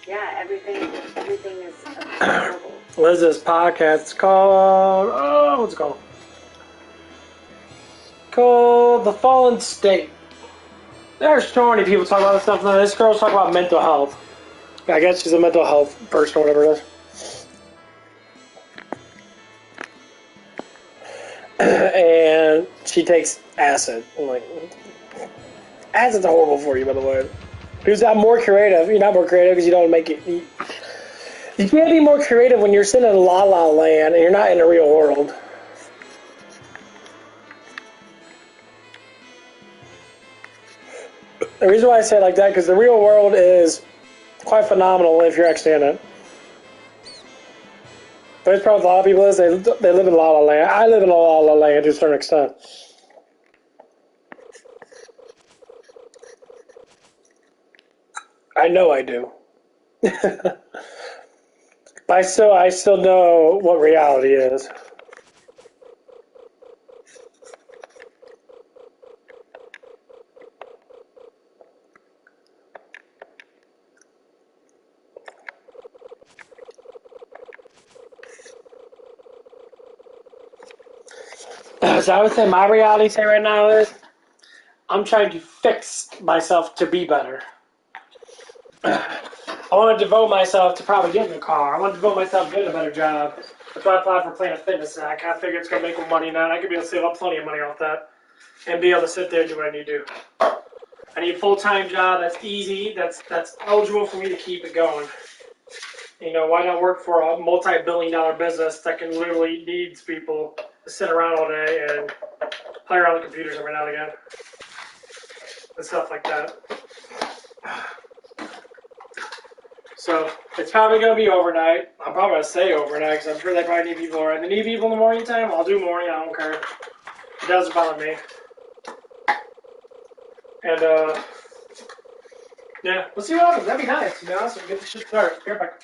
Yeah, everything is available. Liz's podcast. It's called what's it called? Called The Fallen State. There's so many people talking about this stuff. This girl's talking about mental health. I guess she's a mental health person or whatever it is. And she takes acid. I'm like, acid's horrible for you, by the way. Because I'm more creative. You're not more creative because you don't make it. You can't be more creative when you're sitting in La La Land and you're not in the real world. The reason why I say it like that because the real world is quite phenomenal if you're actually in it. There's probably a lot of people is they live in La La Land. I live in La La Land to a certain extent. I know I do. I still know what reality is. So I would say my reality say right now is I'm trying to fix myself to be better. I want to devote myself to probably getting a car. I want to devote myself to getting a better job. That's why I applied for Planet Fitness. And I kind of figure it's going to make more money now. And I could be able to save up plenty of money off that and be able to sit there and do what I need to do. I need a full-time job that's easy, that's eligible for me to keep it going. You know, why not work for a multi-billion-dollar business that can literally needs people to sit around all day and play around the computers every now and again and stuff like that. So it's probably going to be overnight. I'm probably going to say overnight because I'm sure they probably need people around. They need people in the morning time. I'll do morning. I don't care. It doesn't bother me. And yeah, we'll see what happens. That'd be nice. To be honest, we'll get this shit started. Be right back.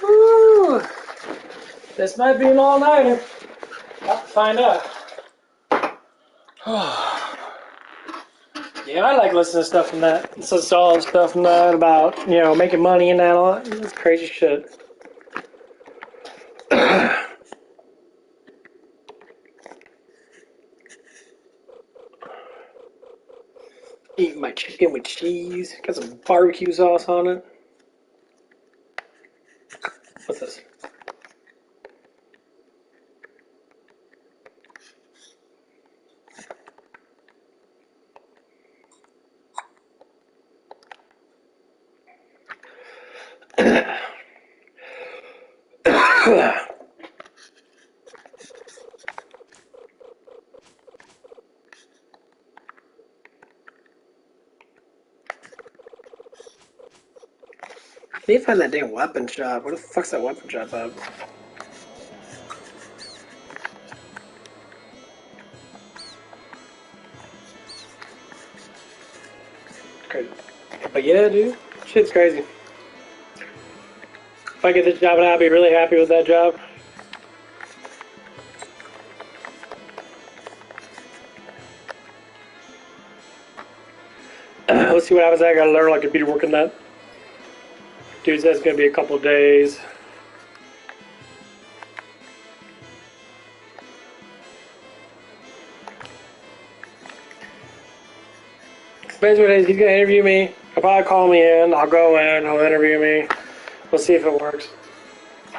Woo! This might be an all-nighter. I'll have to find out. Yeah, I like listening to stuff from that. It's all stuff from that about, you know, making money and that. All that. That's crazy shit. Eating my chicken with cheese. Got some barbecue sauce on it. What's this? I need to find that damn weapon shop. Where the fuck's that weapon shop at? Crazy. But yeah, dude. Shit's crazy. If I get this job, I'll be really happy with that job. Let's see what happens. I gotta learn like computer work on that. Dude says it's gonna be a couple days. Depends what it is. He's gonna interview me. He'll probably call me in. I'll go in. He'll interview me. We'll see if it works.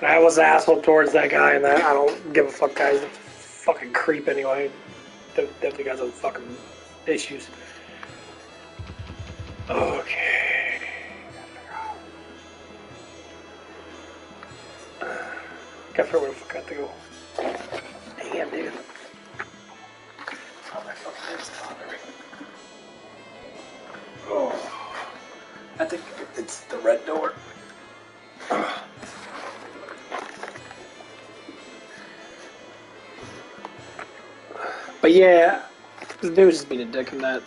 I was an asshole towards that guy, and that I don't give a fuck. Guy's a fucking creep anyway. Definitely got some fucking issues. Okay. Gotta figure out where the fuck I have to go. Damn, dude. Oh, my fucking head's bothering. Oh. I think it's the red door. But yeah, this dude was just being a dick in that.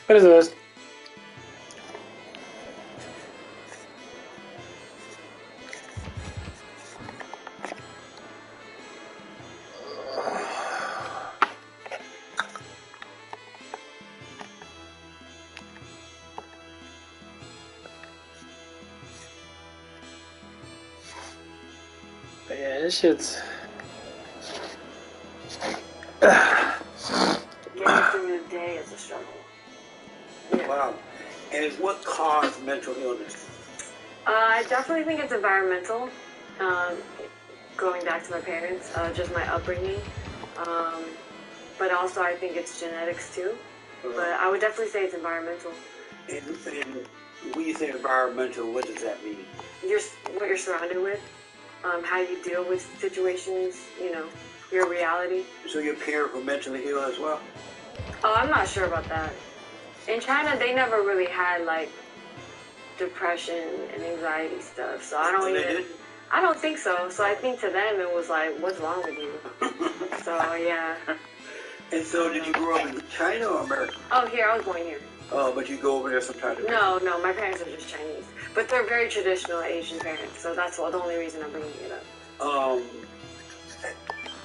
What is this? But yeah, this shit's. Getting through the day is a struggle. Yeah. Wow. And what caused mental illness? I definitely think it's environmental. Going back to my parents, just my upbringing. But also I think it's genetics too. But I would definitely say it's environmental. And when you say environmental, what does that mean? What you're surrounded with, how you deal with situations, you know, your reality. So your parents were mentally ill as well? Oh, I'm not sure about that. In China, they never really had like depression and anxiety stuff, so I don't They even. didn't? I don't think so. So I think to them it was like, what's wrong with you? So yeah. And so did you grow up in China or America? Oh, here, I was born here. Oh, but you go over there sometime to visit? No, my parents are just Chinese, but they're very traditional Asian parents, so that's the only reason I'm bringing it up.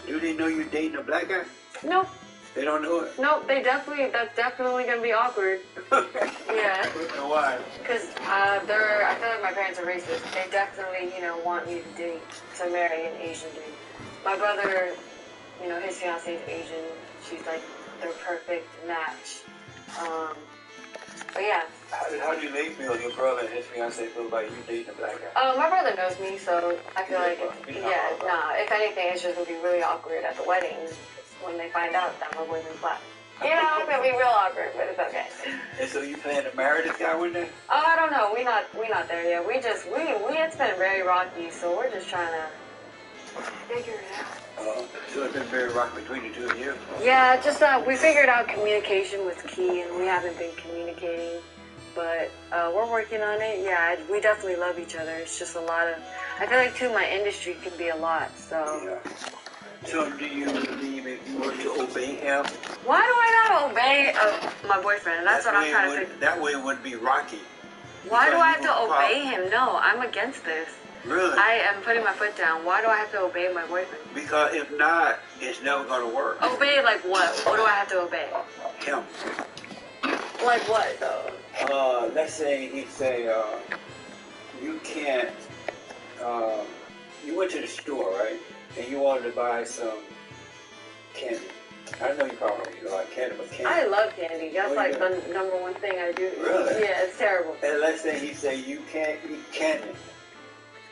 Do they know you're dating a black guy? Nope. They don't know it? Nope, that's definitely gonna be awkward. Yeah. Why? Because I feel like my parents are racist. They definitely, want you to marry an Asian dude. My brother, his fiancée is Asian. She's like their perfect match. But yeah. How do they feel, your brother and his fiancée feel about you dating a black guy? My brother knows me, so I feel like, if anything, it's just gonna be really awkward at the wedding when they find out that my boyfriend's black. It's gonna be real awkward, but it's okay. And so you plan to marry this guy one day? Oh, I don't know. We're not there yet. It's been very rocky, so we're just trying to figure it out. So it's been very rocky between the two of you? Yeah, just we figured out communication was key, and we haven't been communicating. But we're working on it. Yeah, we definitely love each other. It's just a lot of. I feel like too, my industry can be a lot. So. Yeah. So do you believe if you were to obey him? Why do I not obey my boyfriend? That's what I'm trying to figure. That way it wouldn't be rocky. Why do I have to obey him? No, I'm against this. Really? I am putting my foot down. Why do I have to obey my boyfriend? Because if not, it's never going to work. Obey like what? What do I have to obey? Him. Like what though? Let's say he say, you can't, you went to the store, right? And you wanted to buy some candy. I know you probably don't like candy, but candy. I love candy. That's like the number one thing I do. Really? Yeah, it's terrible. And let's say he say you can't eat candy.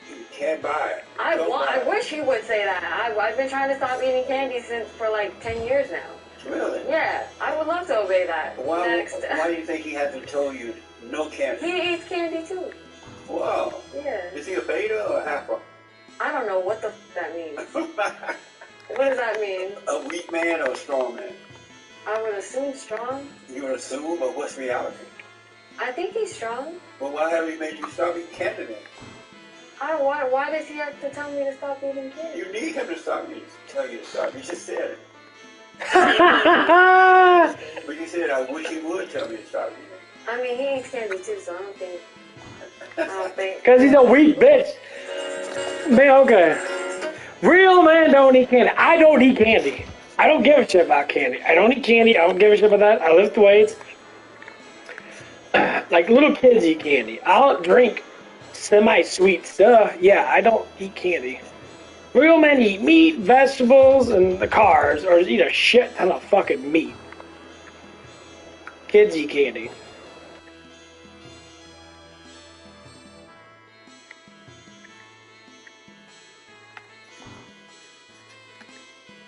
You can't buy it. I wish he would say that. I've been trying to stop eating candy for like 10 years now. Really? Yeah, I would love to obey that. Why do you think he hasn't told you no candy? He eats candy too. Wow. Yeah. Is he a beta or a alpha? I don't know what that means. What does that mean? A weak man or a strong man? I would assume strong. You would assume, but what's reality? I think he's strong. Well, why have he made you stop eating candy then? Why does he have to tell me to stop eating candy? You need him to stop me. Tell you to stop. You just said it. But you said I wish he would tell me to stop eating. I mean, he eats candy too, so I don't think. Because he's a weak bitch. Man, okay. Real men don't eat candy. I don't eat candy. I don't give a shit about candy. I don't eat candy. I don't give a shit about that. I lift weights. Like little kids eat candy. I'll drink semi-sweet stuff. Yeah, I don't eat candy. Real men eat meat, vegetables, and the carbs, or eat a shit ton of fucking meat. Kids eat candy.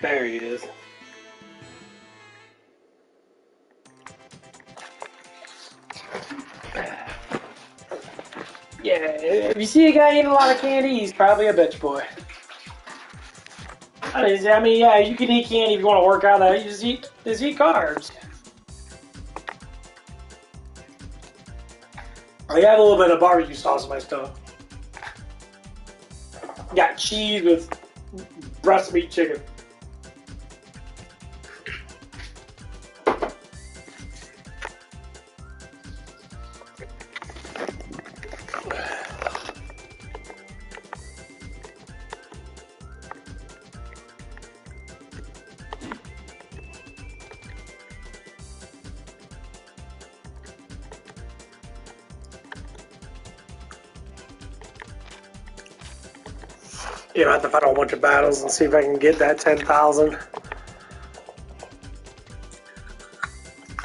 There he is. Yeah, if you see a guy eating a lot of candy, he's probably a bitch boy. I mean, yeah, you can eat candy if you want to work out. You just eat carbs. I have a little bit of barbecue sauce in my stuff. Got cheese with breast meat chicken. You know, I have to fight a whole bunch of battles and see if I can get that 10,000.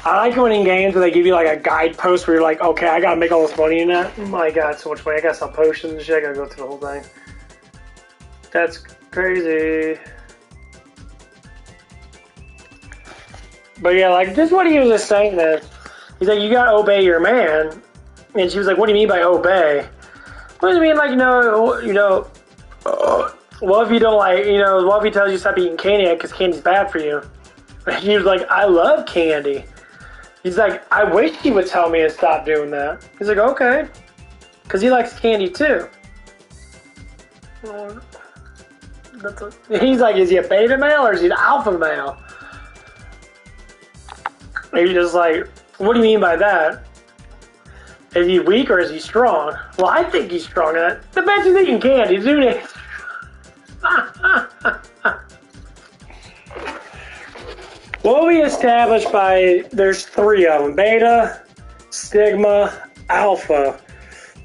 I like winning games where they give you like a guidepost where you're like, okay, I gotta make all this money in that. Oh my god, so much money. I gotta sell potions and shit. I gotta go through the whole thing. That's crazy. But yeah, like this is what he was just saying that he's like, you gotta obey your man. And she was like, what do you mean by obey? What does it mean, like, what if you don't like, what if he tells you stop eating candy because candy's bad for you? And he was like, I love candy. He's like, I wish he would tell me to stop doing that. He's like, okay. Because he likes candy too. He's like, is he a beta male or is he an alpha male? And he's just like, what do you mean by that? Is he weak or is he strong? Well, I think he's strong. The bitch is eating candy, dude. What we established there's three of them: beta, sigma, alpha.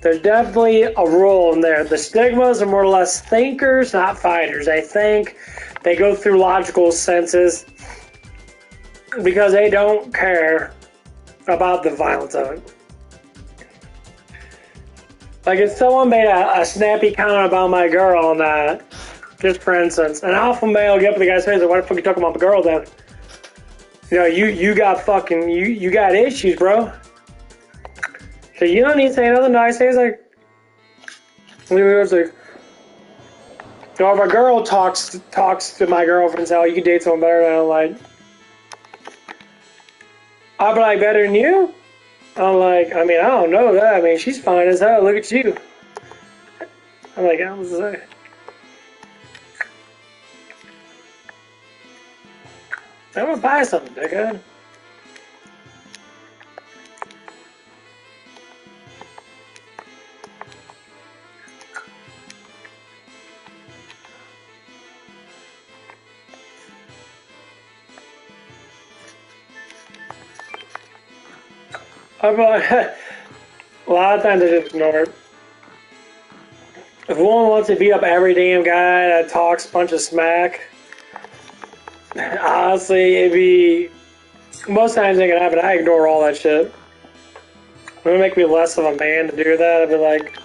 There's definitely a role in there. The stigmas are more or less thinkers, not fighters. They think, they go through logical senses because they don't care about the violence of it. Like if someone made a snappy comment about my girl and just for instance, an alpha male get up to the guy's face like, why the fuck you talking about my girl then? You got fucking, you got issues, bro. So you don't need to say nothing nice. He's like, if a girl talks to my girlfriend and says, oh, you can date someone better than I'm like, I'll be like, better than you? I'm like, I mean, I don't know that. I mean, she's fine as hell. Look at you. I'm like, I was say. I'm gonna buy something, dickhead. I'm like, a lot of times I just ignore it. If a woman wants to beat up every damn guy that talks a bunch of smack, honestly, it'd be, most times it ain't gonna happen. I ignore all that shit. It would make me less of a man to do that. I'd be like,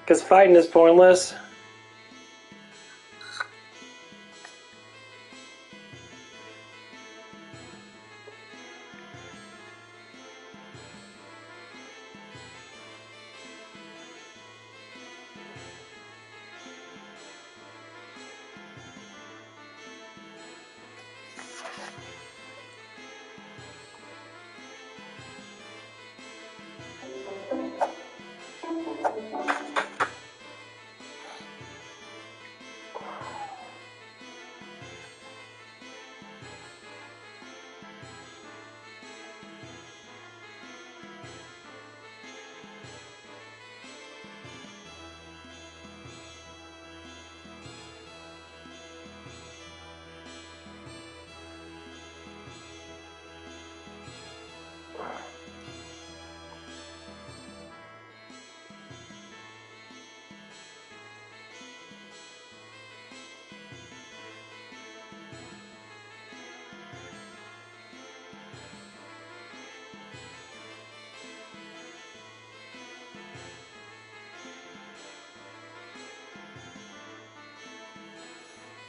because fighting is pointless.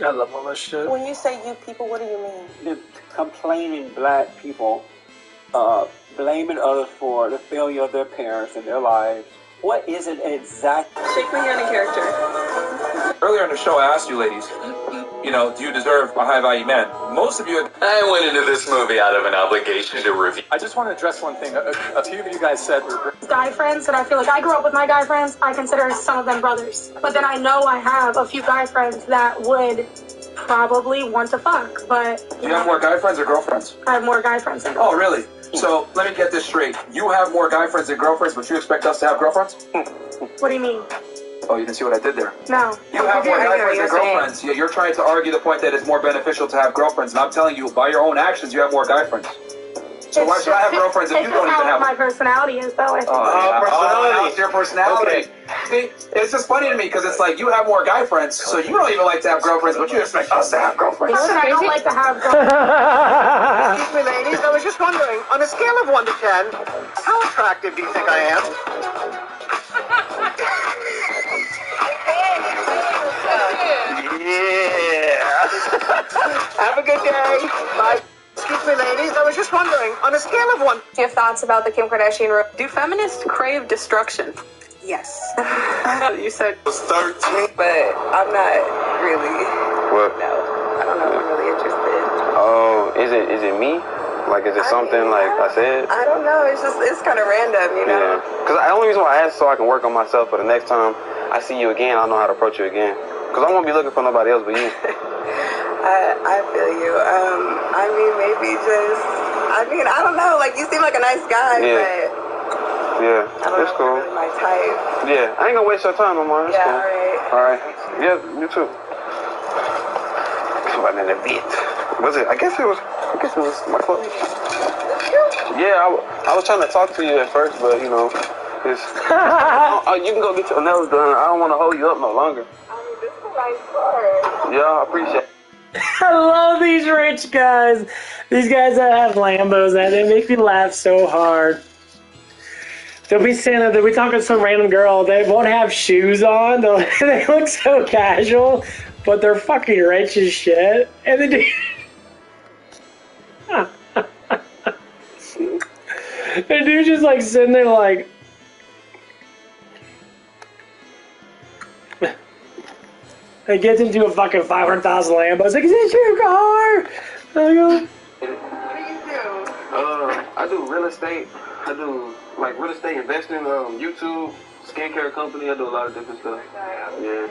I love all this shit. When you say you people, what do you mean? The complaining black people, blaming others for the failure of their parents and their lives. What is it exactly? Shake me on a character. Earlier in the show, I asked you ladies, you know, do you deserve a high-value man? Most of you... I went into this movie out of an obligation to review. I just want to address one thing. A few of you guys said guy friends that I feel like I grew up with my guy friends. I consider some of them brothers. But then I know I have a few guy friends that would probably want to fuck. But Do you have more guy friends or girlfriends? I have more guy friends than Oh, girlfriends. really? So, let me get this straight. You have more guy friends than girlfriends, but you expect us to have girlfriends? What do you mean? Oh, you didn't see what I did there? No. You have more guy friends than girlfriends. You're trying to argue the point that it's more beneficial to have girlfriends, and I'm telling you, by your own actions, you have more guy friends. So why should I have girlfriends if you don't even have my them? personality is, though. I think. Oh, it's your personality. See, it's just funny to me because it's like you have more guy friends, so you don't even like to have girlfriends, but you expect us to have girlfriends. Listen, I don't like to have girlfriends. Excuse me, ladies. I was just wondering, on a scale of 1 to 10, how attractive do you think I am? Yeah. Have a good day. Bye. Excuse me, ladies. I was just wondering, on a scale of 1... Do you have thoughts about the Kim Kardashian room? Do feminists crave destruction? Yes. You said, I was 13. but I'm not really. What? No, I don't know. I'm really interested. Oh, is it me? Like, is it something like I said? I don't know. It's kind of random, you know? Yeah. Because the only reason why I asked so I can work on myself for the next time I see you again, I know how to approach you again. Because I won't be looking for nobody else but you. I feel you. I mean, maybe just, I don't know. Like, you seem like a nice guy, but Yeah, I don't it's know. cool. Really my type. Yeah, I ain't gonna waste your time no more. It's Yeah, cool. alright. Alright. Yeah, you too. What in a bit? Was it? I guess it was my fault. Yeah, I was trying to talk to you at first, but you know, it's. You can go get your nails done. I don't want to hold you up no longer. I mean, this is a nice car. Yeah, I appreciate it. I love these rich guys. These guys that have Lambos, and they make me laugh so hard. They'll be talking to some random girl. They won't have shoes on. They look so casual, but they're fucking rich as shit. And the dude, the dude just like sitting there like. He gets into a fucking 500,000 Lambo. It's like, is this your car? I go, What do you do? I do real estate. I do like real estate investing, YouTube, skincare company. I do a lot of different stuff. Yeah.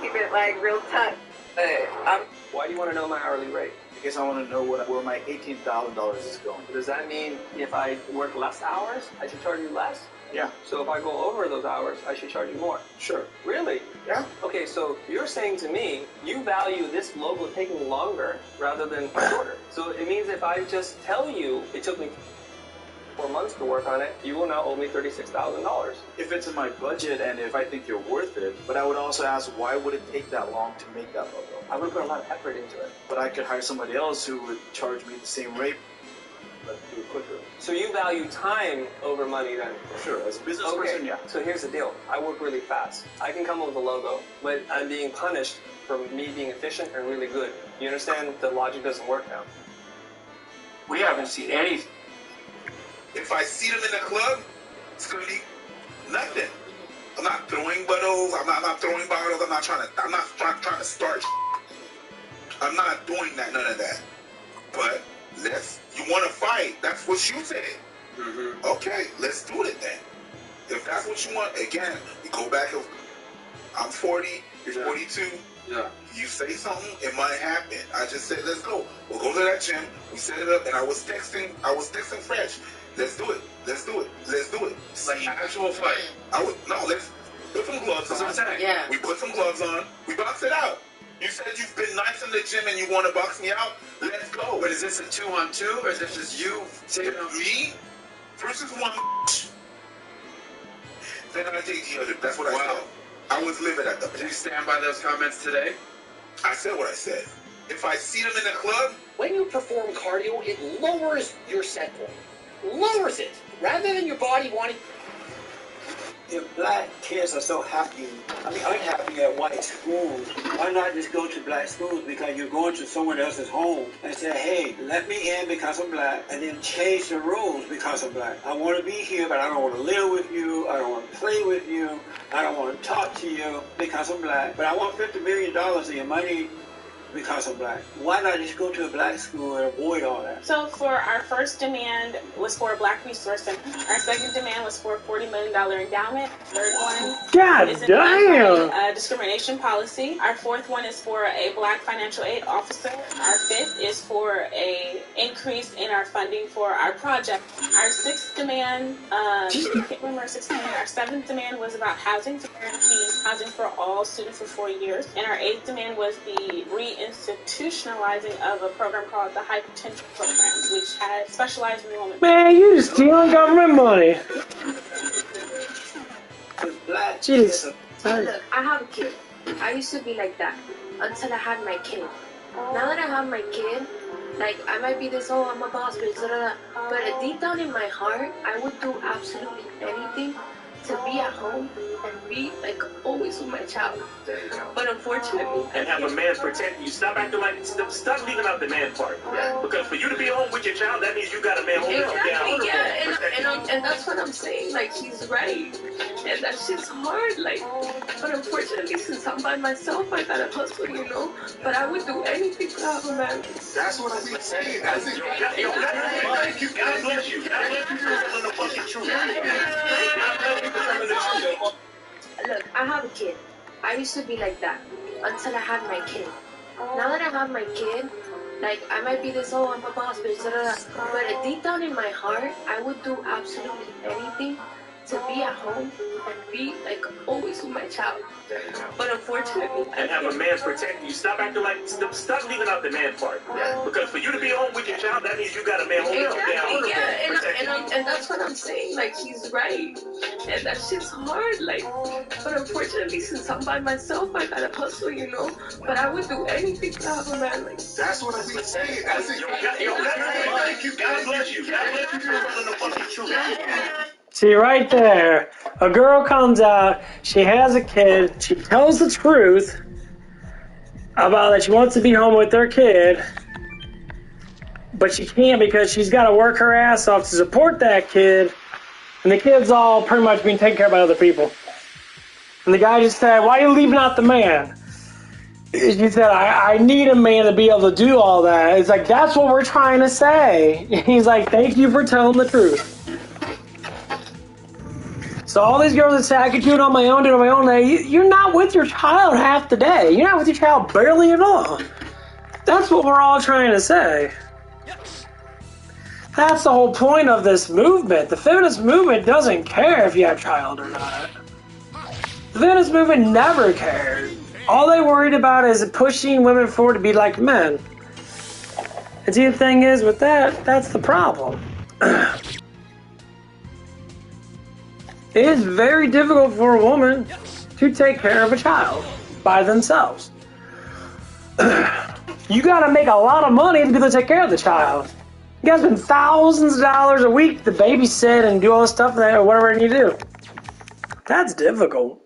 Keep it like real tough. But Why do you want to know my hourly rate? Because I want to know where my $18,000 is going. Does that mean if I work less hours, I should charge you less? Yeah. So if I go over those hours, I should charge you more? Sure. Really? Yeah. Okay, so you're saying to me, you value this logo taking longer rather than shorter. So it means if I just tell you it took me 4 months to work on it, you will now owe me $36,000. If it's in my budget and if I think you're worth it, but I would also ask, why would it take that long to make that logo? I would put a lot of effort into it. But I could hire somebody else who would charge me the same rate, but do it quicker. So you value time over money then? Sure, as a business person, yeah. So here's the deal. I work really fast. I can come up with a logo, but I'm being punished for me being efficient and really good. You understand? The logic doesn't work now. We haven't seen anything. If I see them in the club, it's gonna be nothing. I'm not throwing bottles. I'm not throwing bottles. I'm not trying to start. I'm not doing that. None of that. But you want to fight? That's what you said. Mm-hmm. Okay, let's do it then. If that's what you want, again, we go back. I'm 40. You're 42. Yeah. You say something, it might happen. I just said, let's go. We'll go to that gym. We set it up, and I was texting Fresh. Let's do it. Let's do it. Let's do it. Like actual fight. Let's put some gloves on. Yeah. We put some gloves on. We box it out. You said you've been nice in the gym and you want to box me out. Let's go. But is this a 2-on-2 or is this just you taking on me versus one? Then I take the other. That's what I said. I was livid at the. Did you stand by those comments today? I said what I said. If I see them in the club, When you perform cardio, it lowers your set point. Lowers it. Rather than your body wanting... If black kids are so happy, unhappy at white schools, why not just go to black schools? Because you're going to someone else's home and say, hey, let me in because I'm black, and then change the rules because I'm black. I want to be here, but I don't want to live with you. I don't want to play with you. I don't want to talk to you because I'm black. But I want $50 million of your money because I'm black. Why not just go to a black school and avoid all that? So for our first demand was for a black resource center. Our second demand was for a $40 million endowment. Third one is an anti-discrimination policy. Our fourth one is for a black financial aid officer. Our fifth is for a increase in our funding for our project. Our sixth demand, I can't remember our sixth demand. Our seventh demand was about housing, to guarantee housing for all students for 4 years. And our eighth demand was the institutionalizing of a program called the High Potential Programs, which has specialized enrollment. Man, you just stealing government money. Jesus. Look, I have a kid. I used to be like that until I had my kid. Now that I have my kid, like, I might be this, oh, I'm a boss bitch, but deep down in my heart, I would do absolutely anything to be at home and be, like, always with my child. But unfortunately... And have a man protect you. Stop acting like... Stop leaving out the man part. Because for you to be home with your child, that means you got a man holding you down. Yeah, and that's what I'm saying. Like, he's right. And that shit's hard, like... But unfortunately, since I'm by myself, I gotta hustle, you know? But I would do anything to have a man. That's what I'm saying. God bless you. God bless you. God bless you for the fucking truth. Look, I have a kid. I used to be like that until I had my kid. Now that I have my kid, like, I might be this, oh, I'm a boss bitch, but deep down in my heart, I would do absolutely anything to be at home and be, like, always with my child. But unfortunately... And have a man protect you. Stop acting like... Stop leaving out the man part. Because for you to be home with your child, that means you got a man holding you down. And that's what I'm saying. Like, he's right. And that shit's hard. Like, but unfortunately, since I'm by myself, I gotta hustle, you know? But I would do anything to have a man. Like, that's what I'm saying. God bless you. God bless you for the fucking truth. See, right there, a girl comes out, she has a kid, she tells the truth about that she wants to be home with their kid, but she can't because she's got to work her ass off to support that kid, and the kid's all pretty much being taken care of by other people. And the guy just said, why are you leaving out the man? She said, I need a man to be able to do all that. It's like, that's what we're trying to say. He's like, thank you for telling the truth. So all these girls that say, I could do it on my own, you're not with your child half the day. You're not with your child barely at all. That's what we're all trying to say. That's the whole point of this movement. The feminist movement doesn't care if you have a child or not. The feminist movement never cared. All they worried about is pushing women forward to be like men. And see, the thing is, with that, that's the problem. It is very difficult for a woman to take care of a child by themselves. You gotta make a lot of money to be able to take care of the child. You gotta spend thousands of dollars a week to babysit and do all this stuff or whatever you do. That's difficult.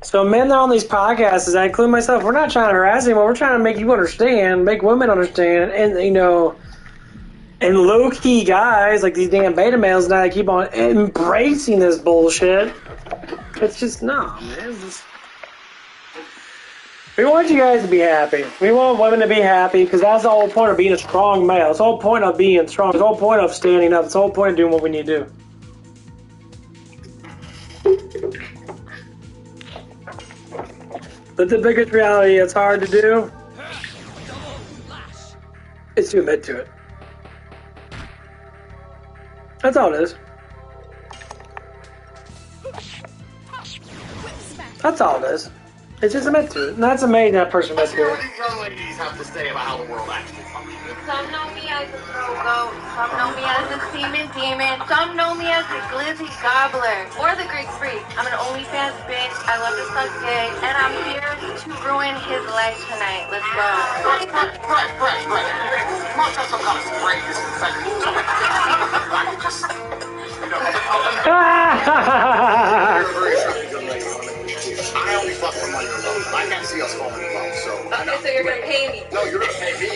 So men that are on these podcasts, I include myself, we're not trying to harass anyone, we're trying to make you understand, make women understand, and you know, and low-key guys, like these damn beta males now, that keep on embracing this bullshit. It's just, no, man. It's just... We want you guys to be happy. We want women to be happy, because that's the whole point of being a strong male. It's the whole point of being strong. It's the whole point of standing up. It's the whole point of doing what we need to do. But the biggest reality, it's hard to do, is to admit to it. That's all it is. That's all it is. It's just admit to it. And that's amazing that person admits to it. What do these young ladies have to say about how the world actually functions? Some know me as a throw-goat, some know me as a semen demon, some know me as the glizzy gobbler, or the Greek freak. I'm an OnlyFans bitch, I love to suck dick, and I'm here to ruin his life tonight. Let's go. Right. Must have some kind of spray disinfectant. I can just, you know, Ah! you're a very attractive young lady. I only fuck for money alone. I can't see us falling in love, so. Okay, so you're gonna pay me. No, you're gonna pay me.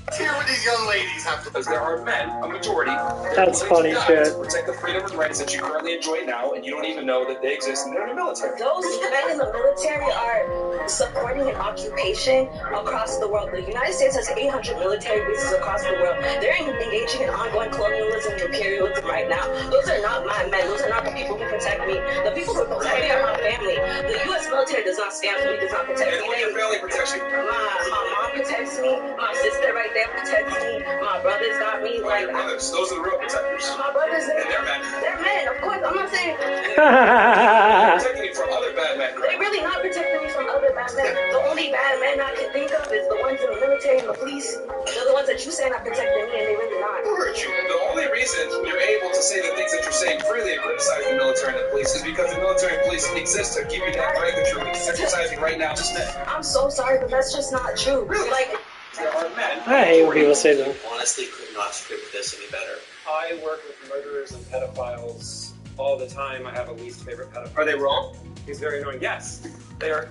Let's hear what these young ladies have to. Because there are men, a majority, That's funny shit. to protect the freedom and rights that you currently enjoy now, and you don't even know that they exist, and they're in the military. Those men in the military are supporting an occupation across the world. The United States has 800 military bases across the world. They're engaging in ongoing colonialism and imperialism right now. Those are not my men. Those are not the people who protect me. The people who protect me are my family. The U.S. military does not stand for me, does not protect me. And your family protects you. My mom protects me. My sister right there protects me. My brothers got me. Like, brothers, those are the real protectors. My brothers, and they're men. They're men, of course. I'm not saying. They're protecting you from other bad men. They're really not protecting me from other bad men. The only bad men I can think of is the ones in the military and the police. They're the ones that you say not protecting me, and they really not. Who hurt you? The only reason you're able to say the things that you're saying freely and criticize the military and the police is because the military and police exist to give you that right that you're exercising right now. Just that. I'm so sorry, but that's just not true. Really? Like, there are men. I hate when people say that. Honestly, could not script this any better. I work with murderers and pedophiles all the time. I have a least favorite pedophile. Are they wrong? He's very annoying. Yes, they are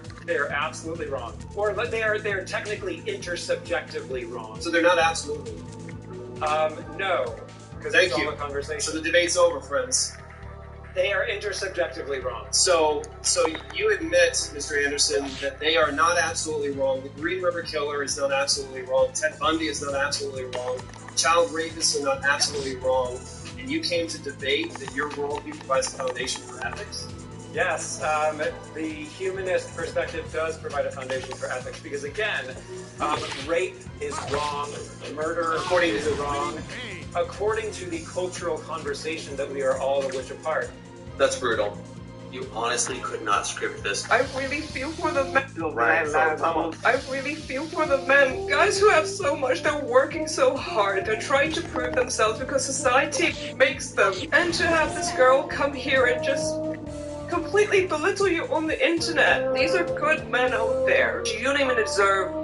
absolutely wrong. Or they are technically intersubjectively wrong. So they're not absolutely. No, because Thank it's you. all a conversation. So the debate's over, friends. They are intersubjectively wrong. So you admit, Mr. Anderson, that they are not absolutely wrong. The Green River Killer is not absolutely wrong. Ted Bundy is not absolutely wrong. Child rapists are not absolutely wrong. And you came to debate that your worldview provides a foundation for ethics? Yes, the humanist perspective does provide a foundation for ethics because, again, rape is wrong, murder is wrong, according to the cultural conversation that we are all of which a part. That's brutal. You honestly could not script this. I really feel for the men. Right, I really feel for the men. Guys who have so much, they're working so hard. They're trying to prove themselves because society makes them. And to have this girl come here and just completely belittle you on the internet. These are good men out there. You don't even deserve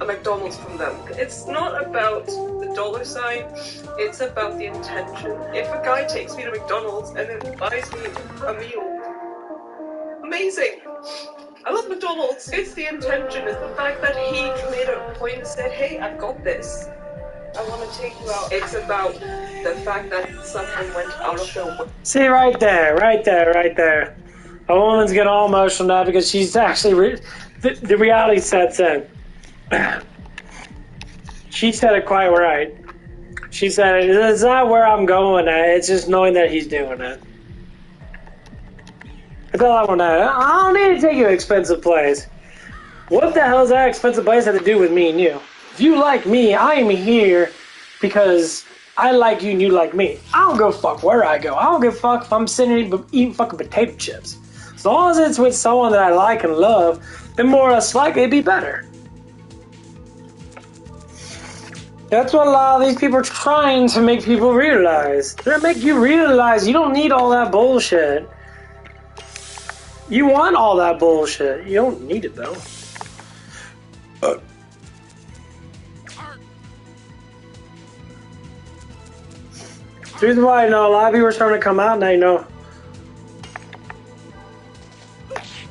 a McDonald's from them. It's not about the dollar sign, it's about the intention. If a guy takes me to McDonald's and then buys me a meal, amazing. I love McDonald's. It's the intention, it's the fact that he made a point and said, hey, I've got this. I want to take you out. It's about the fact that someone went out of their way. See, right there. A woman's getting all emotional now because she's actually, the reality sets in. She said it quite right. She said, it's not where I'm going at, it's just knowing that he's doing it. That's all I want to know. I don't need to take you to an expensive place. What the hell does that expensive place have to do with me and you? If you like me, I am here because I like you and you like me. I don't give a fuck where I go. I don't give a fuck if I'm sitting eating fucking potato chips. As long as it's with someone that I like and love, then more or less likely it'd be better. That's what a lot of these people are trying to make people realize. They're gonna make you realize you don't need all that bullshit. You want all that bullshit. You don't need it though. The reason why I know a lot of people are starting to come out now,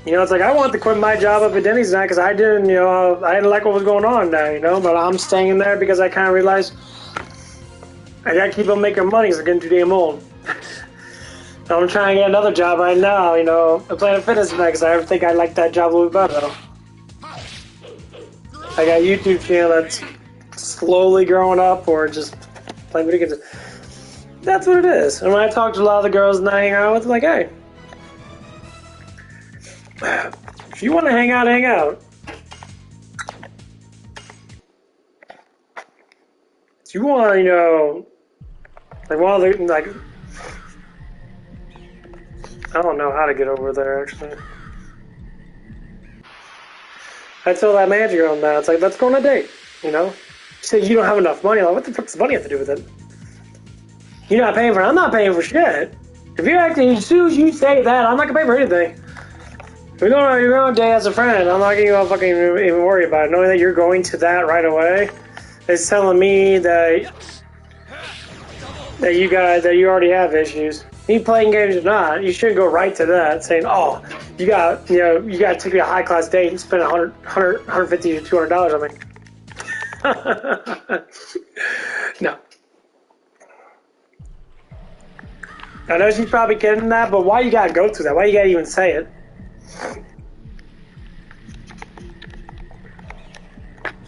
it's like I want to quit my job up at Denny's now because I didn't like what was going on now, but I'm staying in there because I kind of realized I gotta keep on making money because I'm getting too damn old. I'm trying to get another job right now, I'm playing Fitness now because I think I like that job a little better though. I got a YouTube channel that's slowly growing up or just playing video games. That's what it is. And when I talk to a lot of the girls and I hang out with, I'm like, hey, if you want to hang out, hang out. If you want, I don't know how to get over there, actually. I told that manager girl that, it's like, let's go on a date, She said, you don't have enough money. I'm like, what the fuck does money have to do with it? You're not paying for it. I'm not paying for shit. If you're acting, as soon as you say that, I'm not gonna pay for anything. You're going on a date as a friend. I'm not gonna fucking even worry about it. Knowing that you're going to that right away, is telling me that you already have issues. You playing games or not, you shouldn't go right to that, saying, "Oh, you got to take a high class date and spend $150 to $200 on me." No. I know she's probably kidding that, but why you gotta go through that? Why you gotta even say it?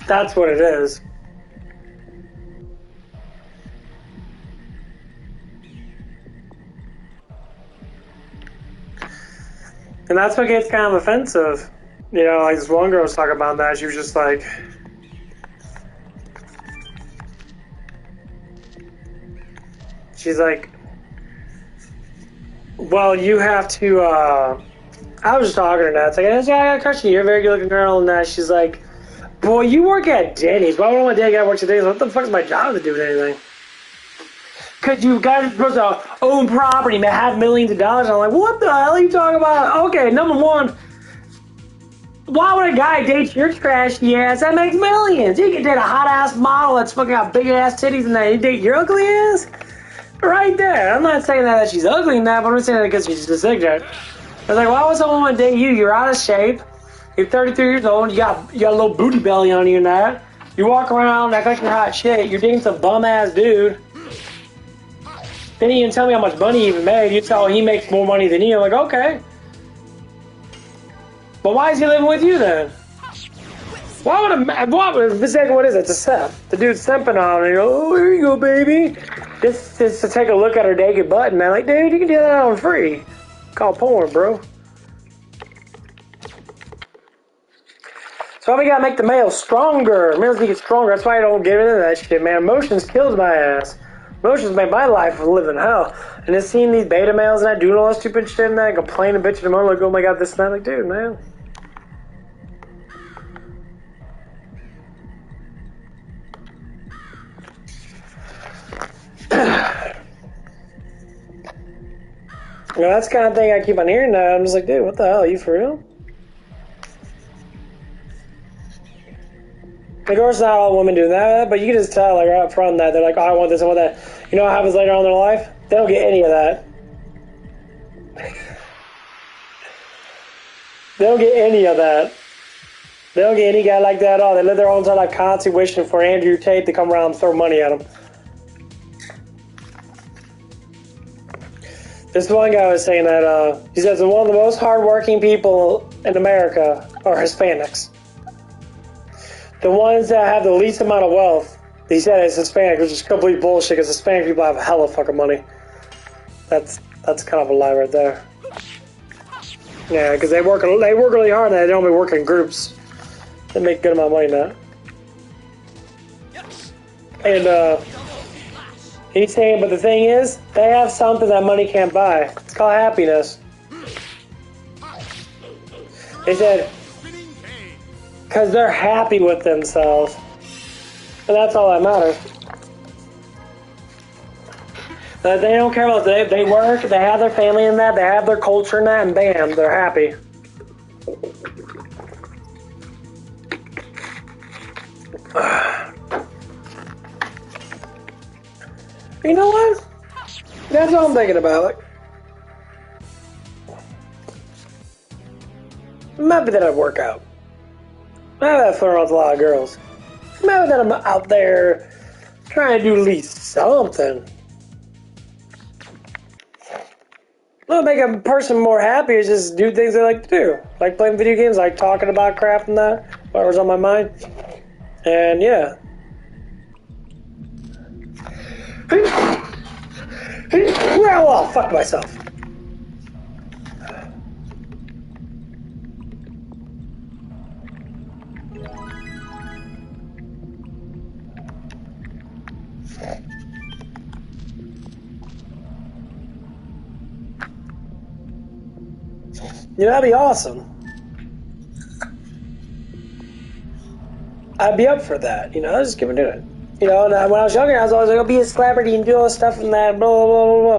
That's what it is. And that's what gets kind of offensive. You know, like this one girl was talking about that. She was just like, she's like, well, you have to, I was just talking to her. It's like, yeah, I got a crush on you. You're a very good looking girl. And she's like, boy, you work at Denny's. Why would I want to date a guy who works at Denny's? What the fuck is my job to do with anything? Because you guys are supposed to own property, man, have millions of dollars. I'm like, what the hell are you talking about? Okay, number one, why would a guy date your trashy ass that makes millions? You can date a hot ass model that's fucking got big ass titties and that you date your ugly ass? Right there. I'm not saying that she's ugly in that, but I'm saying that because she's just ignorant. I was like, why would someone want to date you? You're out of shape. You're 33 years old. You got a little booty belly on you and that. You walk around act like you're hot shit. You're dating some bum ass dude. Then he didn't tell me how much money he even made. You tell he makes more money than you. I'm like, okay. But why is he living with you then? What is it? It's a simp. The dude's simping on her. Oh, here you go, baby. Just to take a look at her naked butt, man. Like, dude, you can do that on free. Call porn, bro. So we gotta make the male stronger. Males need to get stronger. That's why I don't get into that shit, man. Emotions kills my ass. Emotions made my life live in hell. And just seeing these beta males and that doing all that stupid shit and that, complaining, bitching, and moaning, like, oh my god, this and that. Like, dude, man. Well, that's the kind of thing I keep on hearing now. I'm just like, dude, what the hell? Are you for real? Of course, not all women do that, but you can just tell, like, right up front that they're like, oh, I want this, I want that. You know what happens later on in their life? They don't get any of that. They don't get any of that. They don't get any guy like that at all. They live their whole entire life constantly wishing for Andrew Tate to come around and throw money at them. This one guy was saying that, he says that one of the most hardworking people in America are Hispanics. The ones that have the least amount of wealth, he said it's Hispanic, which is complete bullshit because Hispanic people have hella fucking money. That's kind of a lie right there. Yeah, because they work really hard and they don't be working in groups. They make a good amount of money now. And he's saying, but the thing is, they have something that money can't buy. It's called happiness. They said, because they're happy with themselves. And that's all that matters. They don't care about it. They work, they have their family in that, they have their culture in that, and bam, they're happy. You know what? That's what I'm thinking about. Like, maybe that I'd work out. Maybe I'd flirt with a lot of girls. Maybe that I'm out there trying to do at least something. Well, make a person more happy is just do things they like to do. Like playing video games, like talking about crap and that, whatever's on my mind. And yeah. Well, fuck myself. Yeah, that'd be awesome. I'd be up for that, you know, I was just gonna do it. You know, and when I was younger, I was always like, I'll be a celebrity and do all this stuff and that, blah, blah, blah,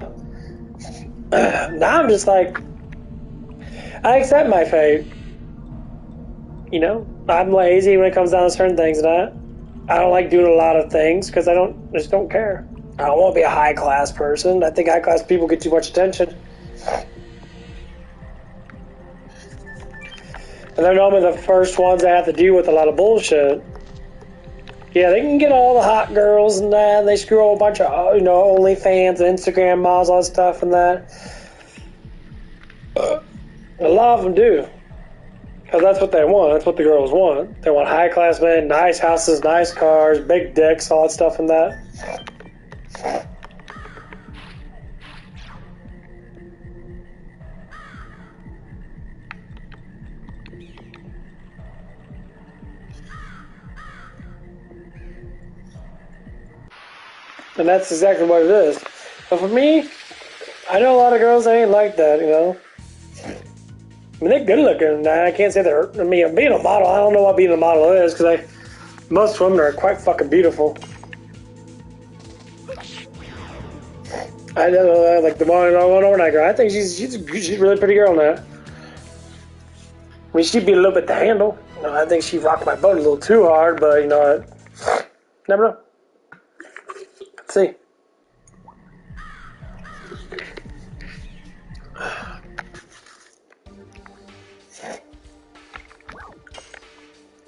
blah. Now I'm just like, I accept my fate. You know, I'm lazy when it comes down to certain things and that. I don't like doing a lot of things because I just don't care. I don't want to be a high class person. I think high class people get too much attention. And they're normally the first ones that have to deal with a lot of bullshit. Yeah, they can get all the hot girls and that. And they screw a whole bunch of, OnlyFans and Instagram models, all that stuff and that. A lot of them do. Because that's what they want. That's what the girls want. They want high class men, nice houses, nice cars, big dicks, all that stuff and that. And that's exactly what it is. But for me, I know a lot of girls that ain't like that, I mean, they're good looking. I can't say they're, being a model, I don't know what being a model is, because most women are quite fucking beautiful. I know, like the one overnight girl, I think she's a really pretty girl now. I mean, she'd be a little bit to handle. I think she rocked my boat a little too hard, but, never know. Let's see.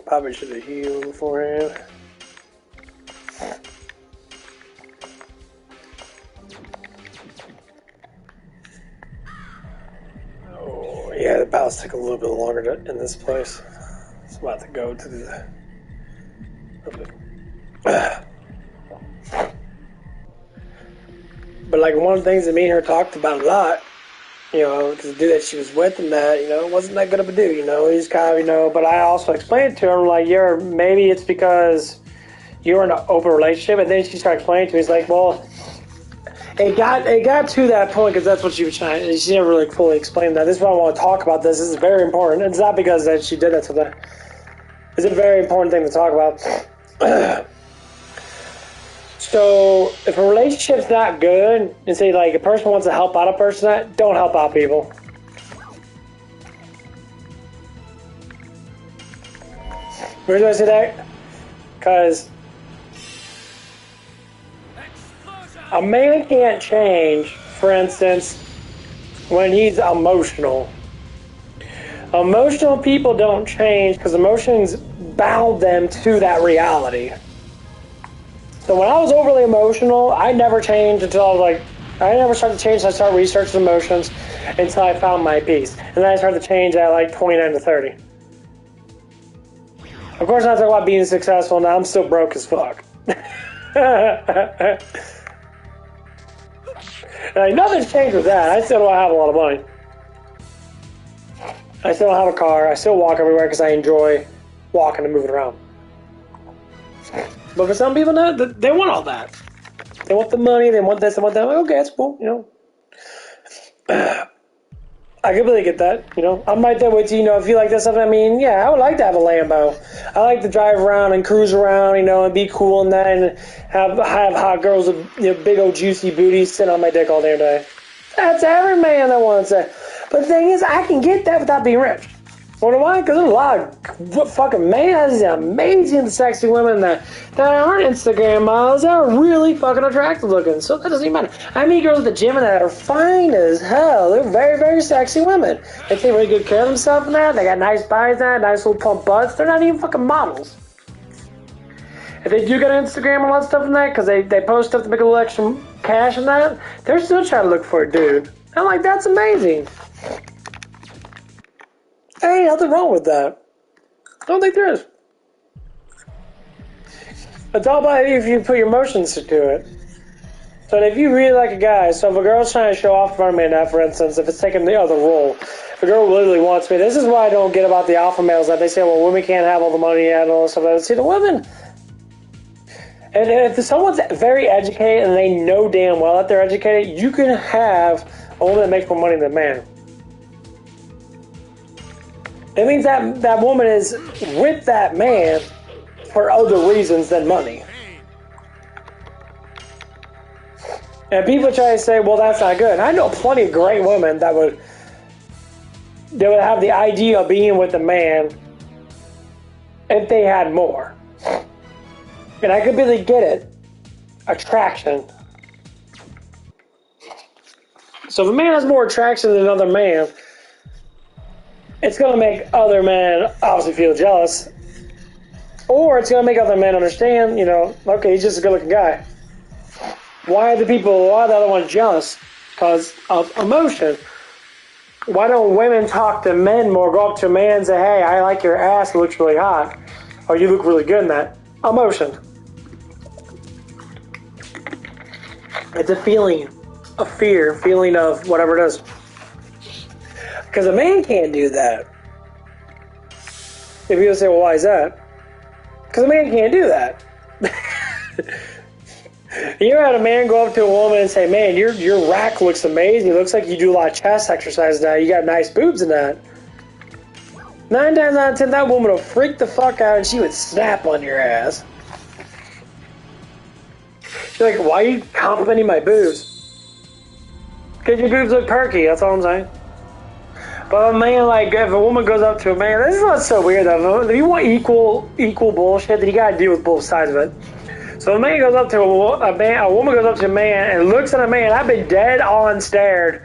Probably should have healed beforehand. Oh, yeah, the battles take a little bit longer in this place. It's about to go to the... But like one of the things that me and her talked about a lot, because the dude that she was with and that, wasn't that good of a dude, he's kind of, but I also explained to him, like, maybe it's because you're in an open relationship, and then she started explaining to me, he's like, well, it got to that point, because that's what she was trying, she never really fully explained that. This is why I want to talk about this. This is very important. It's not because that she did that to them. It's a very important thing to talk about. So, if a relationship's not good, and say, like, a person wants to help out a person, don't help out people. The reason I say that? Because a man can't change, for instance, when he's emotional. Emotional people don't change because emotions bound them to that reality. So when I was overly emotional, I never changed until I was like, I never started to change until I started researching emotions until I found my peace. And then I started to change at like 29 to 30. Of course, I'm not talking about being successful now. I'm still broke as fuck. Like, nothing's changed with that. I still don't have a lot of money. I still don't have a car. I still walk everywhere because I enjoy walking and moving around. But for some people, they want all that. They want the money, they want this, they want that. Like, okay, that's cool, I completely get that, I'm right there with you, if you like that stuff, I would like to have a Lambo. I like to drive around and cruise around, and be cool and that, and have hot girls with big old juicy booties sitting on my dick all damn day. That's every man that wants that. But the thing is, I can get that without being rich. What do I? Because there's a lot of fucking amazing sexy women that aren't Instagram models that are really fucking attractive looking. So that doesn't even matter. I meet girls at the gym that are fine as hell. They're very, very sexy women. They take really good care of themselves and that. They got nice bodies and that, nice little plump butts. They're not even fucking models. If they do get on Instagram and all that stuff and that, because they post stuff to make a little extra cash and that, they're still trying to look for a dude. I'm like, that's amazing. There ain't nothing wrong with that. I don't think there is. It's all about if you put your emotions to it. So if you really like a guy, so if a girl's trying to show off in front of me now, for instance, if it's taking the other role, if a girl literally wants me, this is why I don't get about the alpha males that they say, well, women can't have all the money and all this stuff. See, the women, and if someone's very educated and they know damn well that they're educated, you can have a woman that makes more money than a man. It means that woman is with that man for other reasons than money. And people try to say, well, that's not good. And I know plenty of great women that would have the idea of being with a man if they had more. And I completely get it. Attraction. So if a man has more attraction than another man, it's going to make other men obviously feel jealous. Or it's going to make other men understand, you know, okay, he's just a good-looking guy. Why are the other ones jealous? Because of emotion. Why don't women talk to men more, go up to a man and say, hey, I like your ass, it looks really hot. Or you look really good in that. Emotion. It's a feeling of fear, feeling of whatever it is. Because a man can't do that. If you say, well, why is that? Because a man can't do that. You ever had a man go up to a woman and say, man, your rack looks amazing. It looks like you do a lot of chest exercise now. You got nice boobs in that. 9 times out of 10, that woman will freak the fuck out and she would snap on your ass. She's like, why are you complimenting my boobs? Because your boobs look perky, that's all I'm saying. But a man, like, if a woman goes up to a man, this is what's so weird though. If you want equal bullshit, then you gotta deal with both sides of it. So a man goes up to a woman goes up to a man and looks at a man. I've been dead on stared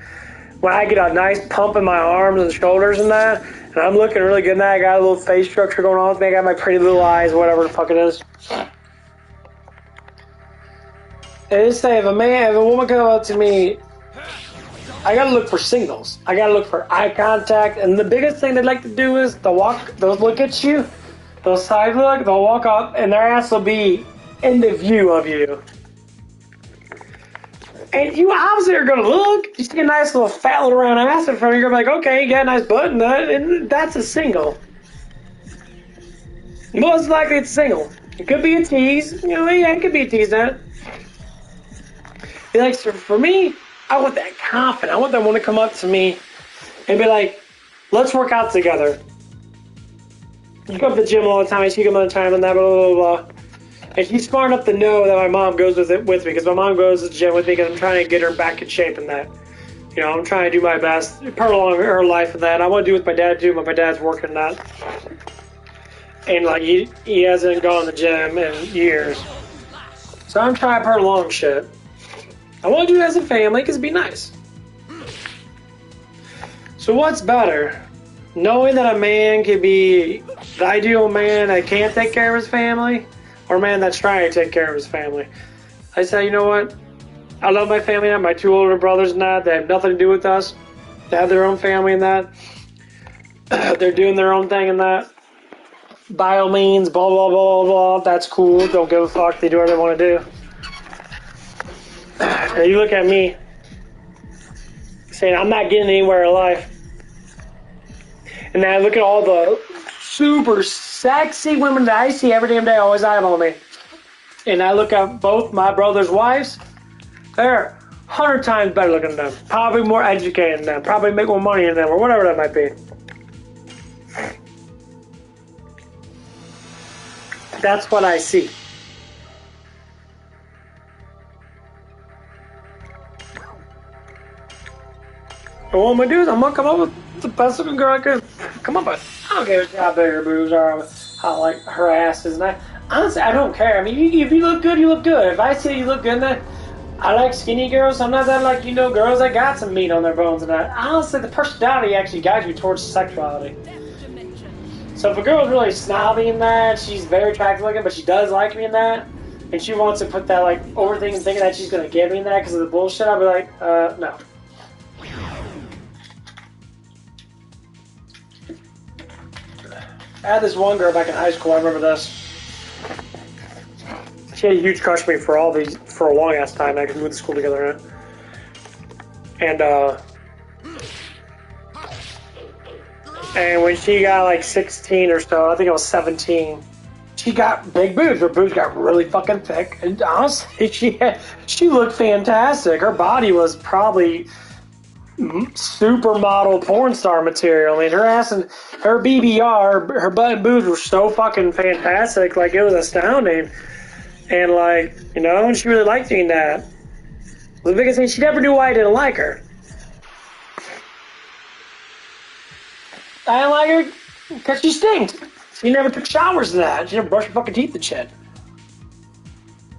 when I get a nice pump in my arms and shoulders and that, and I'm looking really good now. I got a little face structure going on with me. I got my pretty little eyes, whatever the fuck it is. And just say if a woman comes up to me, I gotta look for signals. I gotta look for eye contact, and the biggest thing they like to do is they'll look at you, they'll side look, they'll walk up, and their ass will be in the view of you. And you obviously are going to look. You see a nice little fat little round ass in front of you. You're going to be like, okay, you got a nice butt and that's a single. Most likely it's a single. It could be a tease. You know, yeah, it could be a tease. That. Like, so for me, I want that confidence. I want that one to come up to me and be like, let's work out together. You go to the gym all the time. I see you come all the time and that, blah, blah, blah, blah. And she's smart enough to know that my mom goes with me because my mom goes to the gym with me because I'm trying to get her back in shape in that. You know, I'm trying to do my best, prolong her life in that. I want to do what my dad do, but my dad's working that. And like he hasn't gone to the gym in years. So I'm trying to prolong shit. I want to do it as a family because it'd be nice. So what's better? Knowing that a man can be the ideal man that can't take care of his family, or a man that's trying to take care of his family. I say, you know what? I love my family. I have my 2 older brothers and that. They have nothing to do with us. They have their own family and that. They're doing their own thing and that. By all means, blah, blah, blah, blah. That's cool. Don't give a fuck. They do whatever they want to do. And you look at me saying, I'm not getting anywhere in life. And then I look at all the super sexy women that I see every damn day always eyeball me. And I look at both my brother's wives. They're 100 times better looking than them. Probably more educated than them. Probably make more money than them or whatever that might be. That's what I see. And what I'm going to do is I'm going to come up with the best looking girl I could come up with. I don't care how big her boobs are, how like her ass is. And honestly, I don't care. I mean, if you look good, you look good. If I say you look good, then I like skinny girls. I'm not that like, you know, girls that got some meat on their bones and that. Honestly, the personality actually guides you towards sexuality. So if a girl's really snobby in that, she's very attractive looking, but she does like me in that, and she wants to put that like overthinking, thinking that she's gonna give me that because of the bullshit, I'll be like, no. I had this one girl back in high school, I remember this. She had a huge crush on me for a long ass time. I could move to school together. And when she got like 16 or so, I think I was 17, she got big boobs. Her boobs got really fucking thick. And honestly, she looked fantastic. Her body was probably supermodel porn star material. I mean, her ass and her BBR, her butt and boobs were so fucking fantastic. Like, it was astounding. And like, you know, and she really liked doing that. The biggest thing, she never knew why I didn't like her. I didn't like her because she stinks. She never took showers and that. She never brushed her fucking teeth and shit.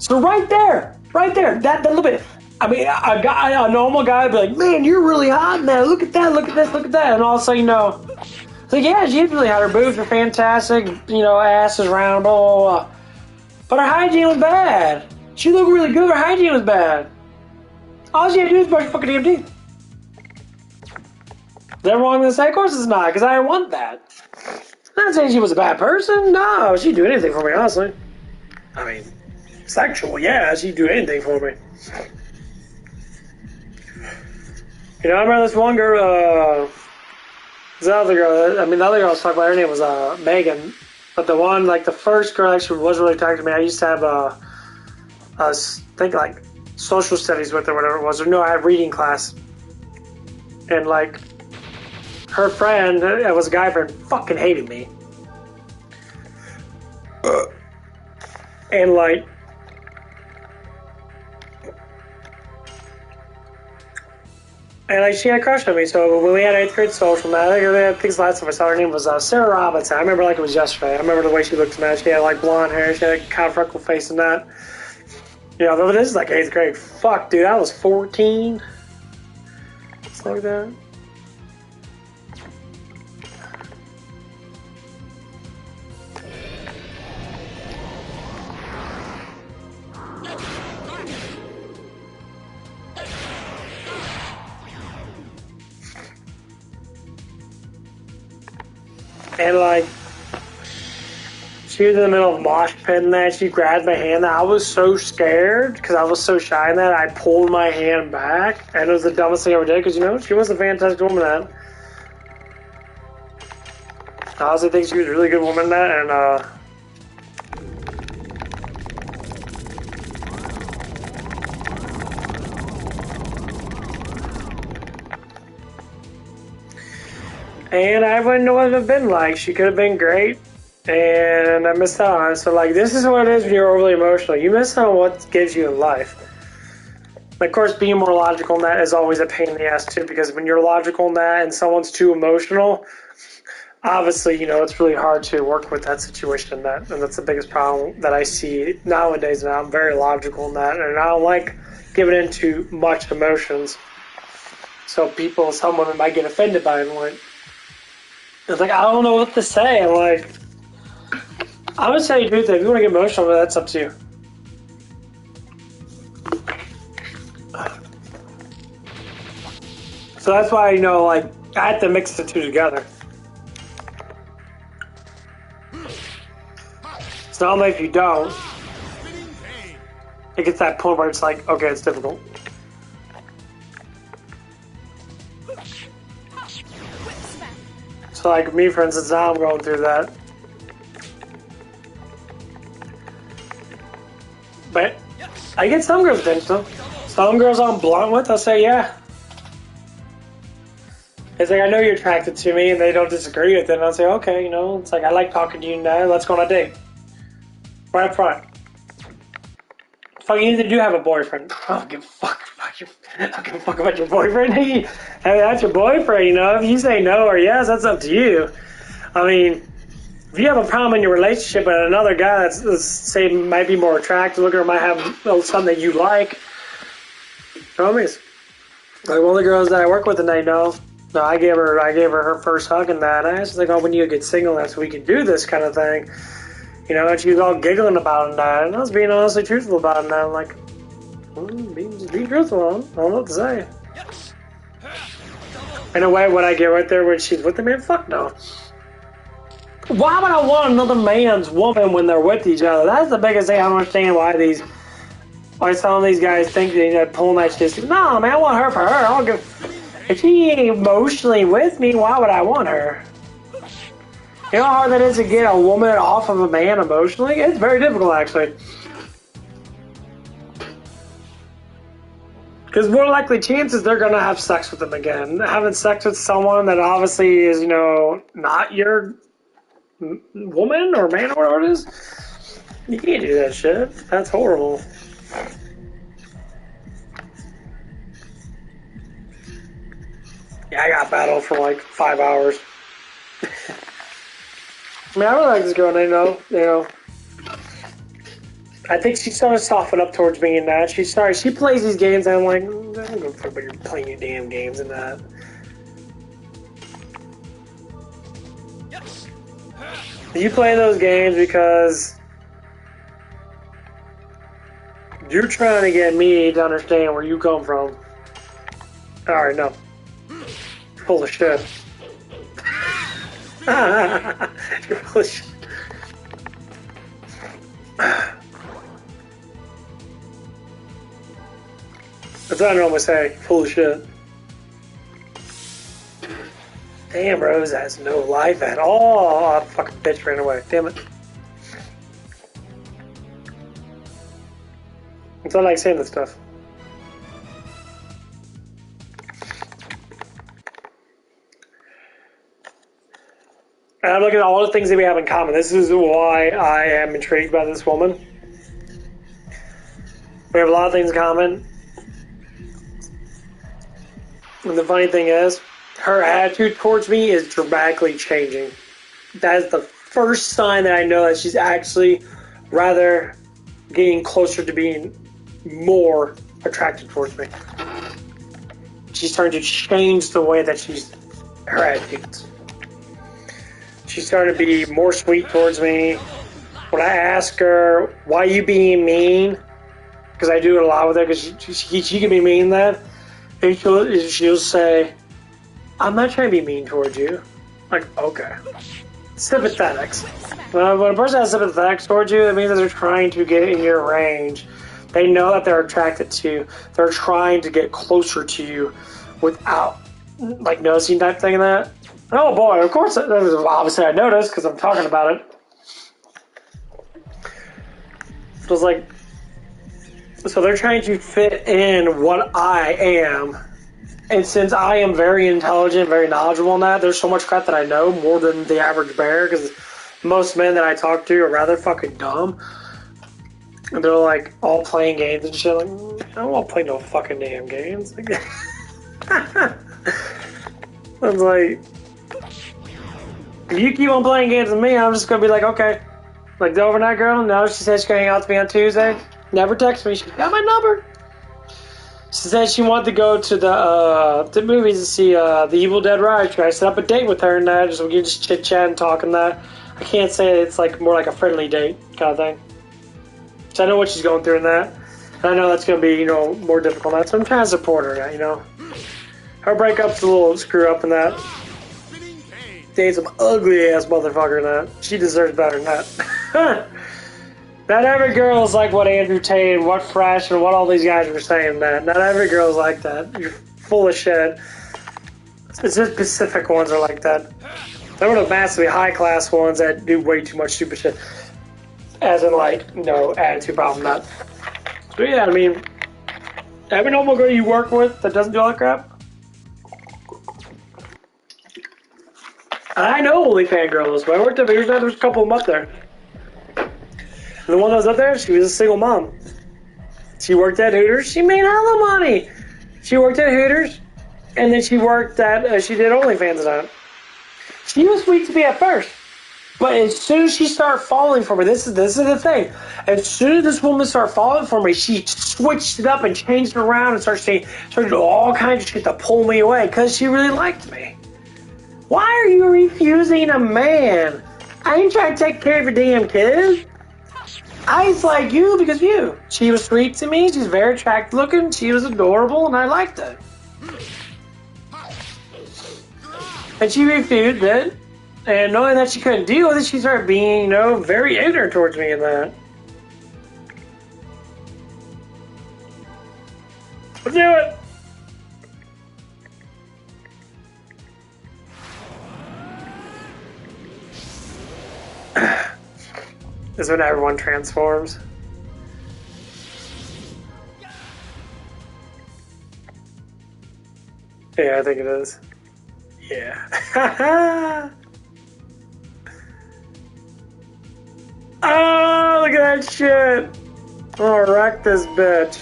So right there, that little bit. I mean, a normal guy would be like, man, you're really hot, man. Look at that, look at this, look at that. And all of a sudden, you know, it's like, yeah, she's really hot. Her boobs are fantastic. You know, ass is round, blah, blah, blah. But her hygiene was bad. She looked really good. Her hygiene was bad. All she had to do is brush your fucking damn teeth. Is that wrong to say? Of course it's not, because I didn't want that. I'm not saying she was a bad person. No, she'd do anything for me, honestly. I mean, sexual, yeah, she'd do anything for me. You know, I remember this one girl, the other girl I was talking about, her name was Megan. But the one, like the first girl actually was really talking to me. I used to have, I think like social studies with her, whatever it was. Or no, I had reading class. And like, her friend, it was a guy friend, fucking hated me. And like, she had a crush on me. So when we had 8th grade social, I think the last time I saw her name was Sarah Robinson. I remember like it was yesterday. I remember the way she looked at me. She had like blonde hair. She had a kind of freckled face and that. You know, this is like 8th grade. Fuck, dude, I was 14. Something like that. And like, she was in the middle of mosh pit and that. She grabbed my hand. I was so scared because I was so shy in that. I pulled my hand back, and it was the dumbest thing I ever did because, you know, she was a fantastic woman. That I honestly think she was a really good woman. That and I wouldn't know what it would have been like. She could have been great, and I missed out on it. So, like, this is what it is when you're overly emotional. You miss out on what gives you in life. Of course, being more logical in that is always a pain in the ass, too, because when you're logical in that and someone's too emotional, obviously, you know, it's really hard to work with that situation. And that's the biggest problem that I see nowadays. Now, I'm very logical in that, and I don't like giving into much emotions. So some women might get offended by it. Like, it's like, I don't know what to say. I'm like, I would say, dude, if you want to get emotional, that's up to you. So that's why, you know, like, I have to mix the two together. So only if you don't, it gets that point where it's like, okay, it's difficult. So like me, for instance, now I'm going through that. But I get some girls' attention. Some girls I'm blunt with, I'll say, yeah. It's like, I know you're attracted to me, and they don't disagree with it. And I'll say, okay, you know, it's like, I like talking to you now. Let's go on a date. Right up front. Fuck, you either do have a boyfriend. I don't give a fuck about I don't give a fuck about your boyfriend. Hey, that's your boyfriend, you know. If you say no or yes, that's up to you. I mean, if you have a problem in your relationship with another guy that's, say, might be more attractive, or might have something that you like, homies. Like one of the girls that I work with, and they know. No, I gave her first hug and that. And I asked her, like, oh, when you get single, that's so we can do this kind of thing. You know, and she was all giggling about it and that. And I was being honestly truthful about it. And I'm like, be truthful. I don't know what to say. In a way, when I get right there when she's with the man, fuck no. Why would I want another man's woman when they're with each other? That's the biggest thing I don't understand why some of these guys think they're pulling that shit. No, man, I want her for her. I don't give. If she ain't emotionally with me, why would I want her? You know how hard that is to get a woman off of a man emotionally? It's very difficult, actually. Because more likely chances they're going to have sex with them again. Having sex with someone that obviously is, you know, not your woman or man or whatever it is, you can't do that shit. That's horrible. Yeah, I got battled for like 5 hours. I mean, I really like this girl, and they know, I think she started to soften up towards me in that. She plays these games and I'm like, I don't give a fuck about you playing your damn games and that. You play those games because you're trying to get me to understand where you come from. Alright, no. Full of shit. You're full of shit. That's what I normally say. Full of shit. Damn, Rose has no life at all. Oh, fucking bitch ran away. Damn it. It's not like saying this stuff. And I'm looking at all the things that we have in common. This is why I am intrigued by this woman. We have a lot of things in common. And the funny thing is, her attitude towards me is dramatically changing. That is the first sign that I know that she's actually rather getting closer to being more attracted towards me. She's starting to change the way that her attitudes. She's starting to be more sweet towards me. When I ask her, why are you being mean? Because I do it a lot with her, because she can be mean that. And she'll say, I'm not trying to be mean towards you. Like, okay. Sympathetics. When a person has sympathetics towards you, that means that they're trying to get in your range. They know that they're attracted to you. They're trying to get closer to you without, like, noticing type thing of that. Oh boy, of course, obviously I noticed because I'm talking about it. So it's like, so they're trying to fit in what I am. And since I am very intelligent, very knowledgeable in that, there's so much crap that I know, more than the average bear, because most men that I talk to are rather fucking dumb. And they're like all playing games and shit. Like, I don't want to play no fucking damn games. I was like, if you keep on playing games with me, I'm just going to be like, okay. Like the overnight girl, no, she said she's going to hang out with me on Tuesday. Never text me. She got my number. She said she wanted to go to the movies to see The Evil Dead Rise. I set up a date with her and that. We can just chit chat and talk and that. I can't say it's like more like a friendly date kind of thing. So I know what she's going through in that. And I know that's going to be, more difficult in that. So I'm trying to support her, Her breakup's a little screw up in that. Date's some ugly ass motherfucker in that. She deserves better than that. Not every girl is like what Andrew Tate and what Fresh and what all these guys were saying, that. Not every girl is like that. You're full of shit. It's just specific ones are like that. There were the massively high-class ones that do way too much stupid shit. As in, like, no attitude problem, not. So, yeah, I mean, every normal girl you work with that doesn't do all that crap. And I know OnlyFans girls, but I worked up here, there's a couple of them up there. And the one that was up there, she was a single mom. She worked at Hooters, she made hella money. She worked at Hooters, and then she worked at, she did OnlyFans and that. She was sweet to me at first. But as soon as she started falling for me, this is the thing. As soon as this woman started falling for me, she switched it up and changed it around and started doing all kinds of shit to pull me away because she really liked me. Why are you refusing a man? I ain't trying to take care of your damn kids. I just like you because of you. She was sweet to me. She's very attractive looking. She was adorable, and I liked it. And she refused it. And knowing that she couldn't deal with it, she started being, very ignorant towards me in that. Let's do it! This is when everyone transforms. Yeah, I think it is. Yeah. Oh, look at that shit! Oh, wreck this bitch.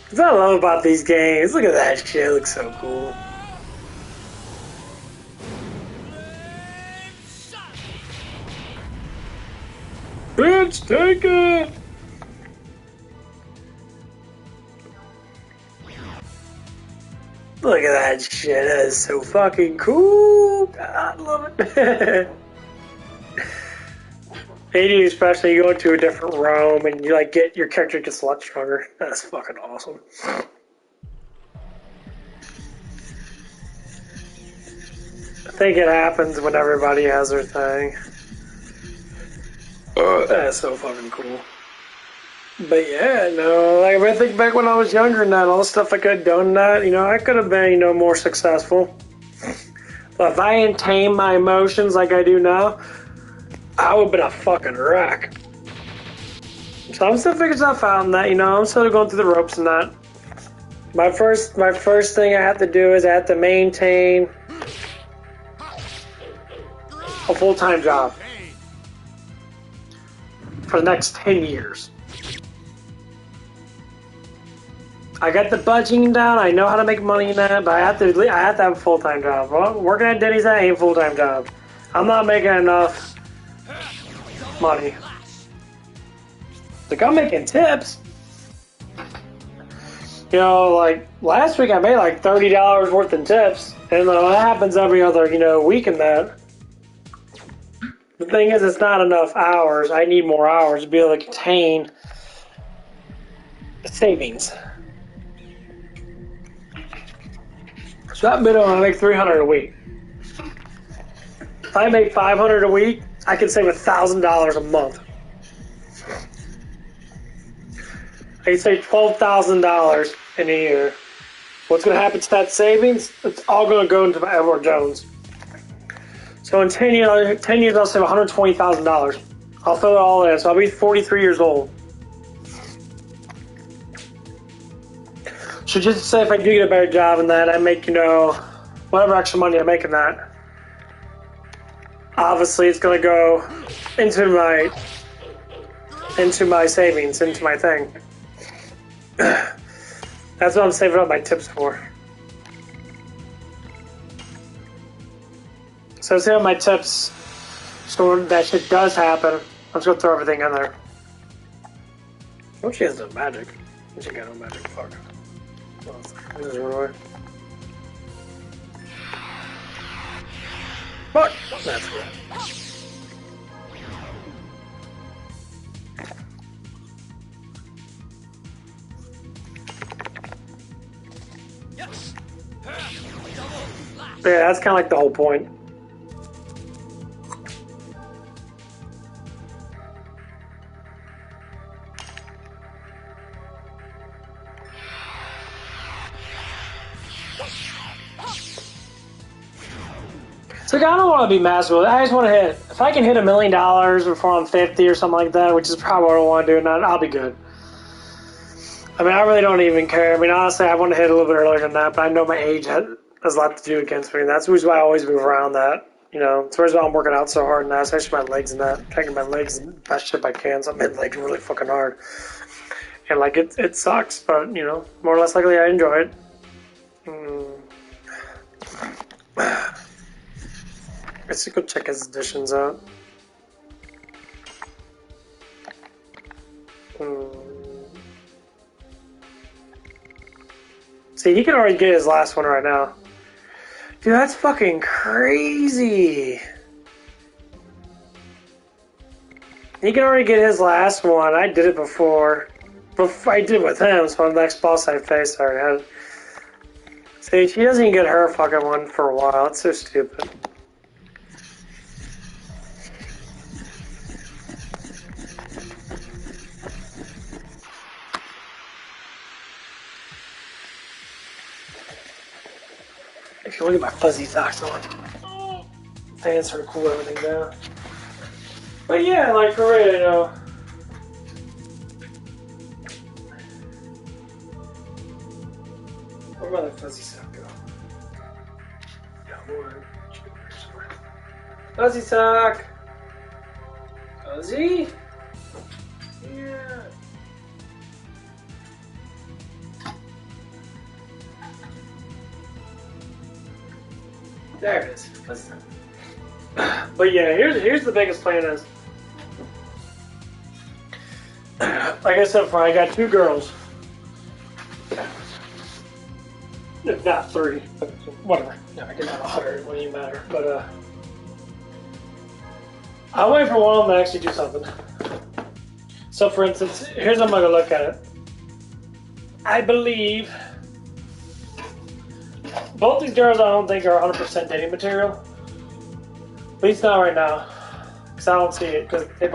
That's what I love about these games. Look at that shit, it looks so cool. bitch! Take it! Look at that shit. That is so fucking cool. God, I love it. 80 especially, you go into a different realm and you like get your character gets a lot stronger. That's fucking awesome. I think it happens when everybody has their thing. That's so fucking cool. But yeah, no, like if I think back when I was younger and that, all the stuff I could have done that, you know, I could have been, you know, more successful. But if I didn't tame my emotions like I do now, I would have been a fucking wreck. So I'm still figuring stuff out and that, you know, I'm still going through the ropes and that. My first thing I have to do is I have to maintain a full-time job for the next 10 years. I got the budgeting down. I know how to make money in that, but I have to have a full-time job. Well, working at Denny's, that ain't a full-time job. I'm not making enough money. Like, I'm making tips. You know, like, last week I made like $30 worth in tips. And that happens every other, you know, week in that. The thing is, it's not enough hours. I need more hours to be able to contain savings. So that minimum, I make $300 a week. If I make $500 a week, I can save $1,000 a month. I can save $12,000 in a year. What's going to happen to that savings? It's all going to go into Edward Jones. So in 10 years, I'll save $120,000. I'll throw it all in, so I'll be 43 years old. So just to say, if I do get a better job in that, I make, you know, whatever extra money I make in that, obviously it's going to go into my savings, into my thing. That's what I'm saving up my tips for. So saving up my tips, so when that shit does happen, I'm just going to throw everything in there. Oh, she has no magic. She got no magic. Fuck. This is run away. Fuck! That's good. Yeah, that's kind of like the whole point. So I don't want to be massive with it. I just want to hit. If I can hit $1 million before I'm 50 or something like that, which is probably what I want to do, and I'll be good. I mean, I really don't even care. I mean, honestly, I want to hit a little bit earlier than that, but I know my age has a lot to do against me, and that's the reason why I always move around that. You know, it's the reason why I'm working out so hard now, especially my legs and that. Taking my legs and best shit I can, so I'm hitting legs really fucking hard. And, like, it sucks, but, you know, more or less likely I enjoy it. Let's go check his additions out. See, he can already get his last one right now. Dude, that's fucking crazy. He can already get his last one. I did it before. I did it with him, so the next boss I faced, I already had it. See, she doesn't even get her fucking one for a while. It's so stupid. If you look at my fuzzy socks on, fans sort of cool everything down. But yeah, like for real, you know. Where'd my other fuzzy sock go? Got one. Fuzzy sock. Fuzzy. Yeah. There it is. But yeah, here's the biggest plan is like I said, I got 2 girls. If not 3, but whatever. No, I can have 100. It wouldn't even matter. But I'm waiting for one of them to actually do something. So, for instance, here's how I'm gonna look at it. I believe both these girls I don't think are 100% dating material. At least not right now, because I don't see it. Because they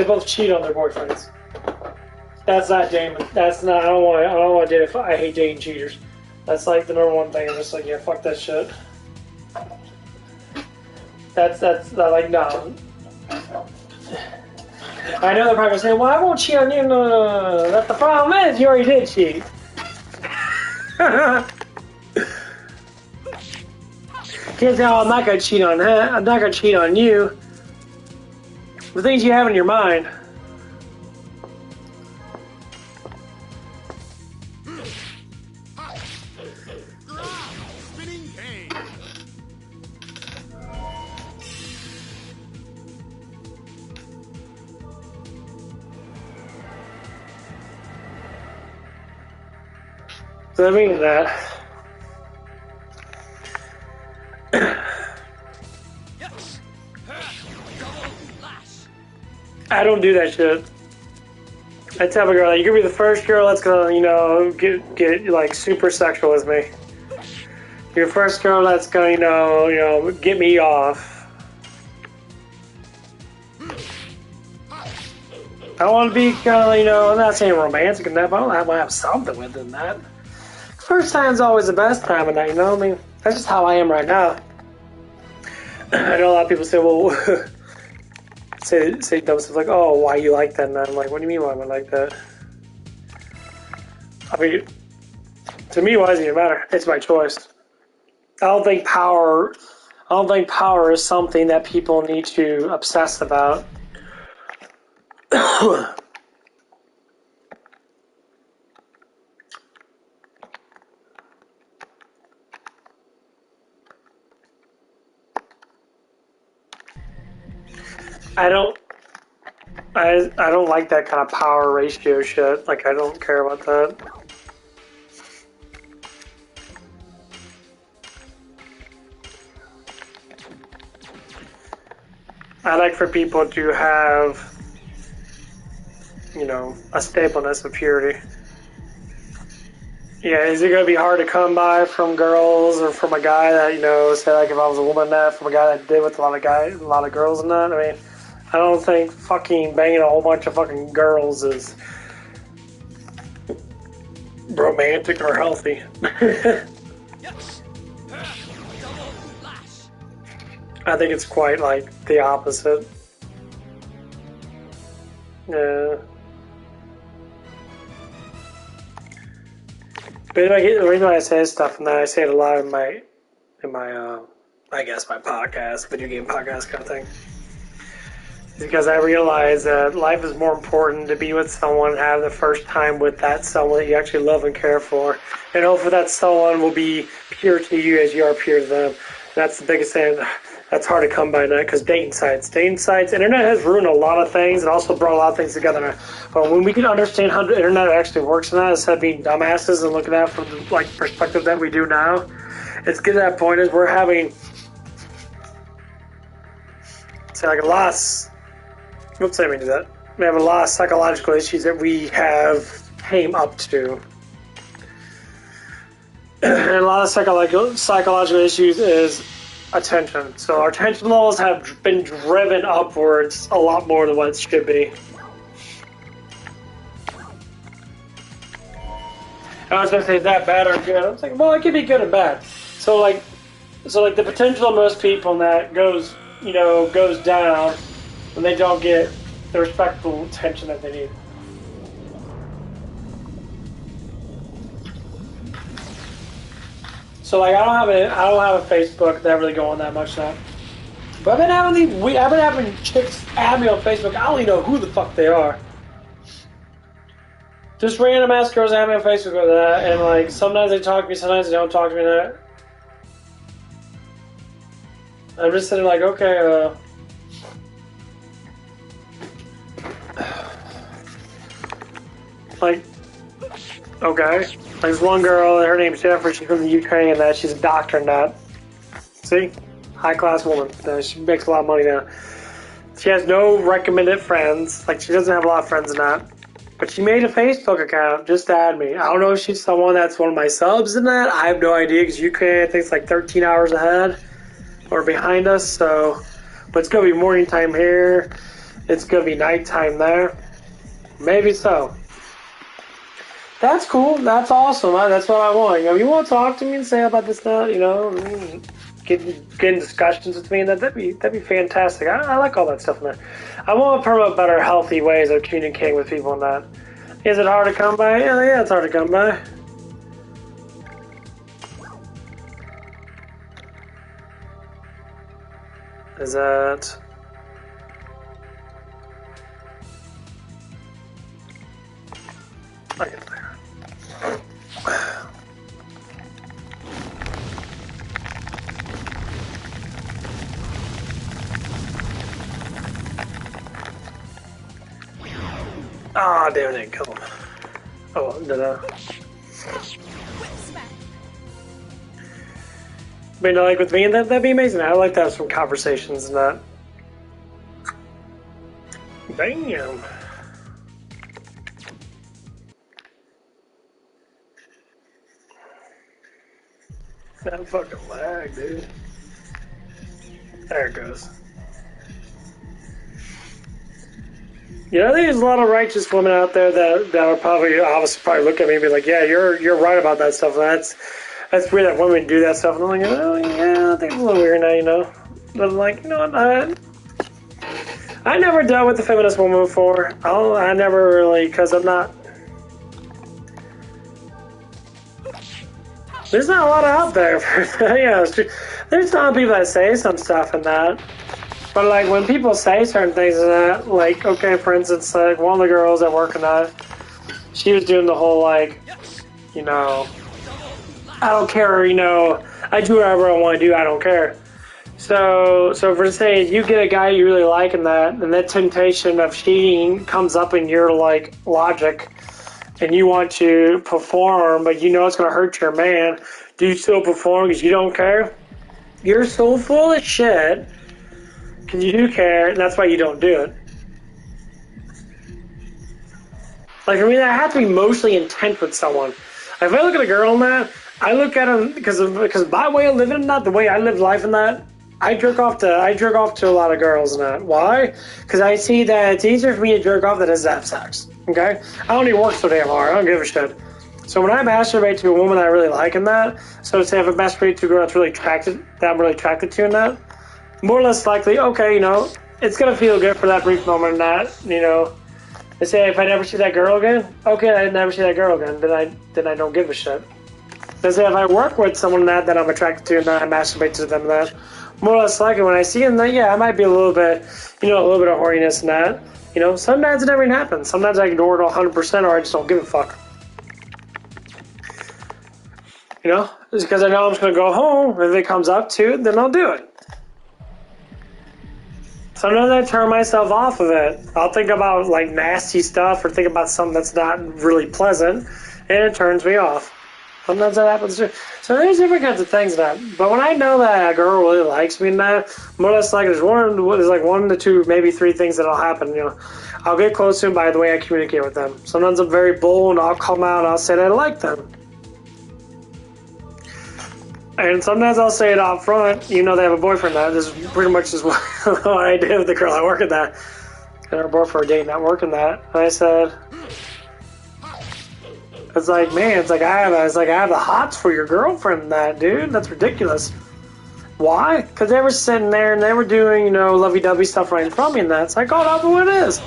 both cheat on their boyfriends. That's not dating. That's not. I don't want to date. I hate dating cheaters. That's like the number one thing. I'm just like, yeah, fuck that shit. That's like no. I know they're probably saying, well, I won't cheat on you. No. That's the problem is you already did cheat. Can't say, oh, I'm not gonna cheat on her. I'm not gonna cheat on you. The things you have in your mind. So I mean that. I don't do that shit. I tell my girl, like, you could be the first girl that's gonna, you know, get like super sexual with me. You're the first girl that's gonna, you know, get me off. I want to be kind of, you know, I'm not saying romantic enough. I want to have something within that. First time's always the best time of night, you know? I mean, that's just how I am right now. I know a lot of people say, well, say dumb stuff like, oh, why you like that? And I'm like, what do you mean why am I like that? I mean, to me, why does it even matter? It's my choice. I don't think power is something that people need to obsess about. I don't like that kind of power ratio shit. Like, I don't care about that. I like for people to have, you know, a stableness of purity. Yeah, is it going to be hard to come by from girls or from a guy that, you know, say like if I was a woman that, from a guy that did with a lot of girls and that? I mean, I don't think fucking banging a whole bunch of fucking girls is romantic or healthy. I think it's quite like the opposite. Yeah. But like, the reason why I say stuff, and then I say it a lot in my I guess my podcast, video game podcast kind of thing, is because I realize that life is more important to be with someone and have the first time with that someone that you actually love and care for, and hopefully that someone will be pure to you as you are pure to them. And that's the biggest thing. That's hard to come by now because dating sites, internet has ruined a lot of things and also brought a lot of things together. But when we can understand how the internet actually works and that, instead of being dumbasses and looking at it from the like perspective that we do now, it's getting to that point is we're having, say, like a lot of, oops, I didn't mean to do that. We have a lot of psychological issues that we have came up to. And a lot of psychological issues is attention. So our attention levels have been driven upwards a lot more than what it should be. And I was going to say, is that bad or good? I was like, well, it could be good or bad. So like the potential of most people in that goes down when they don't get the respectful attention that they need. So like I don't have a Facebook that I really go on that much now. But I've been having chicks add me on Facebook. I don't even know who the fuck they are. Just random ass girls add me on Facebook with that, and like sometimes they talk to me, sometimes they don't talk to me. That I'm just sitting like, okay, Like, okay. Like, this one girl, her name's Jennifer, she's from the UK, and that she's a doctor and that. See? High-class woman. She makes a lot of money now. She has no recommended friends. Like, she doesn't have a lot of friends in that. But she made a Facebook account just to add me. I don't know if she's someone that's one of my subs in that. I have no idea, because UK, I think it's like 13 hours ahead or behind us, so... But it's going to be morning time here. It's going to be nighttime there. Maybe so. That's cool. That's awesome. That's what I want. You want to talk to me and say about this stuff, get in discussions with me, and that'd be fantastic. I like all that stuff in there. I want to promote better, healthy ways of communicating with people in that. Is it hard to come by? Yeah, it's hard to come by. Is that... I get there. Ah, damn it, kill him. Oh, did I? But like with me, that'd be amazing. I'd like to have some conversations and that. Damn. That fucking lag, dude. There it goes. You know, there's a lot of righteous women out there that would obviously look at me and be like, "Yeah, you're right about that stuff." That's weird that women do that stuff. And I'm like, "Oh yeah, I think it's a little weird now, But I'm like, you know what? I never dealt with a feminist woman before. I never really, because I'm not. There's not a lot out there. Yeah, there's some people that say some stuff and that. But like when people say certain things and that, like, okay, for instance, like one of the girls that work in that, she was doing the whole like, I don't care, I do whatever I want to do, I don't care. So for say you get a guy you really like and that temptation of cheating comes up in your like logic, and you want to perform, but you know it's going to hurt your man, do you still perform because you don't care? You're so full of shit because you do care, and that's why you don't do it. Like, for me, I have to be emotionally intent with someone. Like, if I look at a girl in that, I look at them because my way of living in that, the way I live life in that, I jerk off to a lot of girls in that. Why? Because I see that it's easier for me to jerk off than it is to have sex. Okay? I don't even work so damn hard. I don't give a shit. So when I masturbate to a woman I really like in that, so say if I masturbate to a girl that I'm really attracted to in that, more or less likely, okay, it's gonna feel good for that brief moment in that, They say if I never see that girl again, okay, I never see that girl again, then I don't give a shit. They say if I work with someone that I'm attracted to and that I masturbate to them that, more or less likely when I see them that, yeah, I might be a little bit of horniness in that. Sometimes it never even happens. Sometimes I ignore it 100% or I just don't give a fuck. Just because I know I'm just going to go home. If it comes up to it, then I'll do it. Sometimes I turn myself off of it. I'll think about like nasty stuff or think about something that's not really pleasant, and it turns me off. Sometimes that happens too. So there's different kinds of things that. But when I know that a girl really likes me, and that more or less like there's like one to two, maybe three things that'll happen. I'll get close to them by the way I communicate with them. Sometimes I'm very bold and I'll come out and I'll say that I like them. And sometimes I'll say it out front, they have a boyfriend. That is pretty much just what I did with the girl I work at that. And her boyfriend dating that working that. And I said, it's like, man, I have the hots for your girlfriend, that dude. That's ridiculous. Why? Because they were sitting there and they were doing, lovey-dovey stuff right in front of me, and that. It's like, oh, that's what it is.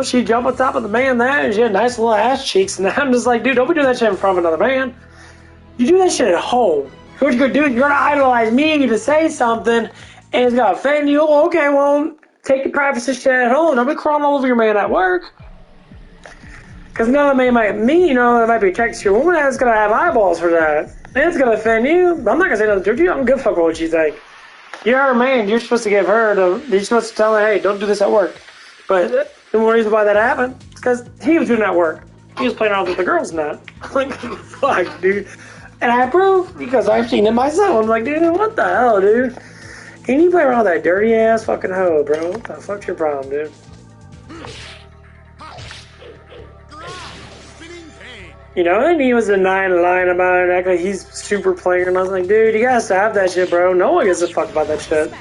She jumped on top of the man there, and she had nice little ass cheeks, and I'm just like, dude, don't be doing that shit in front of another man. You do that shit at home. What you're gonna do? You're gonna idolize me to say something, and it's gonna offend you. Okay, well, take your practice this shit at home. Don't be crawling all over your man at work. Because another man that might be attracted to your woman that's gonna have eyeballs for that. And it's gonna offend you. I'm not gonna say nothing to you. I don't give a fuck what you think. You're her man. You're supposed to give her you're supposed to tell her, hey, don't do this at work. But the one reason why that happened, Because he was doing that work. He was playing around with the girls and that. I'm like, fuck, dude. And I approve because I've seen it myself. I'm like, dude, what the hell, dude? Can you play around with that dirty ass fucking hoe, bro? What the fuck's your problem, dude? You know, and he was denying and lying about it, acting like he's super player, and I was like, dude, you gotta stop that shit, bro. No one gives a fuck about that shit.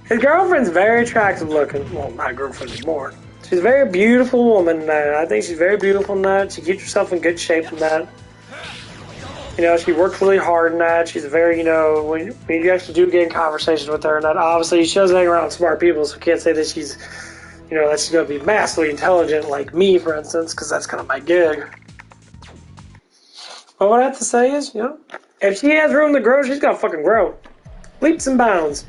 His girlfriend's very attractive looking. Well, not girlfriend anymore. She's a very beautiful woman in that. I think she's very beautiful in that. She keeps herself in good shape in that. You know, she works really hard in that. She's very, you know, when you actually do get in conversations with her, and that obviously she doesn't hang around smart people, so I can't say that she's, you know, that she's going to be massively intelligent like me, for instance, because that's kind of my gig. But what I have to say is, you know, if she has room to grow, she's going to fucking grow. Leaps and bounds.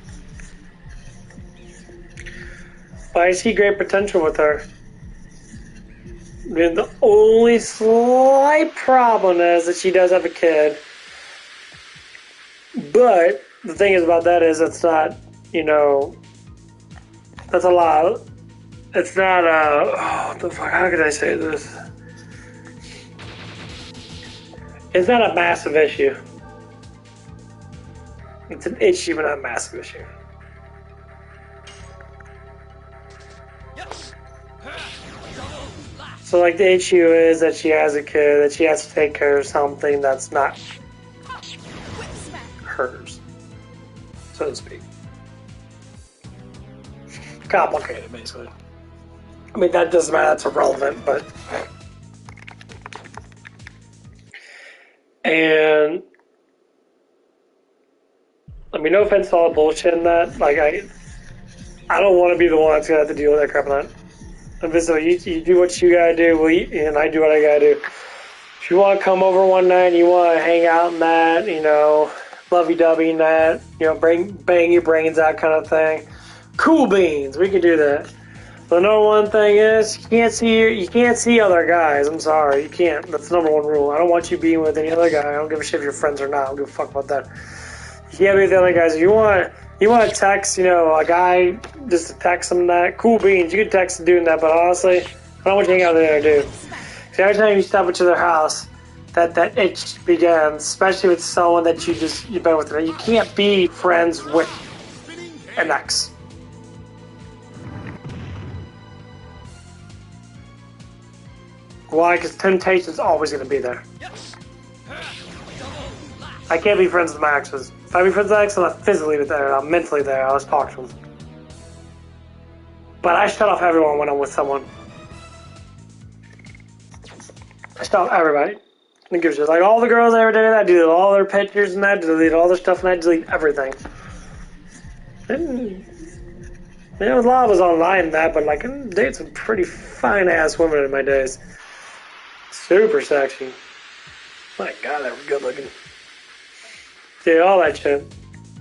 But I see great potential with her. I mean, the only slight problem is that she does have a kid. But the thing is about that is it's not, you know, that's a lot. It's not what the fuck, how could I say this? It's not a massive issue. It's an issue, but not a massive issue. So, like, the issue is that she has a kid, that she has to take care of something that's not hers, so to speak. Complicated, basically. I mean, that doesn't matter, that's irrelevant, but... And... I mean, no offense to all the bullshit in that. Like, I don't want to be the one that's going to have to deal with that crap on that. So you do what you gotta do, and I do what I gotta do. If you want to come over one night and you want to hang out in that, you know, lovey-dovey in that, you know, bang your brains out kind of thing, cool beans, we can do that. The number one thing is you can't see other guys. I'm sorry, you can't. That's the number one rule. I don't want you being with any other guy. I don't give a shit if you're friends or not. I don't give a fuck about that. You can't be with the other guys. If you want to text, you know, a guy just to text him that, cool beans. You can text him doing that, but honestly, I don't want you to hang out with the other dude. So every time you step into their house, that itch begins, especially with someone that you've been with. You can't be friends with an ex. Why? Because temptation's always going to be there. I can't be friends with my exes. If I be friends with my ex, I'm not physically there, I'm mentally there, I'll just talk to them. But I shut off everyone when I'm with someone. I shut off everybody. I give a shit. Like all the girls I ever did, I delete all their pictures and I delete all their stuff and I delete everything. And, you know, a lot was online and that, but like I dated some pretty fine ass women in my days. Super sexy. My God, they were good looking. Dude, all that shit.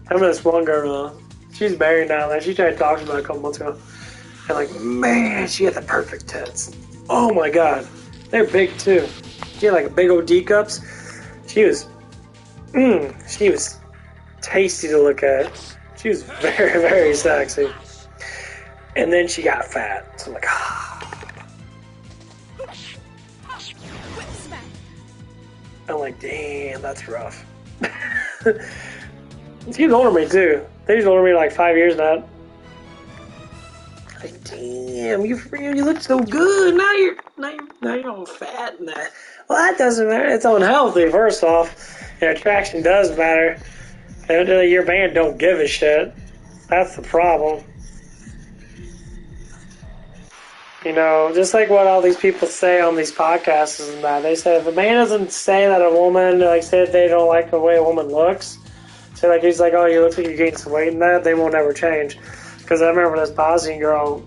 I remember this one girl, though. She's married now. Like, she tried to talk to me about it a couple months ago. And, like, man, she had the perfect tits. Oh, my God. They're big, too. She had, like, big old D cups. She was tasty to look at. She was very, very sexy. And then she got fat. So I'm like, I'm like, damn, that's rough. She's older than me too. She's older than me like 5 years now. Like, damn, you look so good. Now you're all fat and that. Well, that doesn't matter. It's unhealthy. First off, and attraction does matter. And your band don't give a shit. That's the problem. You know, just like what all these people say on these podcasts and that. They say if a man doesn't say that a woman, like, say they don't like the way a woman looks, say like he's like, oh, you look like you gained some weight and that, they won't ever change. Because I remember this Bosnian girl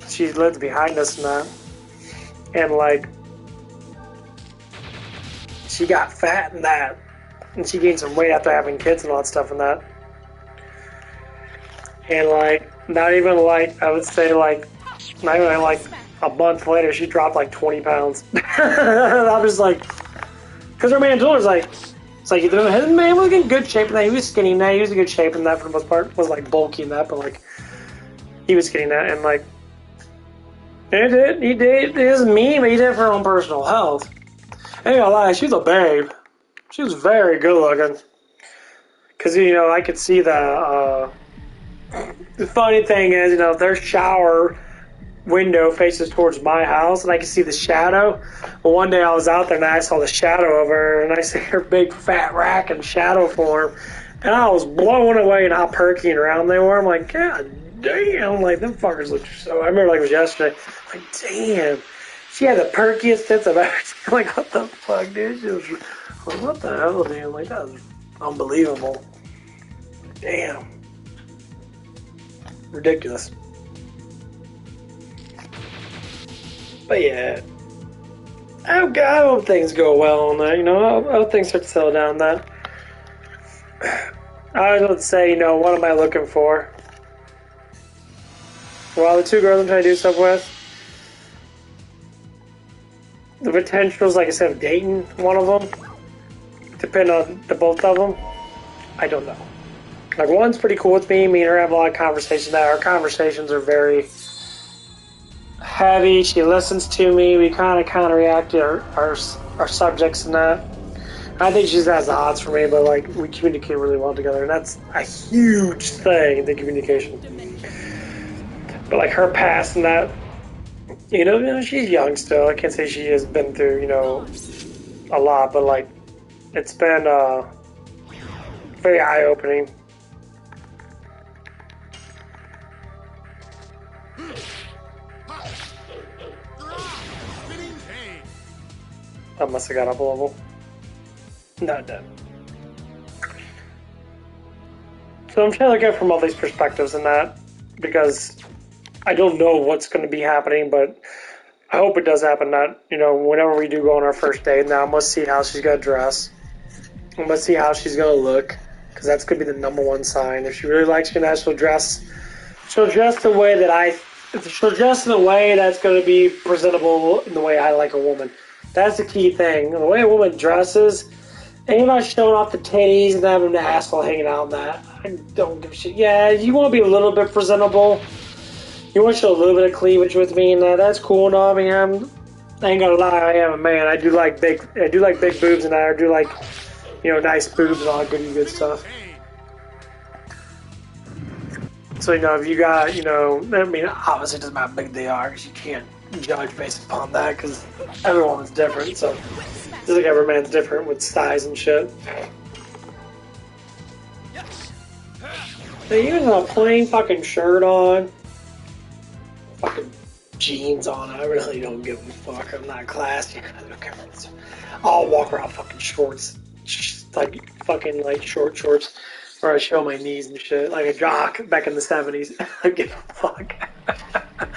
she lived behind us and that, and like, she got fat and that, and she gained some weight after having kids and all that stuff and that. And like, not even like, I would say like, not even like a month later, she dropped like 20 pounds. I was like, because her man told her, it's like, his man was in good shape and that. He was skinny and that. He was in good shape and that for the most part. Was like bulky and that, but like, he was skinny and that. And like, He did. It isn't me, but he did it for her own personal health. I ain't gonna lie, she's a babe. She was very good looking. Cause I could see the funny thing is, their shower window faces towards my house, and I could see the shadow. Well, one day I was out there and I saw the shadow of her, and I see her big fat rack in shadow form, and I was blown away and how perky and round they were. I'm like, God damn, like them fuckers look so. I remember like it was yesterday. Like, damn, she had the perkiest tits I've ever seen. Like, what the fuck, dude? She was like, what the hell, dude? Like, that was unbelievable. Damn, ridiculous. But yeah, I hope things go well on that. I hope things start to settle down on that. I always want to say, what am I looking for? Well, the two girls I'm trying to do stuff with, the potentials, like I said, of dating one of them, depend on the both of them. I don't know. Like, one's pretty cool with me. Me and her have a lot of conversations now. Our conversations are very heavy. She listens to me. We kind of react to our subjects and that. I think she's has the odds for me, but like we communicate really well together, and that's a huge thing, the communication. But like her past and that, she's young still. I can't say she has been through a lot, but like it's been very eye-opening. I must have got up a level. Not dead. So I'm trying to look at it from all these perspectives and that, because I don't know what's going to be happening, but I hope it does happen. That whenever we do go on our first date, now I must see how she's going to dress. I must see how she's going to look, because that's going to be the number one sign. If she really likes me, she'll dress. She'll dress the way that she'll dress in a way that's going to be presentable in the way I like a woman. That's the key thing. The way a woman dresses, ain't about showing off the titties and having the asshole hanging out and that. I don't give a shit. Yeah, you want to be a little bit presentable. You want to show a little bit of cleavage with me and that. That's cool and all. I ain't gonna lie, I am a man. I do like big boobs and I do like, nice boobs and all that good stuff. So, if you got, obviously it doesn't matter how big they are, because you can't judge based upon that, because everyone's different, so just like every man's different with size and shit. So even a plain fucking shirt on, fucking jeans on, I really don't give a fuck. I'm not classy. I don't care. I'll walk around fucking shorts, like fucking like short shorts, where I show my knees and shit, like a jock back in the 70s. I don't give a fuck.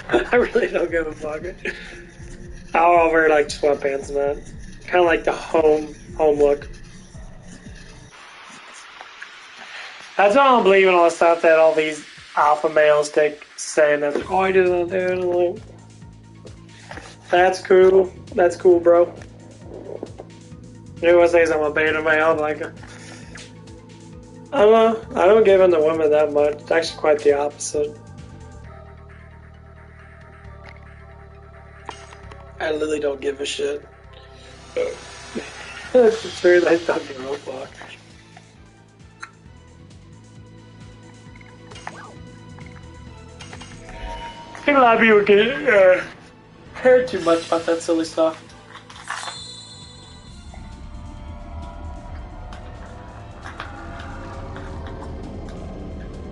I really don't give a fuck. I'll wear like sweatpants and that. Kind of like the home look. That's why I don't believe in all the stuff that all these alpha males saying that, oh, I didn't do it. Like, that's cool. That's cool, bro. Everyone says I'm a beta male, like, I don't give in to women that much. It's actually quite the opposite. I literally don't give a shit. It's true, I don't give a fuck. I think a lot of people get care too much about that silly stuff.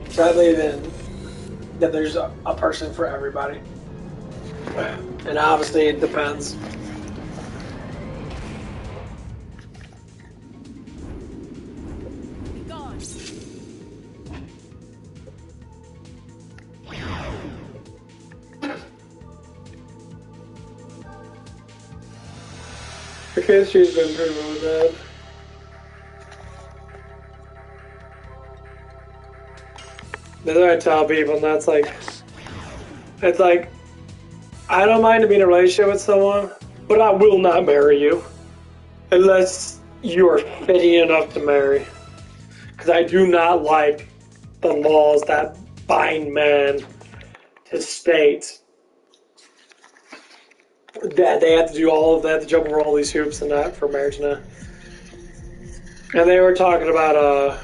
So I believe that there's a person for everybody. And obviously it depends. The chemistry's been pretty well with that. That's what I tell people, and that's like, it's like, I don't mind to be in a relationship with someone, but I will not marry you unless you are fitting enough to marry. Because I do not like the laws that bind men to state that they have to do all of that, to jump over all these hoops and that for marriage now. And they were talking about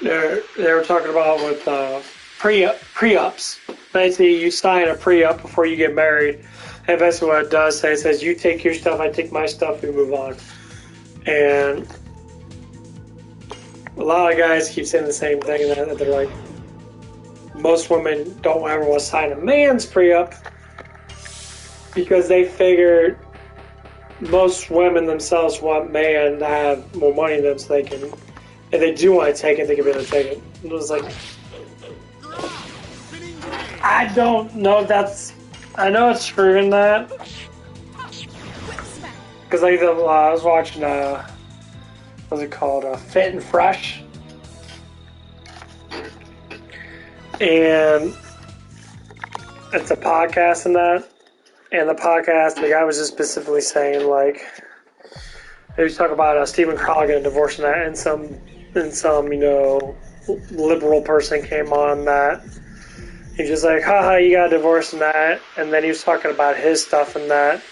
they were talking about with pre-ups. Basically, you sign a pre-up before you get married. And basically what it does say, it says you take your stuff, I take my stuff, we move on. And a lot of guys keep saying the same thing, and they're like, most women don't ever want to sign a man's pre-up because they figure most women themselves want man to have more money than them, so they can, if they do want to take it, they can be able to take it. It was like, I don't know if that's, I know it's true in that, because like I was watching what's it called, Fit and Fresh, and it's a podcast and that, and the podcast, the guy was just specifically saying, like, they was talking about Stephen Crowder getting divorced and that, and some, you know, liberal person came on that. He's just like, haha, you got divorced and that, and then he was talking about his stuff and that.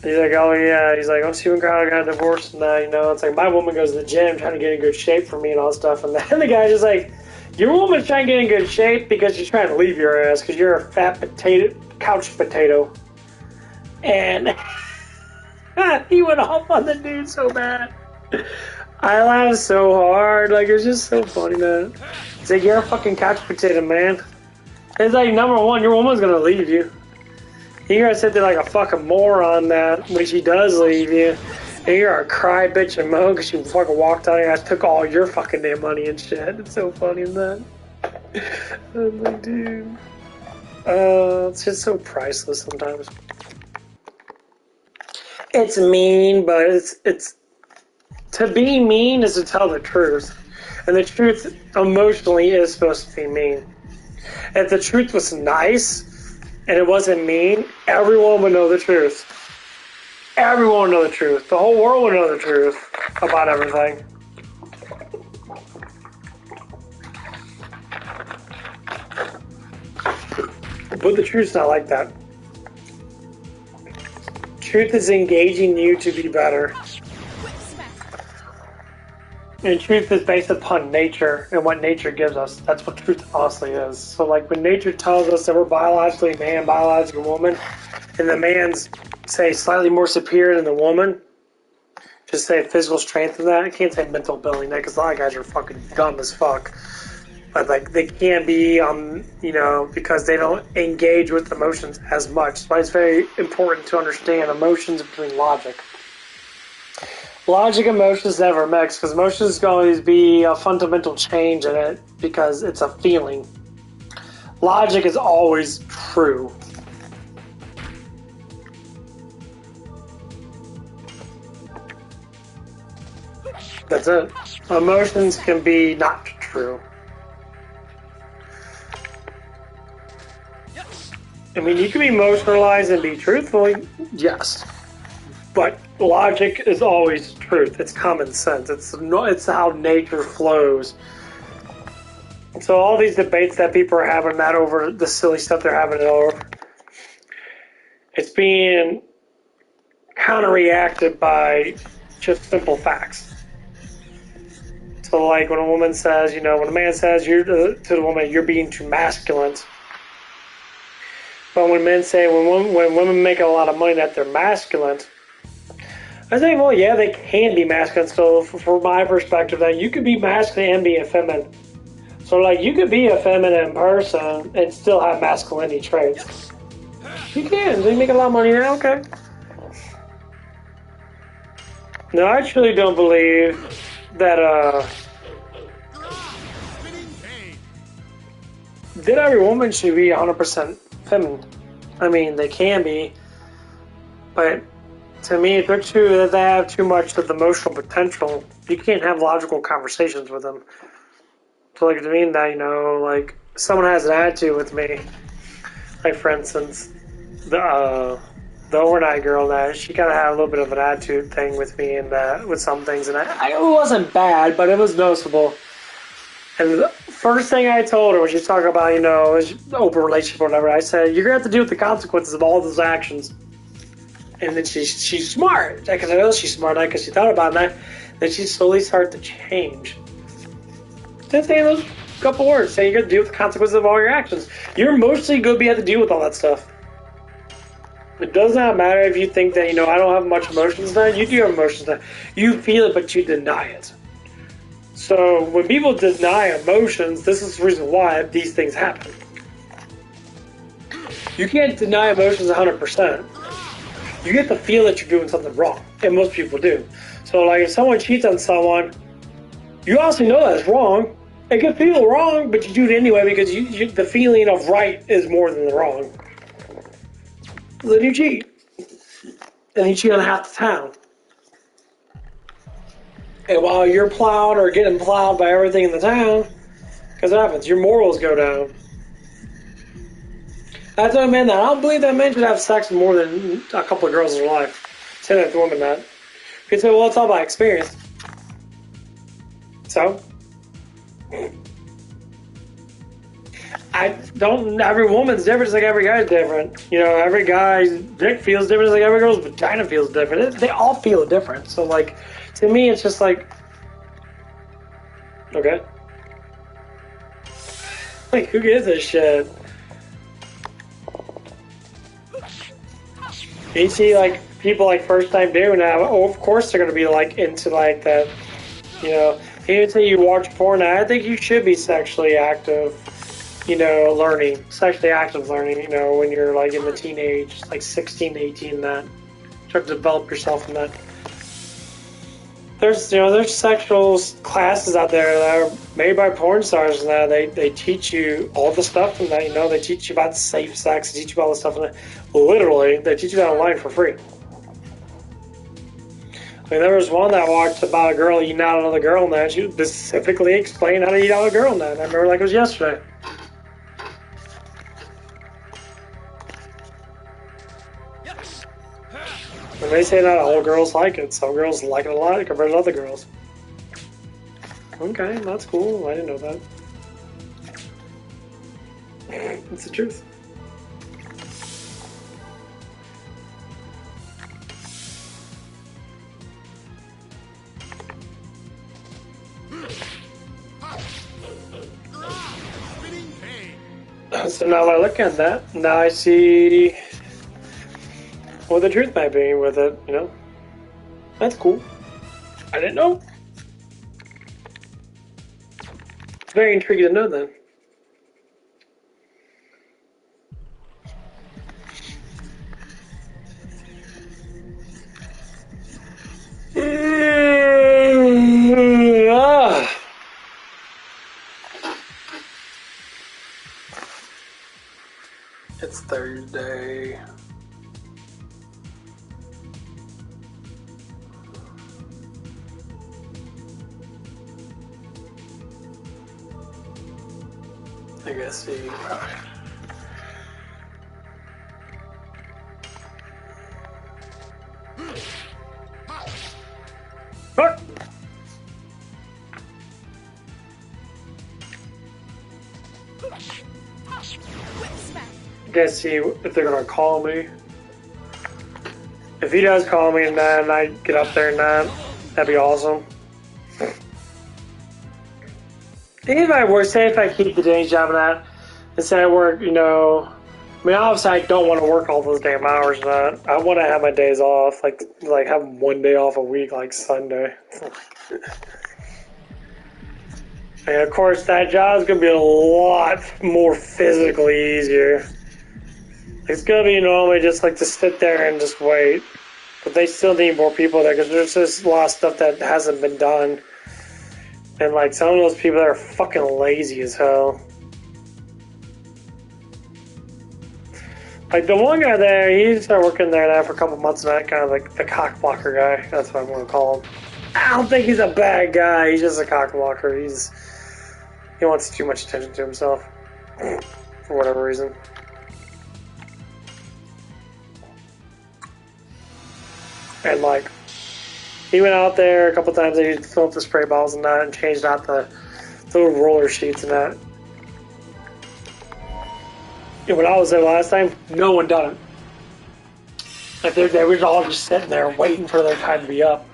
He's like, oh yeah, he's like, oh, Stephen Crowder got divorced and that, you know, it's like, my woman goes to the gym trying to get in good shape for me and all that stuff, and then the guy's just like, your woman's trying to get in good shape because she's trying to leave your ass because you're a fat potato, couch potato. And he went off on the dude so bad. I laughed so hard, like, it was just so funny, man. It's like, you're a fucking couch potato, man. It's like, number one, your woman's gonna leave you. You're gonna sit there like a fucking moron that when she does leave you, and you're a cry bitch and moan because she fucking walked out and took all your fucking damn money and shit. It's so funny, man. I'm like, dude. It's just so priceless sometimes. It's mean, but it's to be mean is to tell the truth. And the truth emotionally is supposed to be mean. If the truth was nice and it wasn't mean, everyone would know the truth. Everyone would know the truth. The whole world would know the truth about everything. But the truth's not like that. Truth is engaging you to be better. And truth is based upon nature and what nature gives us. That's what truth honestly is. So like when nature tells us that we're biologically man, biologically woman, and the man's, say, slightly more superior than the woman, just say physical strength and that. I can't say mental ability because a lot of guys are fucking dumb as fuck. But like they can be, you know, because they don't engage with emotions as much. So it's very important to understand emotions between logic. Logic and emotions never mix because emotions is going to be a fundamental change in it because it's a feeling. Logic is always true. That's it. Emotions can be not true. I mean, you can be emotionalized and be truthful, yes. But logic is always truth. It's common sense. It's how nature flows. So all these debates that people are having, not over the silly stuff they're having it over, it's being counter-reacted by just simple facts. So like when a woman says, you know, when a man says to the woman, you're being too masculine. But when men say, when women make a lot of money that they're masculine, I think, well, yeah, they can be masculine. So from my perspective, that you could be masculine and be effeminate. So like you could be a feminine person and still have masculinity traits. You can. They make a lot of money now, okay. No, I truly don't believe that that every woman should be 100% feminine. I mean, they can be, but to me, if they're that they have too much of the emotional potential, you can't have logical conversations with them. So, like, to me, that, you know, like, someone has an attitude with me, like, for instance, the overnight girl, that she kind of had a little bit of an attitude thing with me and with some things, and it wasn't bad, but it was noticeable. And the first thing I told her when she was talking about, open relationship or whatever, I said, you're going to have to deal with the consequences of all those actions. And then she's smart. Because I know she's smart because she thought about that. Then she slowly started to change. Just saying those couple words. Saying you're going to deal with the consequences of all your actions. You're mostly going to be able to deal with all that stuff. It does not matter if you think that, I don't have much emotions now. You do have emotions now. You feel it, but you deny it. So when people deny emotions, this is the reason why these things happen. You can't deny emotions 100%. You get to feel that you're doing something wrong, and most people do. So like if someone cheats on someone, you obviously know that's wrong. It can feel wrong, but you do it anyway because the feeling of right is more than the wrong. Then you cheat. And you cheat on half the town. And while you're plowed or getting plowed by everything in the town, because what happens? Your morals go down. I tell men that I don't believe that men should have sex with more than a couple of girls in their life. Say that to women that. You say, well, it's all about experience. So? Every woman's different just like every guy's different. Every guy's dick feels different just like every girl's vagina feels different. They all feel different. So, like, to me, it's just like, okay. Like, who gives a shit? You see, like, people, like, first time doing that, of course they're going to be, like, into, like, that, even say you watch porn, I think you should be sexually active, sexually active learning, when you're, like, in the teenage, like, 16 to 18, that, start to develop yourself in that. There's sexual classes out there that are made by porn stars and that they teach you all the stuff and that, they teach you about safe sex, they teach you about all the stuff and that. Literally, they teach you that online for free. I mean, there was one that watched about a girl eating out another girl and that she specifically explained how to eat out a girl and that. I remember like it was yesterday. And they say that all girls like it. Some girls like it a lot compared to other girls. Okay, that's cool. I didn't know that. It's the truth. So now that I look at that, now I see what the truth might be with it, That's cool. I didn't know. It's very intriguing to know then. It's Thursday. I guess see. What? Guess see if they're gonna call me. If he does call me and then I get up there and that'd be awesome. If I work, say if I keep the day job and that, instead I work, I mean, obviously I don't want to work all those damn hours and that. I want to have my days off, like have one day off a week, like Sunday. And of course that job's gonna be a lot more physically easier. It's gonna be normally just like to sit there and just wait, but they still need more people there because there's just a lot of stuff that hasn't been done. And like some of those people that are fucking lazy as hell. Like the one guy there, he started working there now for a couple months now, kind of like the cock blocker guy. That's what I'm gonna call him. I don't think he's a bad guy. He's just a cock blocker. He wants too much attention to himself for whatever reason. And like, he went out there a couple times and he filled up the spray bottles and that and changed out the Little roller sheets and that. And when I was there last time, no one done it. Like they were all just sitting there waiting for their time to be up.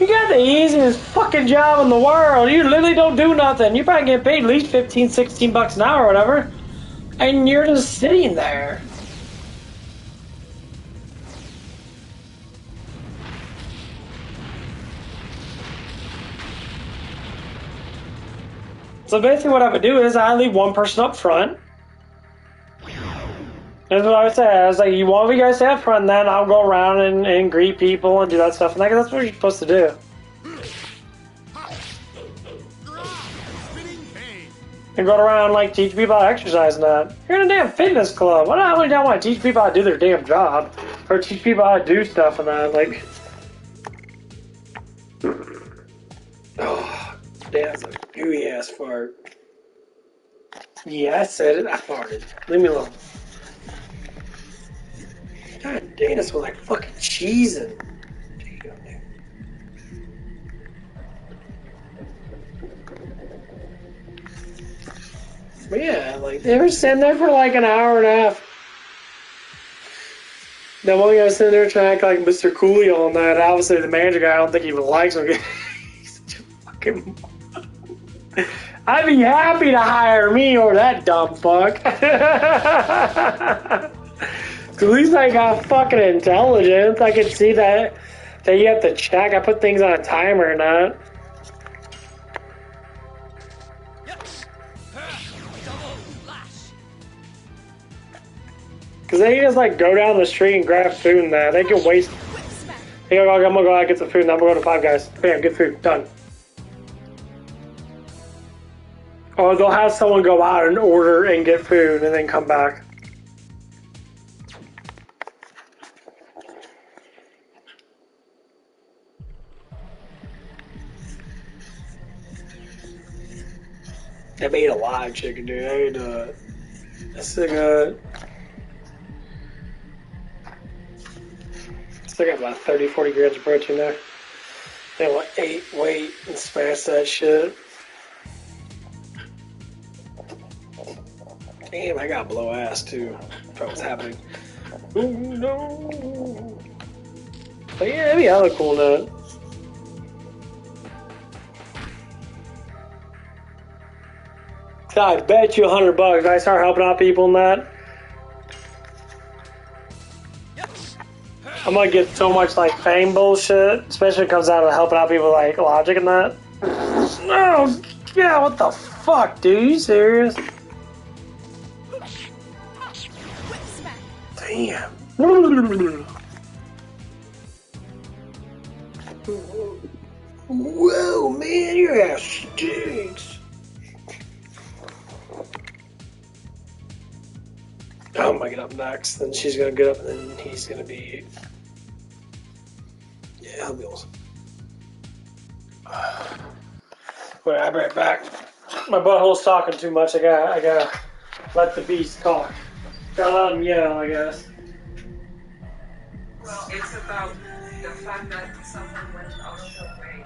You got the easiest fucking job in the world. You literally don't do nothing. You probably get paid at least 15, 16 bucks an hour or whatever. And you're just sitting there. So basically what I would do is I leave one person up front. That's what I would say. I was like, you want you guys to have fun, then I'll go around and greet people and do that stuff. And that's what you're supposed to do. And go around like teach people how to exercise and that. You're in a damn fitness club. Why not really want to teach people how to do their damn job? Or teach people how to do stuff and that. Like, oh, damn, that's a gooey ass fart. Yeah, I said it. I farted. Leave me alone. God damn, this smells like fucking cheesing. But yeah, like they were sitting there for like an hour and a half. Then one guy was sitting there trying to act like Mr. Coolio on that. Obviously, the manager guy, I don't think he even likes him. He's such a fucking. I'd be happy to hire me or that dumb fuck. At least I got fucking intelligence. I can see that you have to check. I put things on a timer and that. Because they just like go down the street and grab food and that. They can waste. Hey, I'm gonna go out and get some food and I'm gonna go to Five Guys. Bam, get food. Done. Or they'll have someone go out and order and get food and then come back. I made a live chicken, dude. I ain't that's still good. Still got about 30, 40 grams of protein there. They want 8 weight and smash that shit. Damn, I got blow ass too. That's what's happening. Ooh, no. But yeah, it'd be hella cool nut. So I bet you $100 I start helping out people in that. I'm gonna get so much like fame bullshit, especially when it comes down to helping out people like Logic and that. Oh yeah, what the fuck, dude? You serious? Damn. Whoa, man, your ass stinks. I'm gonna get up next, then she's gonna get up, and then he's gonna be. Yeah, he'll be awesome. Wait, I'll be right back. My butthole's talking too much. I gotta let the beast talk. Gotta let him yell, I guess. Well, it's about the fact that someone went out of their way.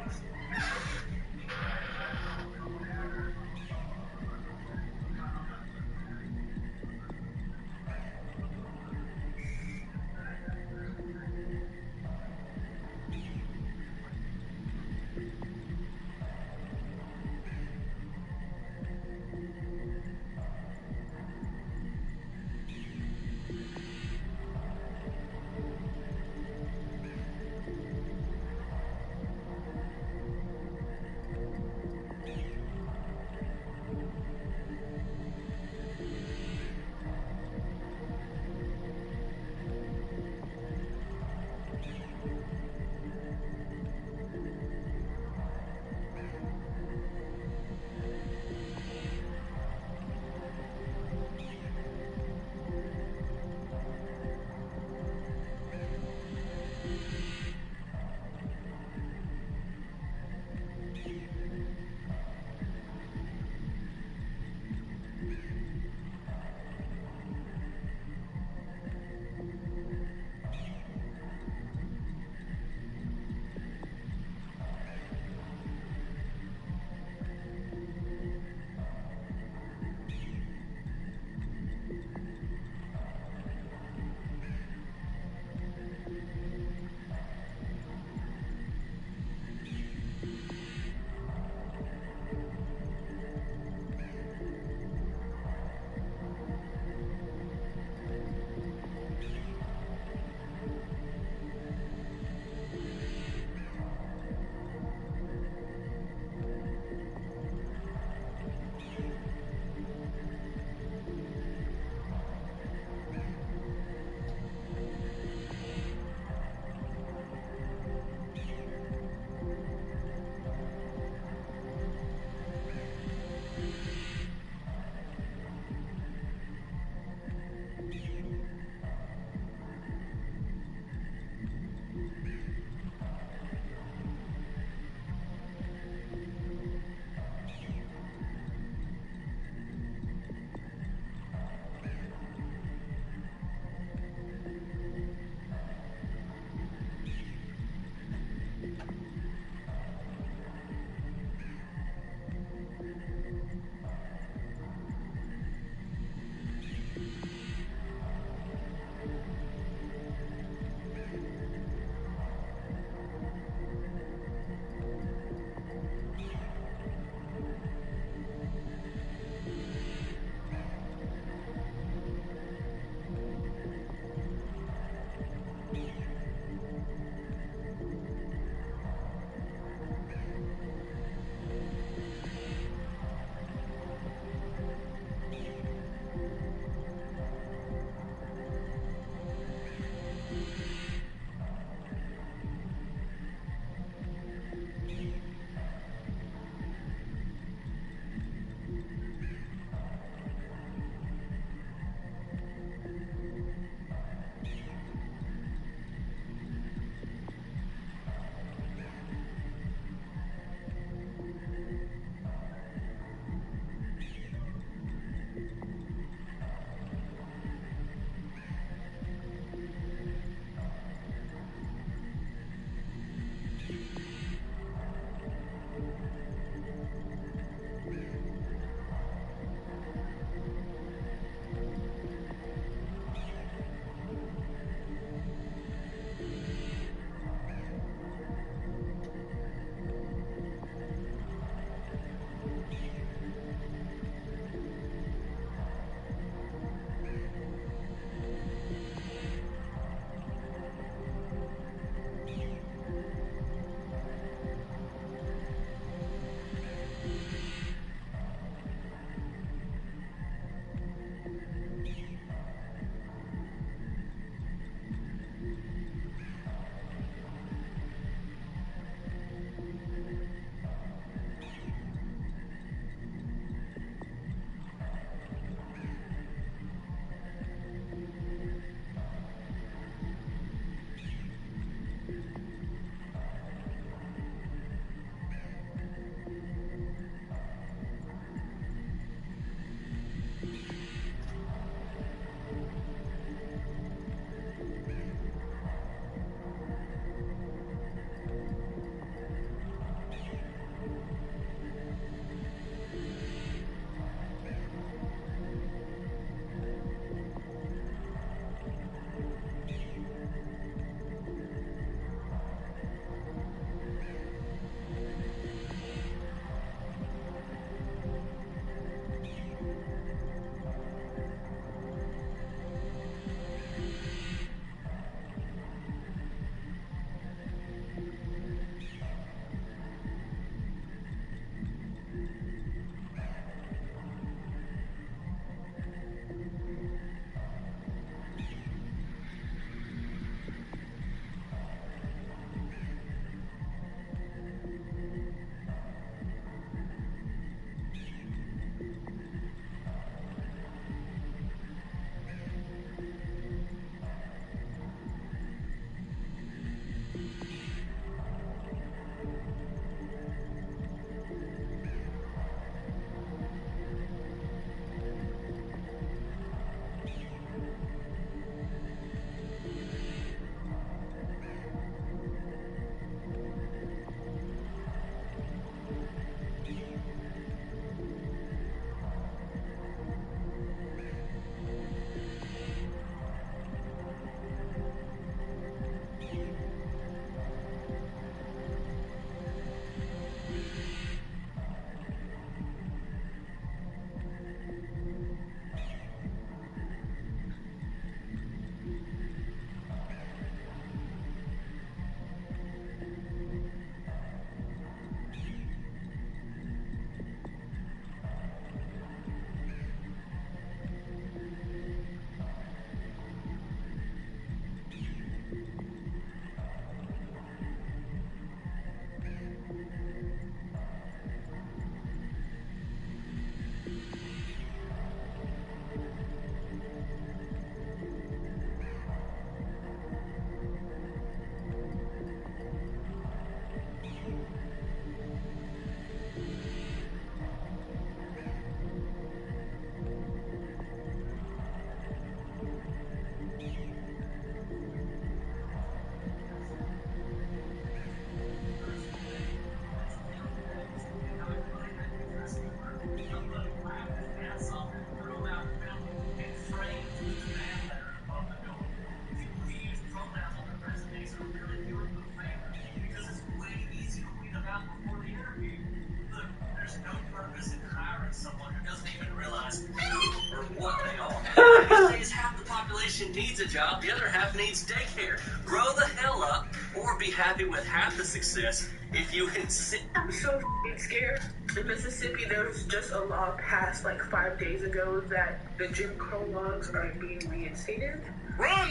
needs a job, the other half needs daycare. Grow the hell up, or be happy with half the success if you insist. I'm so scared. In Mississippi, there was just a law passed like 5 days ago that the Jim Crow laws are being reinstated. Run!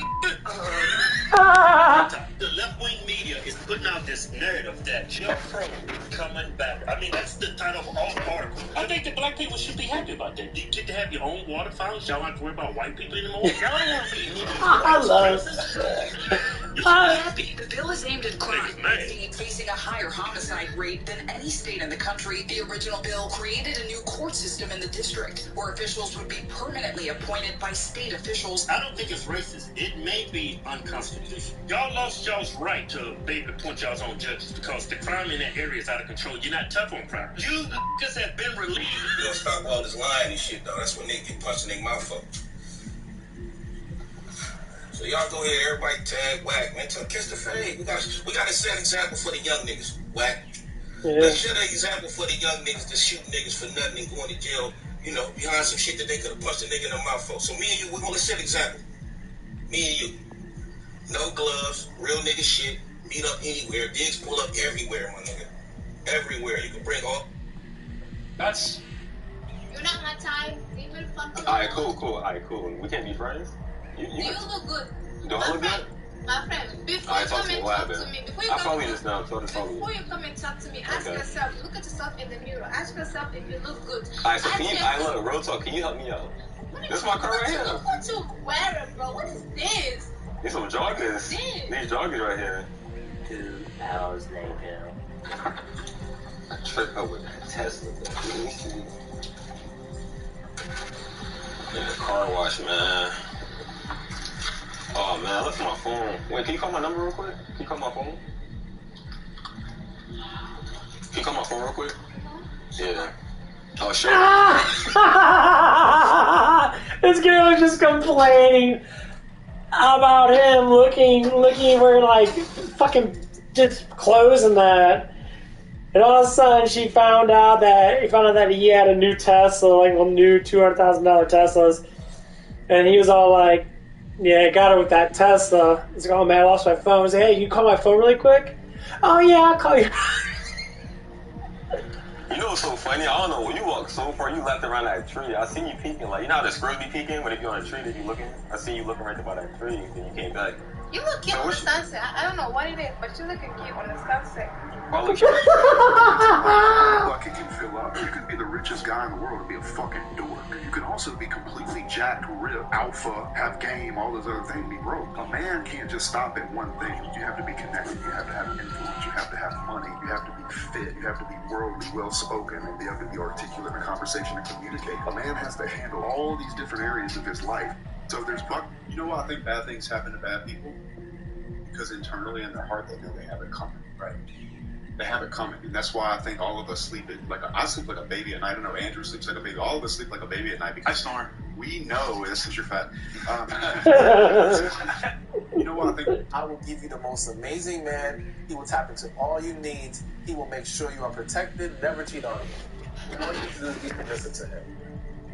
The left-wing media is putting out this narrative that Jim Crow is coming back. I mean, that's the title of all the articles. I think that black people should be happy about that. You get to have your own water fountains. Y'all don't have to worry about white people anymore. Y'all don't want to be I love The bill is aimed at crime, facing a higher homicide rate than any state in the country. The original bill created a new court system in the district where officials would be permanently appointed by state officials. I don't think it's racist. It may be unconstitutional. Y'all lost y'all's right to be able to appoint y'all's own judges because the crime in that area is out of control. You're not tough on crime. You just have been relieved. You don't stop all this lying and shit, though. That's when they get punched in their mouth up. So y'all go ahead, everybody tag Whack, man. Kiss the fade. We got to set an example for the young niggas, Whack. Yeah. Let's set an example for the young niggas that shoot niggas for nothing and going to jail, you know, behind some shit that they could have punched a nigga in the mouth for. So me and you, we're going to set an example. Me and you. No gloves, real nigga shit, meet up anywhere. Digs pull up everywhere, my nigga. Everywhere. You can bring all... That's... You're not my type. Leave me the fuck alone. Alright, cool. Alright, cool. We can't be friends? You look good. Do I look good? My friend, before Alright, you come and talk to me, I follow you just now. Before you come and talk to me, ask yourself, look at yourself in the mirror. Ask yourself if you look good. Alright, so look, real talk, can you help me out? This is my car right here. Look what you're wearing, bro. What is this? These some joggers. These joggers right here. 2 hours later. I tripped up with that Tesla. Let me see. In the car wash, man. Oh man, I left my phone. Wait, can you call my number real quick? Can you call my phone? Can you call my phone real quick? Yeah. Oh, sure. This girl was just complaining about him looking for like fucking just clothes and that. And all of a sudden she found out that he had a new Tesla, like one new $200,000 Teslas. And he was all like, yeah, I got it with that Tesla. He's like, oh man, I lost my phone. I was like, hey, you call my phone really quick? Oh yeah, I'll call you. You know what's so funny? I don't know, when you walk so far, you left around that tree. I seen you peeking, like, you know how the squirrels be peeking when they be on a tree, they be looking? I seen you looking right by that tree, and you came back. You look cute on the sunset. I don't know what it is, but you're looking cute on the sunset. I look cute. Luck can fill up. You could be the richest guy in the world and be a fucking dork. You can also be completely jacked, ripped, alpha, have game, all those other things, be broke. A man can't just stop at one thing. You have to be connected. You have to have influence. You have to have money. You have to be fit. You have to be worldly, well-spoken, and be able to be articulate in a conversation and communicate. A man has to handle all these different areas of his life. So there's, you know why I think bad things happen to bad people? Because internally in their heart, they know they have it coming, right? They have it coming, and that's why I think all of us sleep I sleep like a baby at night. I don't know, Andrew sleeps like a baby. All of us sleep like a baby at night because we know this is your fat. You know what I think? I will give you the most amazing man. He will tap into all your needs. He will make sure you are protected, never cheat on you. All you need to do is be submissive to him.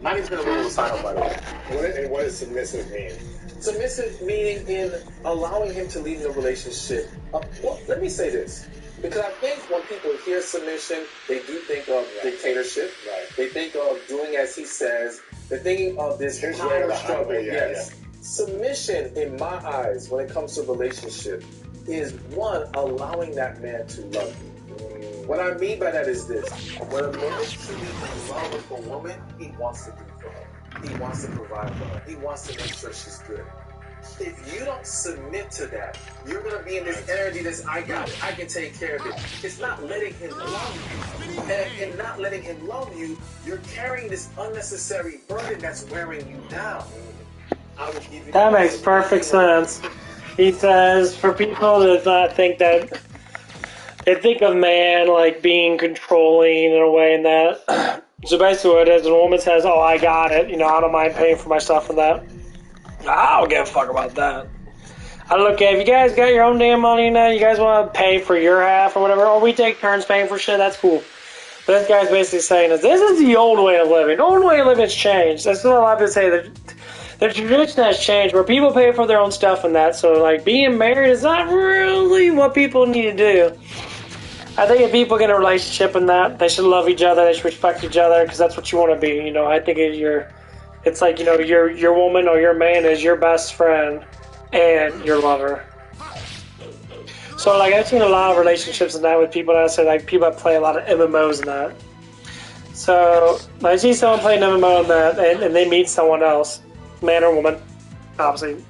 I need to know what sign up, by the way. What does submissive mean? Submissive meaning in allowing him to lead in a relationship. Well, let me say this. Because I think when people hear submission, they do think of dictatorship. Right. They think of doing as he says. They're thinking of this power struggle. Yes. Submission, in my eyes, when it comes to relationship, is one, allowing that man to love you. What I mean by that is this. When a man is truly in love with a woman, he wants to do for her. He wants to provide for her. He wants to make sure she's good. If you don't submit to that, you're going to be in this energy, this I got it, I can take care of it. It's not letting him love you. And in not letting him love you, you're carrying this unnecessary burden that's wearing you down. That makes perfect sense. He says, for people that not think that, they think of man like being controlling in a way and that. So basically what it is, when a woman says, oh, I got it, I don't mind paying for my stuff and that. I don't give a fuck about that. I look at, if you guys got your own damn money now, you guys want to pay for your half or whatever, or we take turns paying for shit, that's cool. But this guy's basically saying is, this is the old way of living. The old way of living has changed. That's what a lot of people say. That the tradition has changed where people pay for their own stuff and that. So like being married is not really what people need to do. I think if people get in a relationship and that, they should love each other, they should respect each other, because that's what you want to be. You know, I think it's like, you know, your woman or your man is your best friend and your lover. So like I've seen a lot of relationships and that with people that say like people that play a lot of MMOs and that. So I see someone playing MMO and that, and they meet someone else, man or woman, obviously.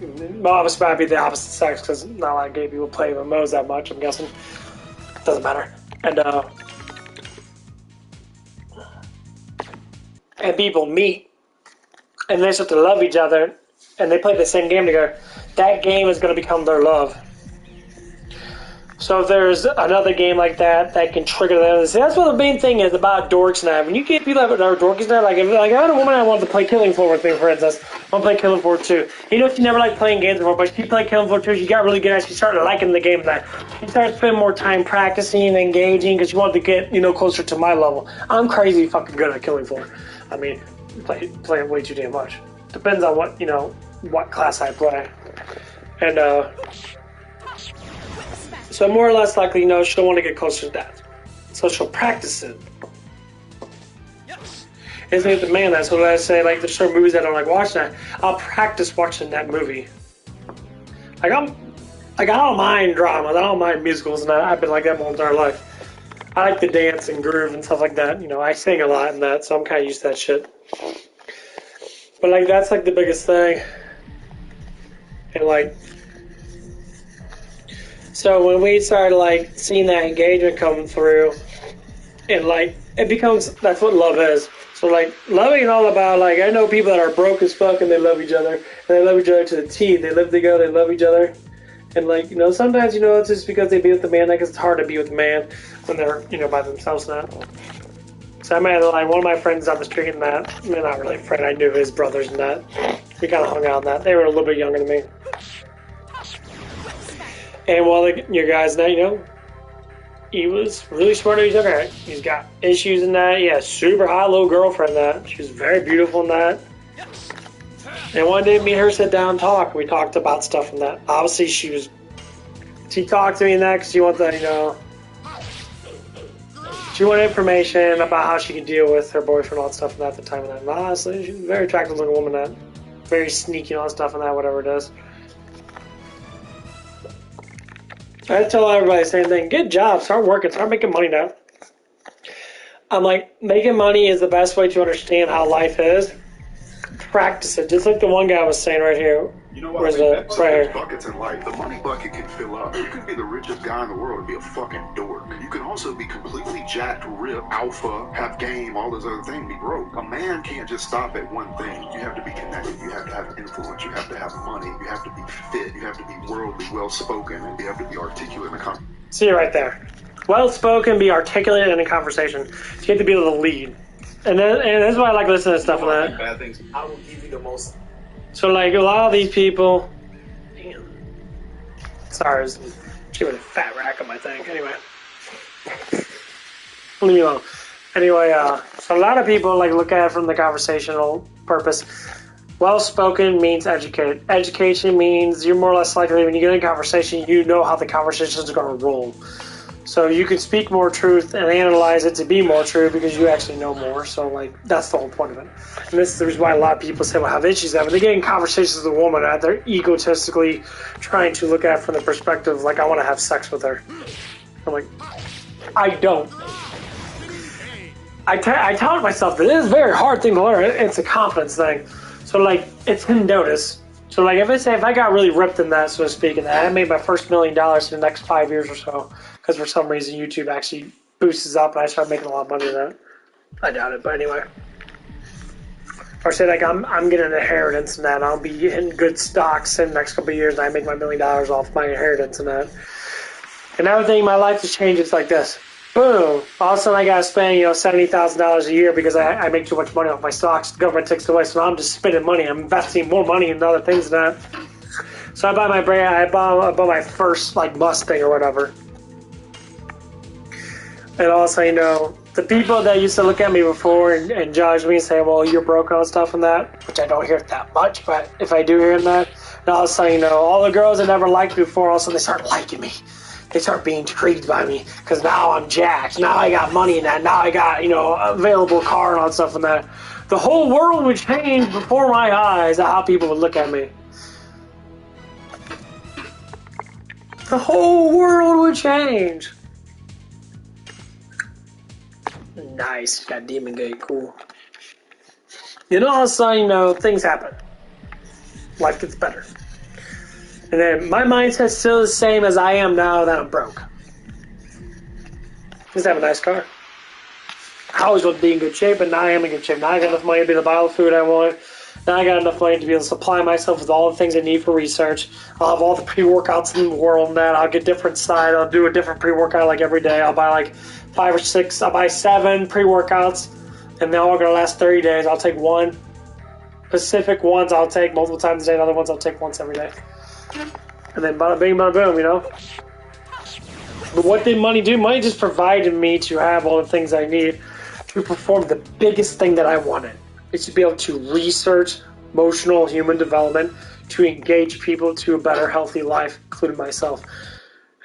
Well, obviously might be the opposite sex because not a lot of gay people play MMOs that much, I'm guessing. Doesn't matter. And people meet and they start to love each other and they play the same game together. That game is going to become their love. So if there's another game like that that can trigger them, see, that's what the main thing is about dorks now. When you get people that are dorkies now, like if I had a woman I wanted to play Killing Floor with me, for instance, I want to play Killing Floor 2. You know, she never liked playing games before, but she played Killing Floor 2. She got really good at it. She started liking the game. That she started spending more time practicing and engaging because she wanted to get, you know, closer to my level. I'm crazy fucking good at Killing Floor. I mean, play it way too damn much. Depends on what, you know, what class I play. And so more or less likely, you know, she'll want to get closer to that. So she'll practice it. It's like the man, that's what I say, like there's certain movies I don't like watching. I'll practice watching that movie. Like I don't mind dramas, I don't mind musicals, and I've been like that my whole entire life. I like to dance and groove and stuff like that. You know, I sing a lot in that, so I'm kind of used to that shit. But like that's like the biggest thing. And like, so when we started like seeing that engagement come through, and like it becomes, that's what love is. So like loving is all about, like I know people that are broke as fuck and they love each other, and they love each other to the T. They live together, they love each other, and like, you know, sometimes, you know, it's just because they be with the man. Like it's hard to be with the man when they're, you know, by themselves now. So I met like one of my friends on the street and that, I mean, not really a friend, I knew his brothers and that. We kind of hung out on that. They were a little bit younger than me. And while you guys know, you know, he was really smart at each other. He's got issues in that. He has super high low girlfriend that. She was very beautiful in that. And one day me and her sit down and talk. We talked about stuff in that. Obviously she talked to me in that because she wanted to, you know, she wanted information about how she could deal with her boyfriend and all that stuff in that at the time of that. And honestly, she's a very attractive looking woman that. Very sneaky and all that stuff in that, whatever it is. I tell everybody the same thing. Get a job. Start working. Start making money now. I'm like, making money is the best way to understand how life is. Practice it. Just like the one guy was saying right here. You know what? Where's There's right here. buckets in life. The money bucket can fill up. You can be the richest guy in the world and be a fucking dork. You can also be completely jacked, ripped, alpha, have game, all those other things, be broke. A man can't just stop at one thing. You have to be connected. You have to have influence. You have to have money. You have to be fit. You have to be worldly, well-spoken, and you have to be articulate in a conversation. See right there. Well-spoken, be articulate in a conversation. You have to be able to lead. And that's why I like listening to stuff like that. Bad things. I will give you the most. So like a lot of these people, damn. Sorry, she was a fat rack on my thing. Anyway, leave me alone. Anyway, so a lot of people like look at it from the conversational purpose. Well-spoken means educated. Education means you're more or less likely when you get in a conversation, you know how the conversation is going to roll. So you can speak more truth and analyze it to be more true because you actually know more. So like that's the whole point of it. And this is the reason why a lot of people say, well, have issues that when they get in conversations with a woman, they're egotistically trying to look at it from the perspective like I want to have sex with her. I'm like, I don't. I tell myself that it is a very hard thing to learn. It's a confidence thing. So like it's hidden notice. So like if I got really ripped in that, so to speak, and I made my first $1 million in the next 5 years or so, because for some reason YouTube actually boosts up and I start making a lot of money in that. I doubt it, but anyway. Or say like I'm getting an inheritance and that, I'll be hitting good stocks in the next couple of years and I make my $1 million off my inheritance and that. And now everything in my life has changed. It's like this. Boom. All of a sudden I gotta spend, $70,000 a year because I make too much money off my stocks. The government takes it away, so now I'm just spending money. I'm investing more money in other things than that. So I bought my first like Mustang or whatever. And all of a sudden, The people that used to look at me before and judge me and say, well, you're broke and stuff and that, which I don't hear it that much, but if I do hear that, and all of a sudden, you know, all the girls that never liked me before, all of a sudden they start liking me. They start being intrigued by me because now I'm jacked. Now I got money and that. Now I got, you know, available car and all that stuff and that. The whole world would change before my eyes of how people would look at me. The whole world would change. Nice. Got Demon Gate. Cool. You know, all of a sudden, you know, things happen. Life gets better. And then my mindset's still the same as I am now that I'm broke. Just have a nice car. I always want to be in good shape, but now I am in good shape. Now I got enough money to be able to buy all the food I want. Now I got enough money to be able to supply myself with all the things I need for research. I'll have all the pre-workouts in the world and that. I'll get different side. I'll do a different pre-workout like every day. I'll buy like 5 or 6. I'll buy 7 pre-workouts, and they're all going to last 30 days. I'll take one. Specific ones I'll take multiple times a day. And other ones I'll take once every day. And then bada bing, bada boom, you know? But what did money do? Money just provided me to have all the things I need to perform the biggest thing that I wanted. It's to be able to research emotional human development, to engage people to a better, healthy life, including myself,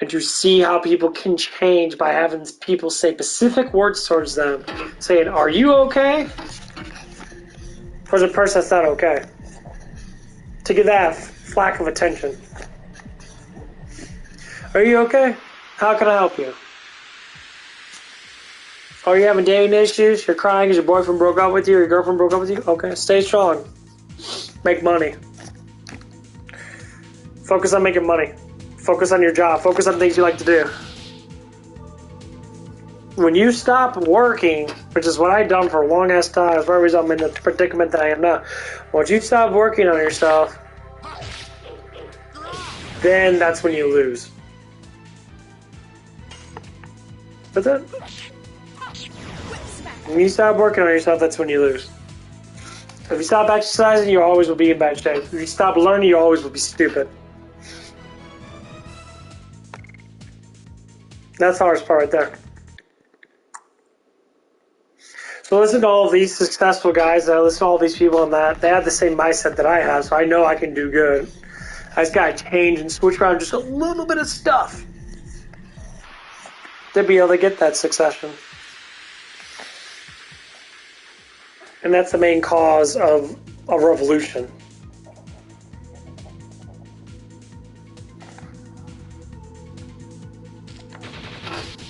and to see how people can change by having people say specific words towards them, saying, are you okay? For the person that's not okay. To give that flack of attention. Are you okay? How can I help you? Are you having dating issues? You're crying because your boyfriend broke up with you or your girlfriend broke up with you? Okay, stay strong. Make money. Focus on making money. Focus on your job. Focus on things you like to do. When you stop working, which is what I've done for a long ass time, that's why I'm in the predicament that I am now. Once you stop working on yourself, then that's when you lose. That's it. When you stop working on yourself, that's when you lose. If you stop exercising, you always will be in bad shape. If you stop learning, you always will be stupid. That's the hardest part right there. So listen to all of these successful guys, listen to all these people on that. They have the same mindset that I have, so I know I can do good. I just gotta change and switch around just a little bit of stuff to be able to get that succession. And that's the main cause of a revolution.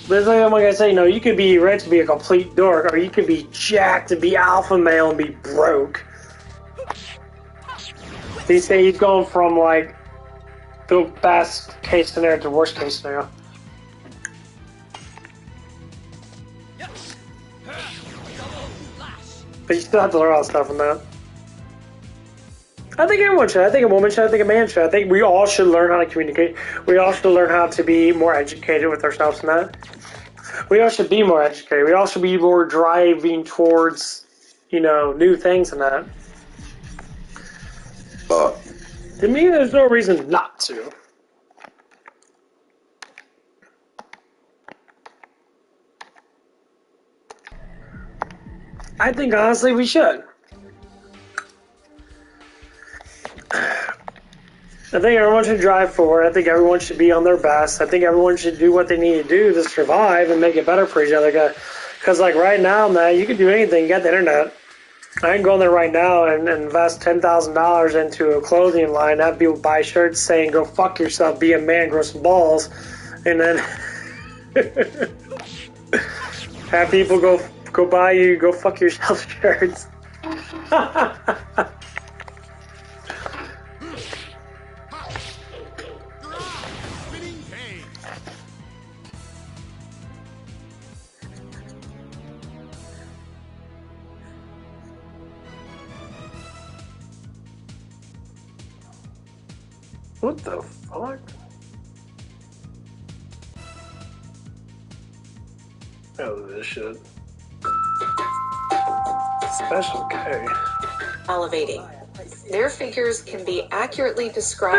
But like I'm gonna say, you know, you could be rich and be a complete dork, or you could be jacked and be alpha male and be broke. They say he's going from like the best case scenario to worst case scenario. But you still have to learn all that stuff from that. I think everyone should. I think a woman should. I think a man should. I think we all should learn how to communicate. We all should learn how to be more educated with ourselves and that. We all should be more educated. We all should be more driving towards, you know, new things and that. But to me, there's no reason not to. I think, honestly, we should. I think everyone should drive forward. I think everyone should be on their best. I think everyone should do what they need to do to survive and make it better for each other. Because, like, right now, man, you can do anything. You got the internet. I can go in there right now and invest $10,000 into a clothing line, have people buy shirts saying, go fuck yourself, be a man, grow some balls. And then have people go buy you, go fuck yourself shirts. What the fuck? Oh, this shit. Special K. Elevating. Their figures can be accurately described.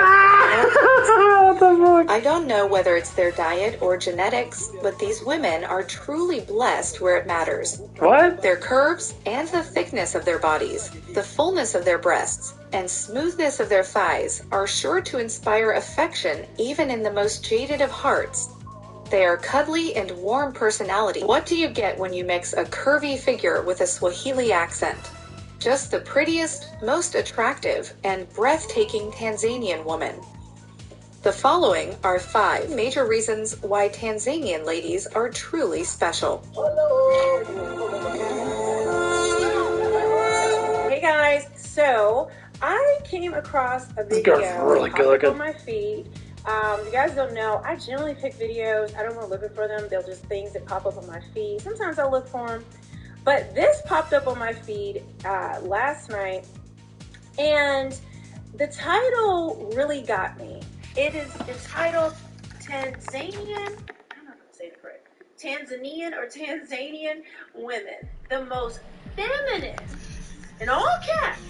I don't know whether it's their diet or genetics, but these women are truly blessed where it matters. What? Their curves and the thickness of their bodies, the fullness of their breasts, and smoothness of their thighs are sure to inspire affection even in the most jaded of hearts. They are cuddly and warm personality. What do you get when you mix a curvy figure with a Swahili accent? Just the prettiest, most attractive, and breathtaking Tanzanian woman. The following are 5 major reasons why Tanzanian ladies are truly special. Hey guys, so I came across a video really good looking on my feed. You guys don't know, I generally pick videos. I don't go looking for them. They're just things that pop up on my feed. Sometimes I'll look for them. But this popped up on my feed last night. And the title really got me. It is entitled Tanzanian, I'm not going to say it correct, Tanzanian women. The most feminine, in all caps,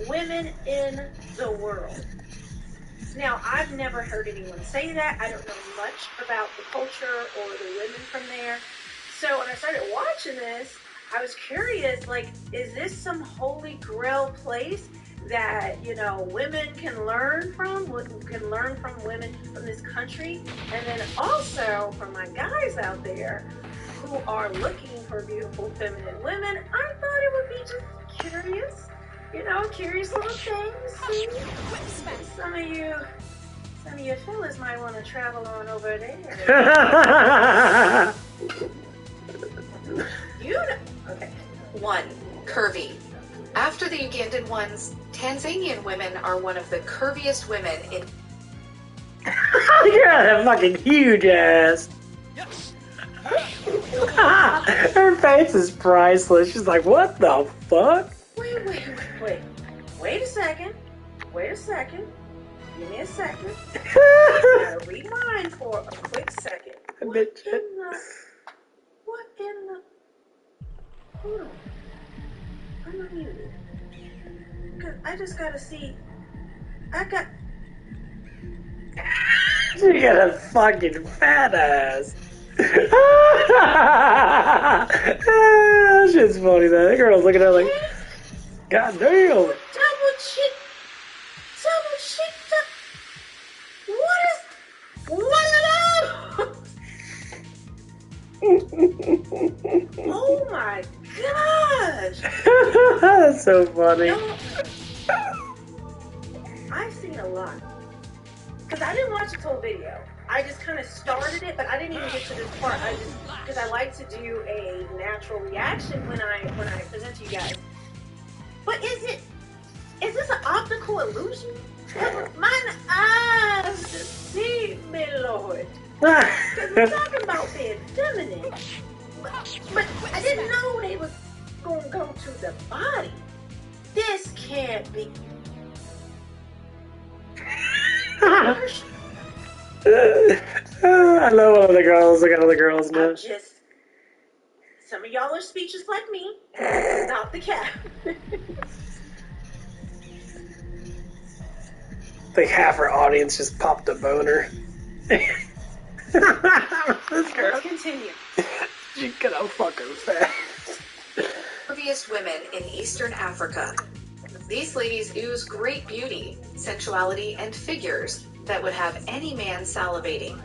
women in the world. Now, I've never heard anyone say that. I don't know much about the culture or the women from there. So when I started watching this, I was curious, like, is this some holy grail place that, you know, women can learn from women from this country? And then also, for my guys out there who are looking for beautiful feminine women, I thought it would be just curious. You know, curious little things. Some of you fellas might want to travel on over there. Okay. 1. Curvy. After the Ugandan ones, Tanzanian women are one of the curviest women in... Look at that fucking huge ass. Her face is priceless. She's like, what the fuck? Wait a second. Give me a second. I gotta rewind for a quick second. What in the... Hold on. I'm unmuted. Because I just gotta see... She got a fucking fat ass. Shit's funny, though. That girl's looking at her like, God damn. Double shit. What are those? Oh my gosh. That's so funny. I've seen a lot. Because I didn't watch the whole video. I just kind of started it, but I didn't even get to this part. Because I like to do a natural reaction when I present to you guys. But is this an optical illusion? Mine eyes deceive me, Lord. Because we're talking about being feminine. But I didn't know they was going to go to the body. This can't be. I love all the girls. Look at all the girls now. Some of y'all are speechless like me. Stop the cat. I think half our audience just popped a boner. This girl. Let's continue. She got a fucking fast. Curviest women in Eastern Africa. These ladies ooze great beauty, sensuality, and figures that would have any man salivating.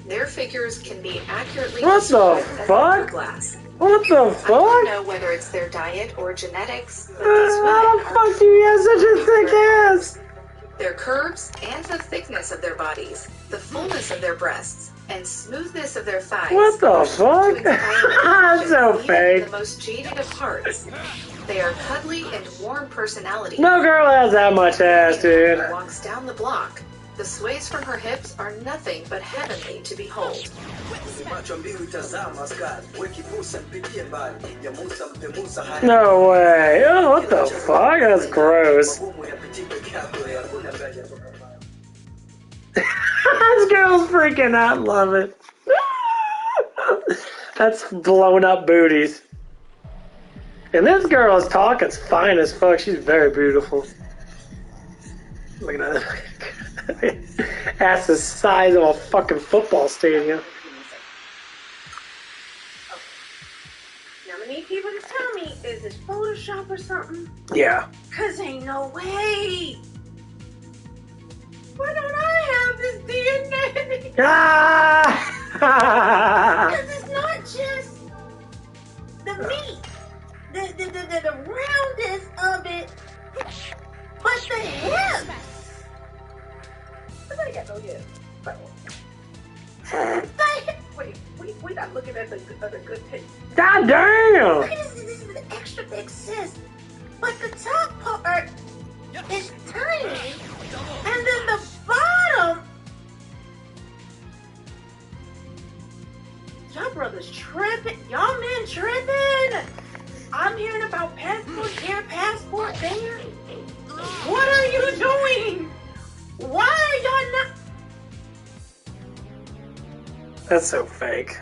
Their figures can be accurately What the described as fuck? hourglass. What the fuck? I don't know whether it's their diet or genetics, but these How women the fuck do you have such a thick ass? Their curves and the thickness of their bodies, the fullness of their breasts, and smoothness of their thighs. What the fuck? That's so fake. The most jaded of hearts. They are cuddly and warm personality. No girl has that much ass, dude. Walks down the block. The sways from her hips are nothing but heavenly to behold. No way. Oh, what the fuck? That's gross. This girl's freaking out. Love it. That's blown up booties. And this girl is talking fine as fuck. She's very beautiful. Look at that. That's the size of a fucking football stadium. Now, I need people to tell me, is this Photoshop or something? Yeah. Cause ain't no way. Why don't I have this DNA? Cause it's not just the meat, the roundness of it, but the hips. I got no hips. Wait, we not looking at the good picture. God damn! This is the extra big cyst, but the top part is tiny, and then the bottom. Y'all brothers tripping, y'all men tripping. I'm hearing about passport here, passport there. What are you doing? Why are y'all not? That's so fake.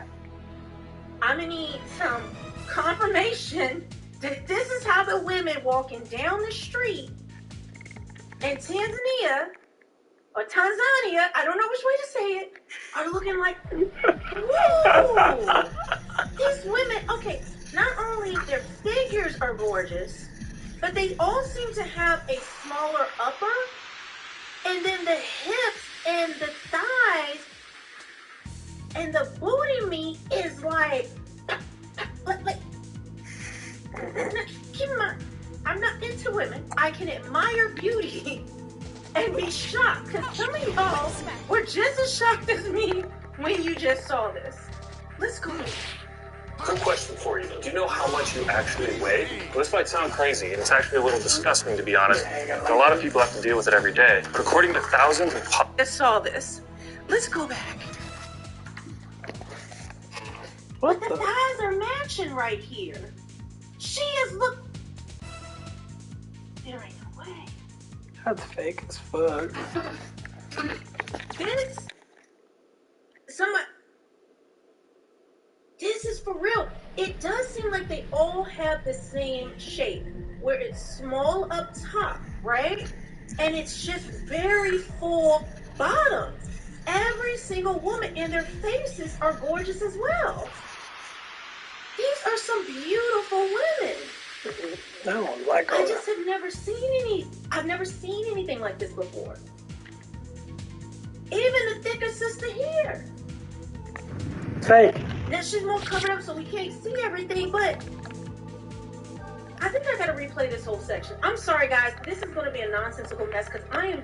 I'm gonna need some confirmation that this is how the women walking down the street in Tanzania or Tanzania, I don't know which way to say it, are looking like, whoa! These women, okay, not only their figures are gorgeous, but they all seem to have a smaller upper, and then the hips and the thighs and the booty meat is like keep in mind, I'm not into women. I can admire beauty and be shocked, because some of y'all were just as shocked as me when you just saw this. Let's go. Quick question for you. Do you know how much you actually weigh? Well, this might sound crazy, and it's actually a little disgusting, to be honest. And a lot of people have to deal with it every day. But according to thousands of... Just saw this. Let's go back. What the thighs are matching right here. She is there ain't no way. That's fake as fuck. This is for real. It does seem like they all have the same shape, where it's small up top, right? And it's just very full bottom. Every single woman, and their faces are gorgeous as well. These are some beautiful women. I don't like all I just have never seen I've never seen anything like this before. Even the thicker sister here. Fake. Now she's more covered up so we can't see everything, but I think I gotta replay this whole section. I'm sorry guys, this is gonna be a nonsensical mess because I am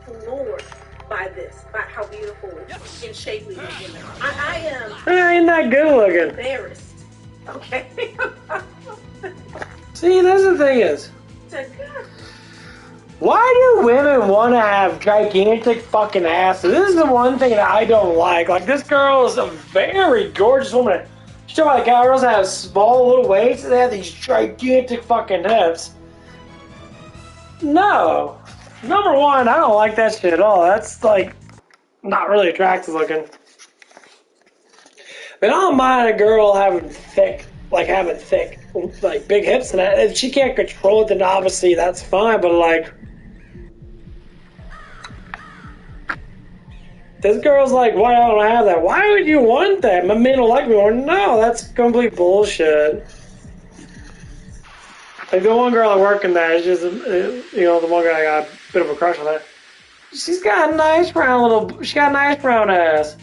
floored by this, by how beautiful and shapely these women are. I ain't that good looking. Embarrassed. Okay. See, that's the thing is, why do women want to have gigantic fucking asses? This is the one thing that I don't like. Like, this girl is a very gorgeous woman. She's talking about girls that have small little waists and they have these gigantic fucking hips. No. Number one, I don't like that shit at all. That's, like, not really attractive looking. But I don't mind a girl having thick, like, big hips and that. If she can't control it, then obviously that's fine, but, like, this girl's like, why don't I have that? Why would you want that? My men don't like me more. No, that's complete bullshit. Like, the one girl I work in that is just, the one guy I got a bit of a crush on that. She's got a nice brown ass.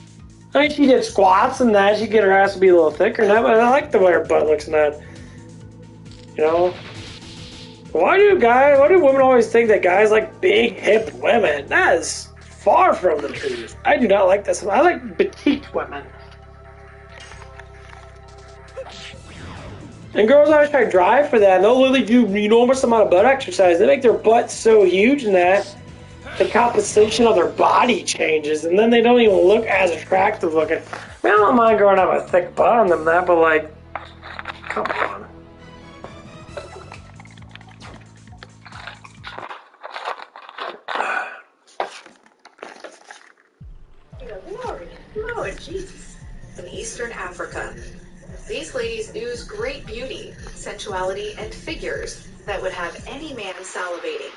I mean, she did squats and that. She get her ass to be a little thicker and that, but I like the way her butt looks and that. You know? Why do women always think that guys like big hip women? That is far from the truth. I do not like this. I like petite women. And girls always try to drive for that. And they'll literally do enormous amount of butt exercise. They make their butt so huge in that the composition of their body changes, and then they don't even look as attractive looking. I mean, I don't mind growing up a thick butt on them, that, but like, come on. Lord Jesus. In Eastern Africa, these ladies ooze great beauty, sensuality, and figures that would have any man salivating.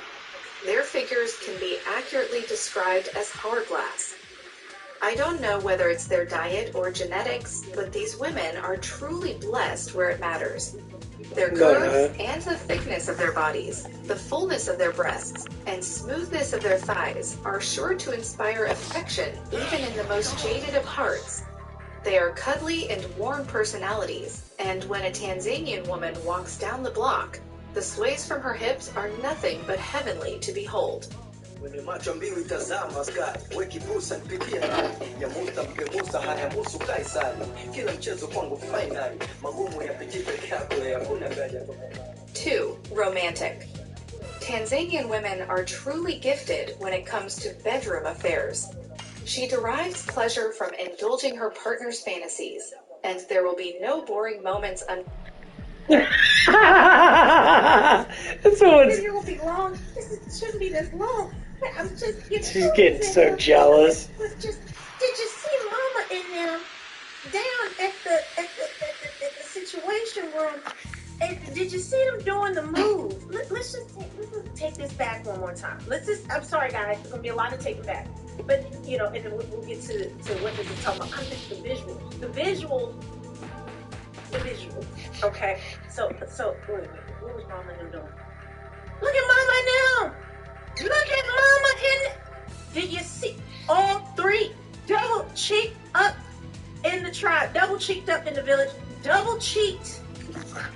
Their figures can be accurately described as hourglass. I don't know whether it's their diet or genetics, but these women are truly blessed where it matters. Their curves and the thickness of their bodies, the fullness of their breasts, and smoothness of their thighs are sure to inspire affection even in the most jaded of hearts. They are cuddly and warm personalities, and when a Tanzanian woman walks down the block, the sways from her hips are nothing but heavenly to behold. Wenye macho mbiu itazama sky, wekibusa nipitie ndani ya musta mgemusa haya musu kaisari. Kila mchezo kwangu finali, magumu yapitie peke yako hakuna gaja. 2. Romantic. Tanzanian women are truly gifted when it comes to bedroom affairs. She derives pleasure from indulging her partner's fantasies, and there will be no boring moments This one's... It will be long. This shouldn't be this long. I'm just getting She's getting so jealous. Did you see Mama and them down at the situation room? And did you see them doing the move? Let's just take this back one more time. I'm sorry, guys. There's gonna be a lot of taking back. But you know, and then we'll get to what this is talking about. I'm just the visual. Okay. So wait a minute. What was Mama and them doing? Look at Mama and them. Look at Mama and. Did you see all three double cheeked up in the tribe, double cheeked up in the village, double cheeked?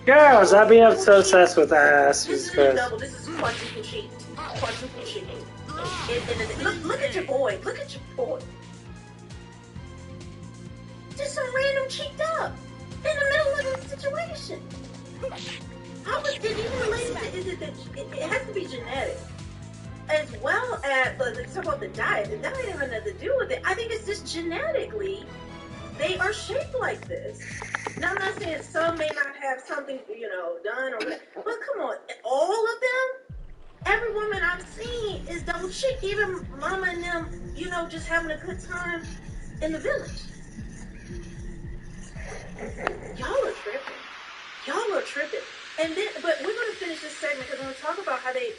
Girls, I'd be so obsessed with ass. This is double. This is quadruple cheeked. Quadruple cheeked. Look at your boy. Look at your boy. Just some random cheeked up in the middle of the situation. Did you relate it has to be genetic. As well as, let's talk about the diet. The diet has nothing to do with it. I think it's just genetically, they are shaped like this. Now, I'm not saying some may not have something, done or whatever, but come on, all of them, every woman I've seen is double cheeked, even Mama and them, just having a good time in the village. Y'all are tripping. And then, but we're going to finish this segment because we're going to talk about how they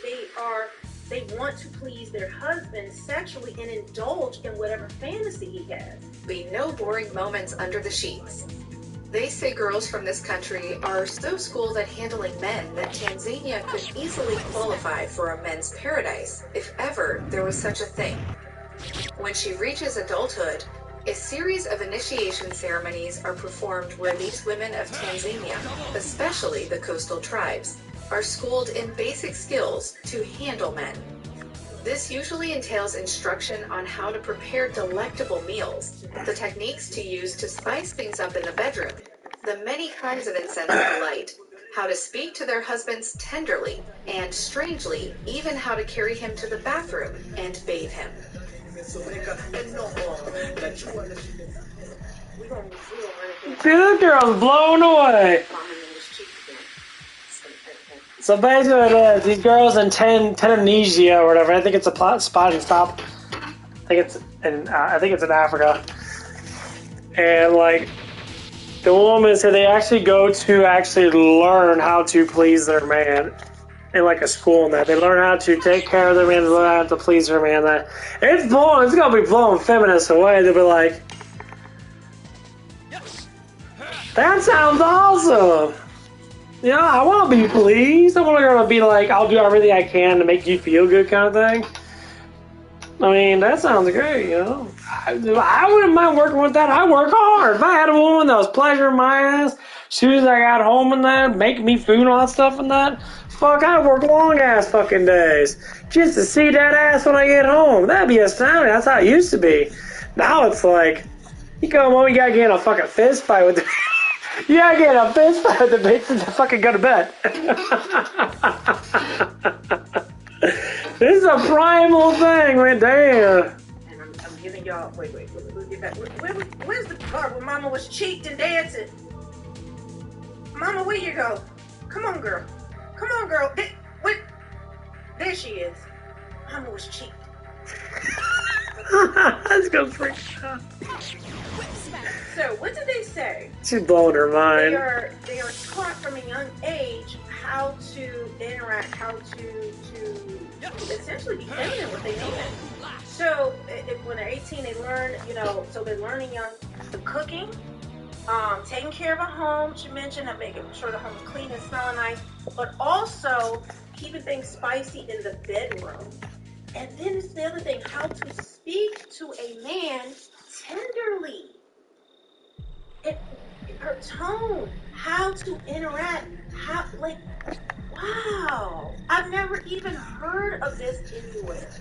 want to please their husband sexually and indulge in whatever fantasy he has. Be no boring moments under the sheets. They say girls from this country are so schooled at handling men that Tanzania could easily qualify for a men's paradise if ever there was such a thing. When she reaches adulthood, a series of initiation ceremonies are performed where these women of Tanzania, especially the coastal tribes, are schooled in basic skills to handle men. This usually entails instruction on how to prepare delectable meals, the techniques to use to spice things up in the bedroom, the many kinds of incense to light, how to speak to their husbands tenderly, and strangely, even how to carry him to the bathroom and bathe him. Dude, girl's blown away. So basically what it is, these girls in Tunisia or whatever, I think it's a spot and stop. I think it's in Africa. And like the woman said they actually go to actually learn how to please their man in like a school and that. They learn how to take care of their man, they learn how to please their man. That it's gonna be blowing feminists away. They'll be like, that sounds awesome. I want to be pleased. I want to be like, I'll do everything I can to make you feel good kind of thing. I mean, that sounds great, I wouldn't mind working with that. I work hard. If I had a woman that was pleasuring my ass, as soon as I got home and that, making me food and all that stuff and that, fuck, I'd work long ass fucking days just to see that ass when I get home. That'd be astounding. That's how it used to be. Now it's like, you come home, you gotta get in a fucking fist fight with the... You gotta get in a fist fight with the bitch to fucking go to bed. This is a primal thing, man. Damn. And I'm giving y'all. Wait. We'll get back. Where's the part where Mama was cheeked and dancing? Mama, where you go? Come on, girl. There she is. Mama was cheeked. That's gonna freak out. So, what did they say? She's blowing her mind. They are taught from a young age how to interact, how to essentially be feminine with their men. So when they're 18, they learn, so they're learning the cooking, taking care of a home, which you mentioned, and making sure the home is clean and smelling nice, but also keeping things spicy in the bedroom. And then it's the other thing, how to speak to a man tenderly. Her tone, how to interact, wow. I've never even heard of this anywhere.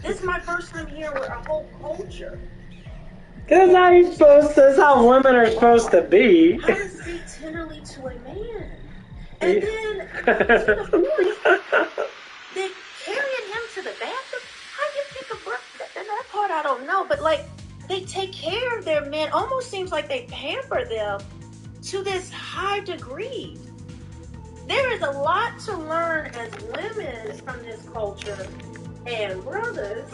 This is my first time hearing a whole culture. That's how women are supposed to be. How to speak tenderly to a man. And then, to the point, they carrying him to the bathroom. How do you pick a breath? That part I don't know, but they take care of their men. Almost seems like they pamper them to this high degree. There is a lot to learn as women from this culture, and brothers.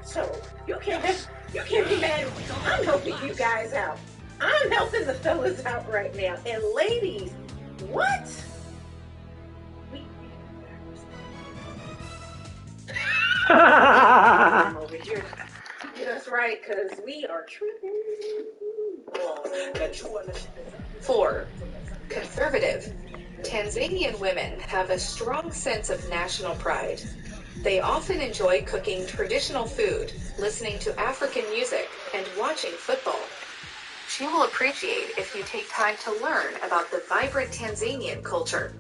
So you can't be mad. I'm helping you guys out. I'm helping the fellas out right now. And ladies, what? I'm over here. That's right, because we are tripping. 4. Conservative. Tanzanian women have a strong sense of national pride. They often enjoy cooking traditional food, listening to African music, and watching football. She will appreciate if you take time to learn about the vibrant Tanzanian culture.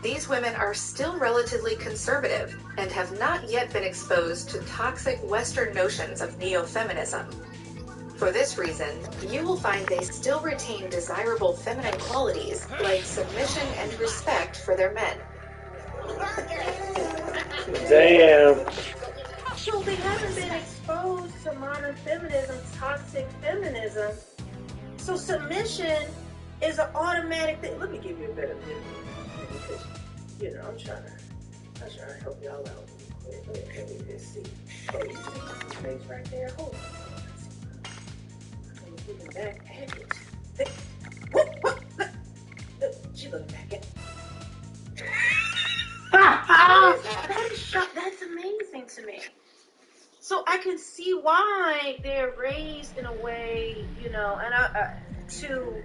These women are still relatively conservative and have not yet been exposed to toxic Western notions of neo-feminism. For this reason, you will find they still retain desirable feminine qualities like submission and respect for their men. Damn. So they haven't been exposed to modern feminism, toxic feminism. So submission is an automatic thing. Let me give you a better view. Because, I'm trying to help y'all out. Let's see. Oh, you see my face right there? Hold on. I'm looking back at it. She looked back at That's amazing to me. So I can see why they're raised in a way, and to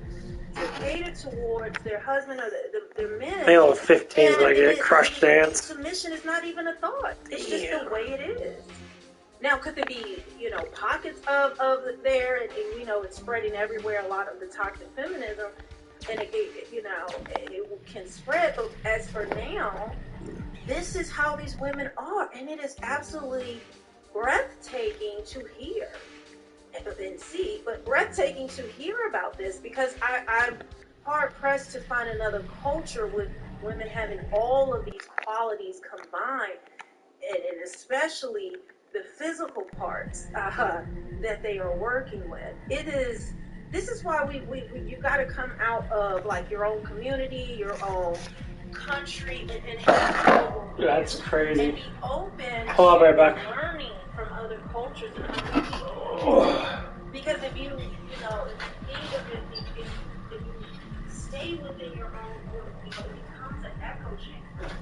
cater towards their husband or their men. They all 15 when I get crushed dance. Submission is not even a thought. It's just the way it is. Now, could there be, pockets of there, and we know it's spreading everywhere, a lot of the toxic feminism, and it can spread, but as for now, this is how these women are, and it is absolutely breathtaking to hear and see, but breathtaking to hear about this, because I'm hard-pressed to find another culture with women having all of these qualities combined, and especially the physical parts that they are working with. This is why you got to come out of your own community, your own country, and have that's crazy. And be open Hold on, right back. to learning from other cultures and other because if you stay within your own group, it becomes an echo chamber.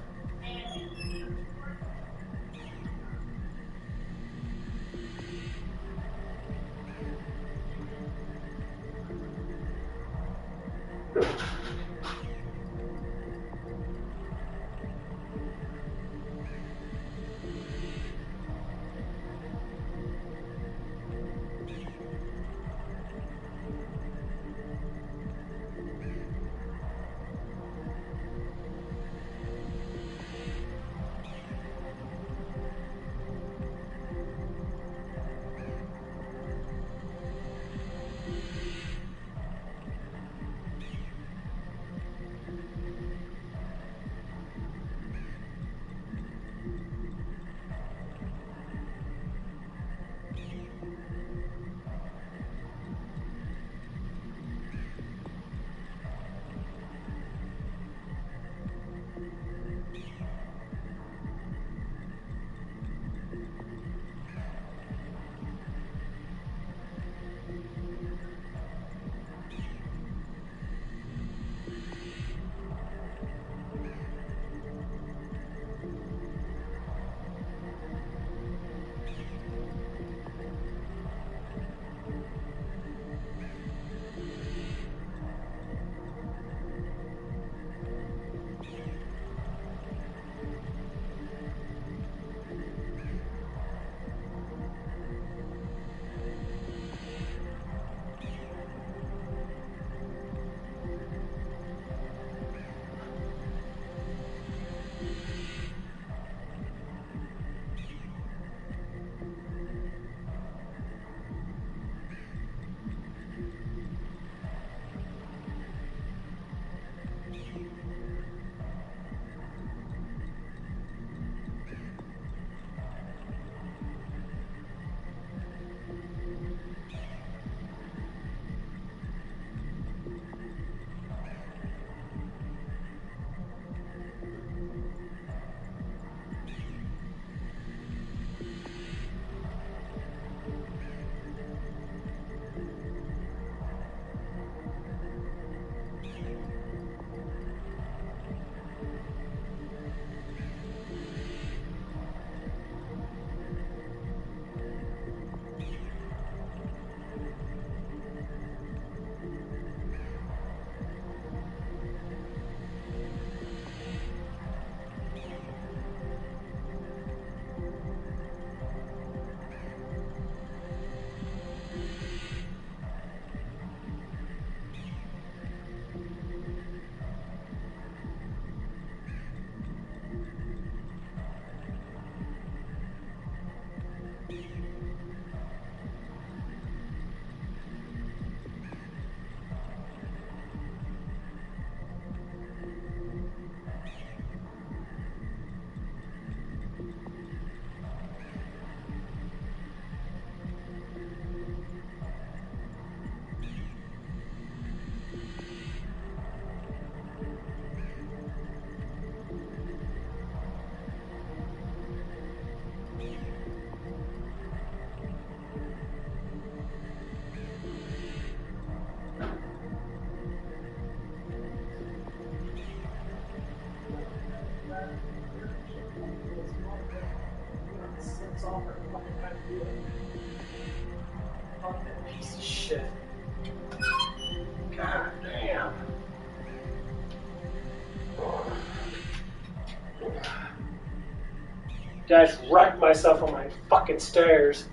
I just wrecked myself on my fucking stairs.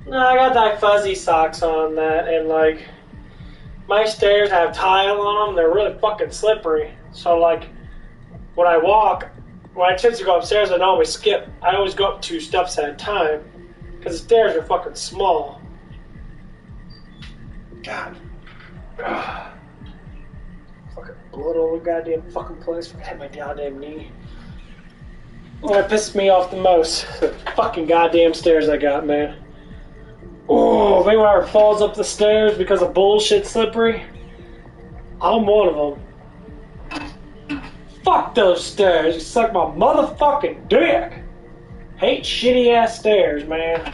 No, I got that fuzzy socks on that, and like, my stairs have tile on them. They're really fucking slippery. So like, when I walk, when I choose to go upstairs, I always skip. I always go up 2 steps at a time because the stairs are fucking small. God. Ugh. Fucking blood all over the goddamn fucking place. I hit my goddamn knee. What pisses me off the most? The fucking goddamn stairs I got, man. Oh, if anyone ever falls up the stairs because of bullshit slippery, I'm one of them. Fuck those stairs. You suck my motherfucking dick. Hate shitty ass stairs, man.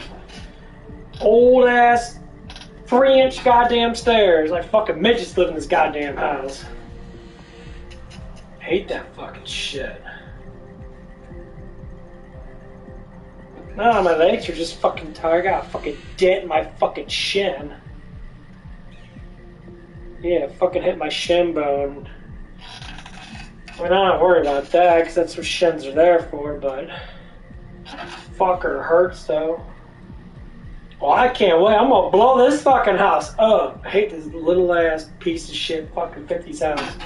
Old ass 3-inch goddamn stairs. Like fucking midgets live in this goddamn house. Hate that fucking shit. No, my legs are just fucking tired. I got a fucking dent in my fucking shin. Yeah, fucking hit my shin bone. I mean, I'm not worried about that, because that's what shins are there for, but... Fucker hurts, though. Well, I can't wait. I'm gonna blow this fucking house up. I hate this little ass piece of shit fucking 50's house.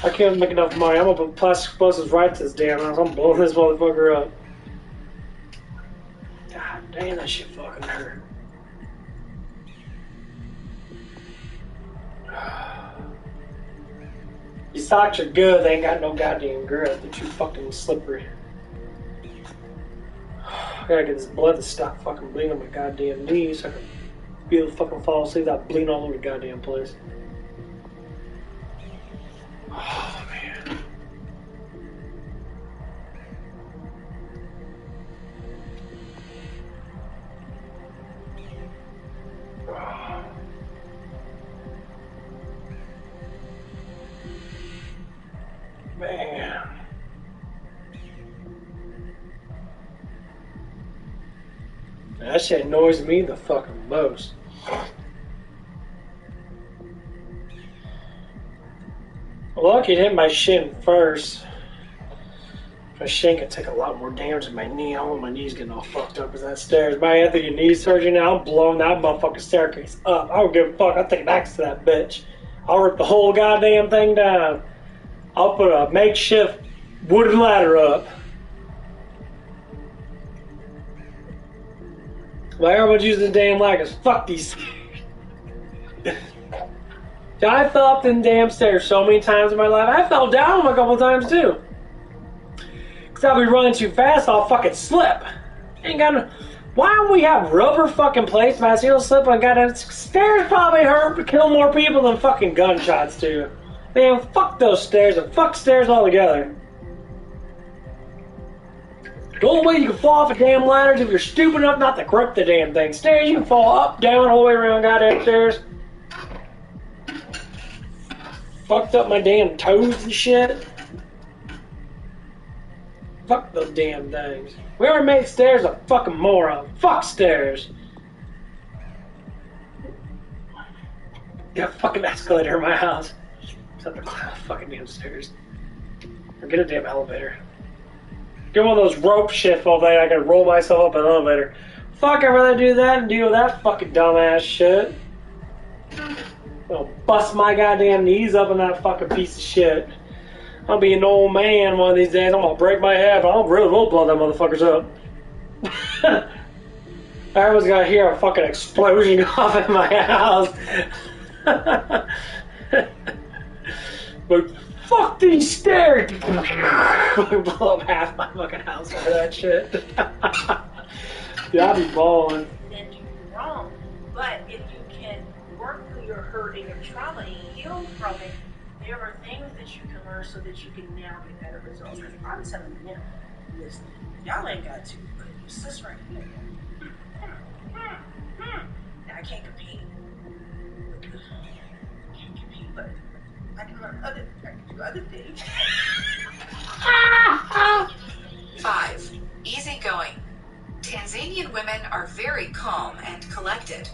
I can't make enough money. I'm gonna put plastic explosives right to this damn house. I'm blowing this motherfucker up. God damn, that shit fucking hurt. These socks are good, they ain't got no goddamn grip. They're too fucking slippery. I gotta get this blood to stop fucking bleeding on my goddamn knees so I can be able to fucking fall asleep without bleeding all over the goddamn place. Oh, man. Man. That shit annoys me the fucking most. Lucky it hit my shin first. My shin could take a lot more damage than my knee. I don't want my knees getting all fucked up as that stairs. If I had to get knee surgery now, I'm blowing that motherfucking staircase up. I don't give a fuck. I'll take an axe to that bitch. I'll rip the whole goddamn thing down. I'll put a makeshift wooden ladder up. Why everyone's using the damn ladders? Fuck these. I fell up them damn stairs so many times in my life. I fell down them a couple times too. Cause I'll be running too fast, I'll fucking slip. Ain't got no. Why don't we have rubber fucking plates? Man, so you'll slip on goddamn stairs. Probably hurt, kill more people than fucking gunshots do. Man, fuck those stairs and fuck stairs altogether. The only way you can fall off a damn ladder is if you're stupid enough not to grip the damn thing. Stairs, you can fall up, down, all the way around goddamn stairs. Fucked up my damn toes and shit. Fuck those damn things. Whoever made stairs a fucking moron. Fuck stairs. Got a fucking escalator in my house. Set the fucking damn stairs. Or get a damn elevator. Get one of those rope shit all day. I can roll myself up an elevator. Fuck, I'd rather do that and deal with that fucking dumbass shit. I'll bust my goddamn knees up in that fucking piece of shit. I'll be an old man one of these days. I'm gonna break my head, but I really will blow them motherfuckers up. Everyone's gonna hear a fucking explosion off in my house. But fuck these stairs! Blow up half my fucking house for that shit. Dude, I'll be balling. Then you're wrong. But if you can work through your hurt and your trauma and heal from it, there are things that you can learn so that you can now get better results. Because I'm telling you now, listen, y'all ain't got to, but your sis right here. Now, I can't compete. I can't compete, but I can learn do other things. 5. Easygoing. Tanzanian women are very calm and collected.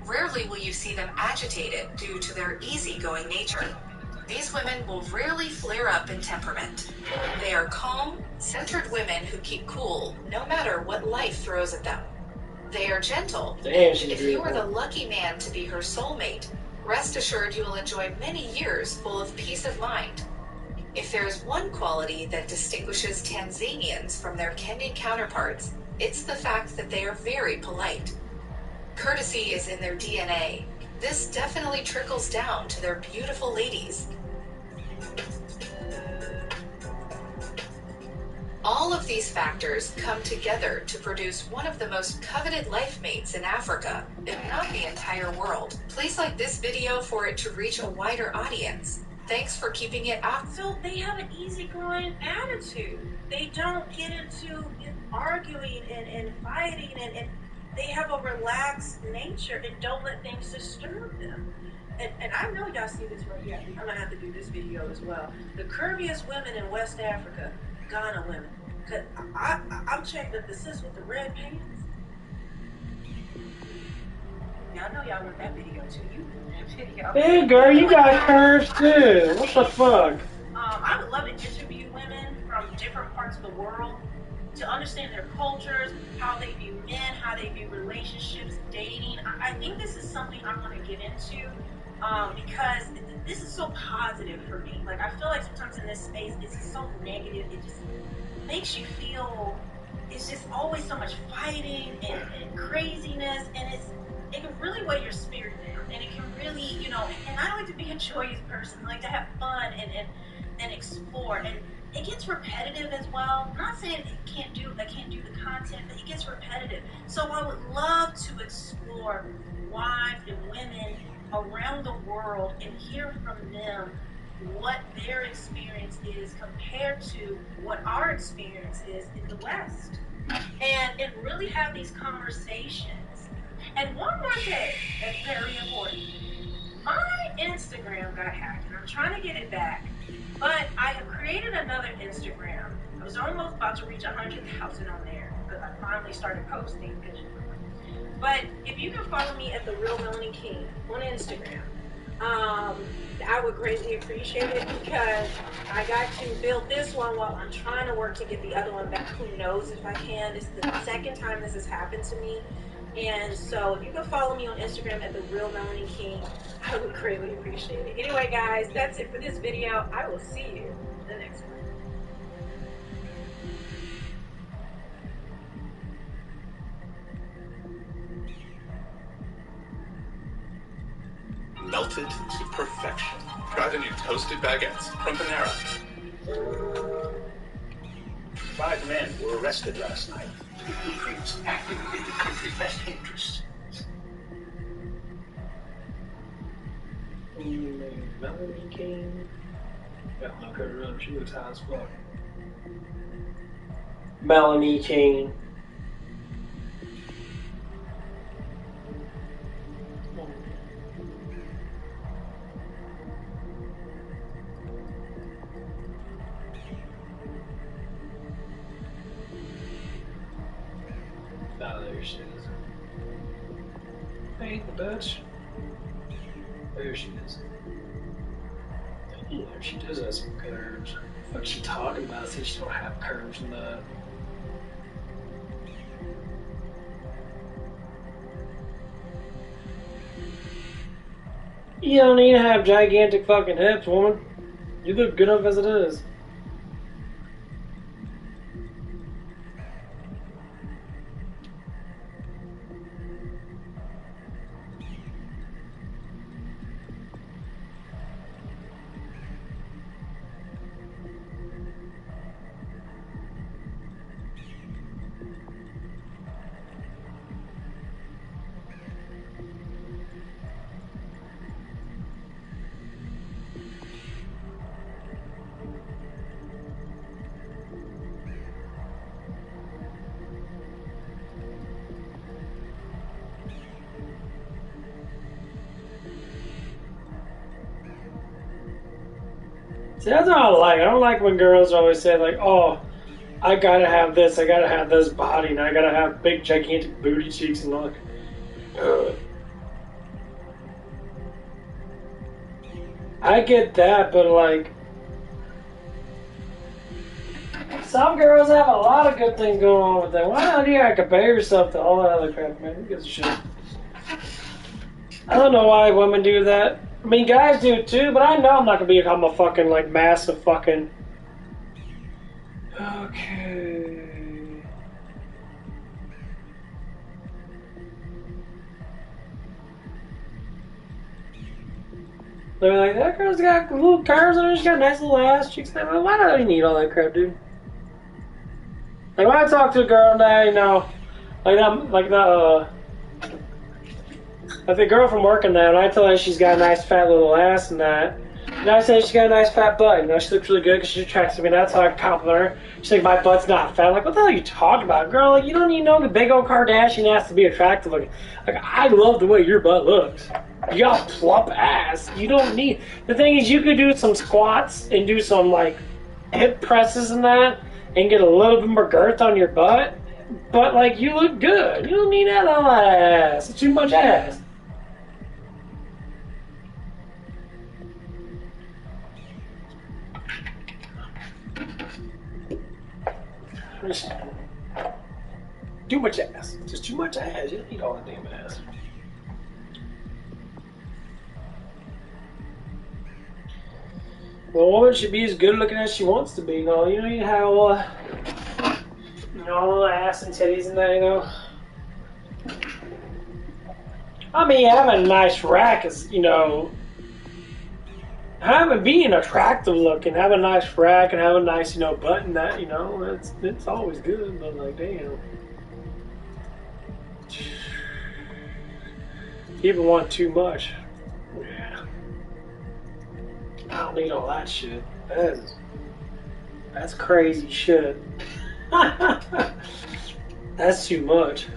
Rarely will you see them agitated due to their easygoing nature. These women will rarely flare up in temperament. They are calm, centered women who keep cool no matter what life throws at them. They are gentle. Damn, she's If you are the beautiful. lucky man to be her soulmate, rest assured you will enjoy many years full of peace of mind. If there is one quality that distinguishes Tanzanians from their Kenyan counterparts, it's the fact that they are very polite. Courtesy is in their DNA. This definitely trickles down to their beautiful ladies. All of these factors come together to produce one of the most coveted life mates in Africa, if not the entire world. Please like this video for it to reach a wider audience. Thanks for keeping it up. So they have an easygoing attitude. They don't get into arguing and fighting, and they have a relaxed nature and don't let things disturb them. And I know y'all see this right here. I'm gonna have to do this video as well. The curviest women in West Africa, Ghana women. Cause I'm checking the sis with the red pants. Y'all know y'all want that video too. You want that video. Hey girl, you got curves too. What the fuck? I would love to interview women from different parts of the world to understand their cultures, how they view men, how they view relationships, dating. I think this is something I want to get into because this is so positive for me. Like, I feel like sometimes in this space, it's so negative. It just makes you feel it's just always so much fighting and craziness, and it can really weigh your spirit down, and it can really, you know, and I like to be a joyous person, I like to have fun and explore, and it gets repetitive as well. I'm not saying I can't do the content, but it gets repetitive. So I would love to explore wives and women around the world and hear from them what their experience is compared to what our experience is in the West. And really have these conversations. And one more thing that's very important. My Instagram got hacked, and I'm trying to get it back. But I have created another Instagram. I was almost about to reach 100,000 on there because I finally started posting pictures. But if you can follow me at The Real Melanie King on Instagram, I would greatly appreciate it because I got to build this one while I'm trying to work to get the other one back. Who knows if I can. This is the second time this has happened to me. And so if you can follow me on Instagram at The Real Melanie King, I would greatly appreciate it. Anyway, guys, that's it for this video. I will see you in the next one. Melted to perfection. Try the new toasted baguettes from Panera. 5 men were arrested last night. Criminals acting in the country's best interests. Melanie King. Gotta look her up. She looks hot as fuck. Melanie King. Oh, there she is. Hey, the bitch. There she is. Yeah, she does have some curves. What's she talking about? Since she don't have curves in the. You don't need to have gigantic fucking hips, woman. You look good enough as it is. See, that's what I like. I don't like when girls always say, like, oh, I gotta have this body, and I gotta have big, gigantic booty cheeks, and all that. I get that, but like, some girls have a lot of good things going on with them. Why not do you compare yourself to all that other crap, man? Who gives a shit? I don't know why women do that. I mean, guys do it too, but I know I'm not gonna become a fucking like massive fucking. Okay. They're like, that girl's got little curves on her, she's got a nice little ass cheeks. Why do you need all that crap, dude? Like, when I talk to a girl now, you know, like the girl from working now, and I tell her she's got a nice fat little ass and that, and I say she's got a nice fat butt, you know, she looks really good because she attracts me, and that's how I compliment her. She's like, my butt's not fat. I'm like, what the hell are you talking about, girl? Like, you don't even know the big old Kardashian has to be attractive looking. Like, I love the way your butt looks. You got a plump ass. You don't need... The thing is, you could do some squats and do some, like, hip presses and that and get a little bit more girth on your butt. But, like, you look good. You don't need that all that ass. It's too much ass. Too much ass. Just too much ass. You don't need all that damn ass. Well, a woman should be as good looking as she wants to be, you know. You know, you have all the ass and titties and that, you know. I mean, having a nice rack is, you know, being attractive looking, have a nice rack and have a nice, you know, butt and that, you know, it's always good, but like, damn. People want too much. Yeah. I don't need all that shit. That's crazy shit. That's too much.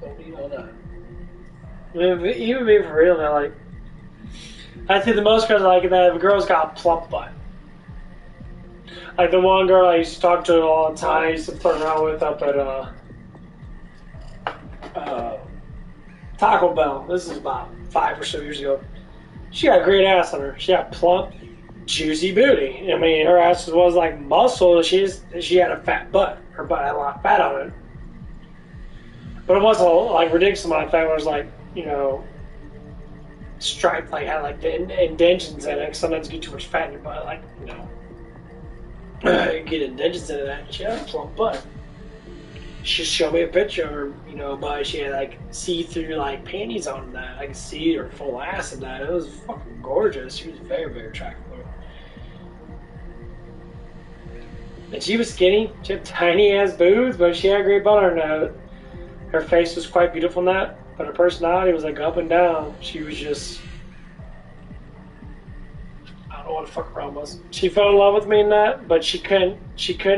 Don't need all that. Even me for real now, like, I think the most girls I like it that if a girl's got a plump butt. Like the one girl I used to talk to all the time, I used to flirt around with up at Taco Bell. This is about 5 or so years ago. She got a great ass on her. She had plump, juicy booty. I mean, her ass was like muscle. She had a fat butt. Her butt had a lot of fat on it. But it wasn't like ridiculous amount of fat. It was like, you know, striped, like had like the indentions in it. Sometimes you get too much fat in your butt, like, you know. You get indentions into that. She had a plump butt. She showed me a picture of her, you know, but she had like see-through like panties on that. I could see her full ass in that. It was fucking gorgeous. She was very, very attractive. And she was skinny. She had tiny ass boobs, but she had a great butt on her. Her face was quite beautiful in that, but her personality was like up and down. She was just, I don't know what the fuck her problem was. She fell in love with me in that, but she couldn't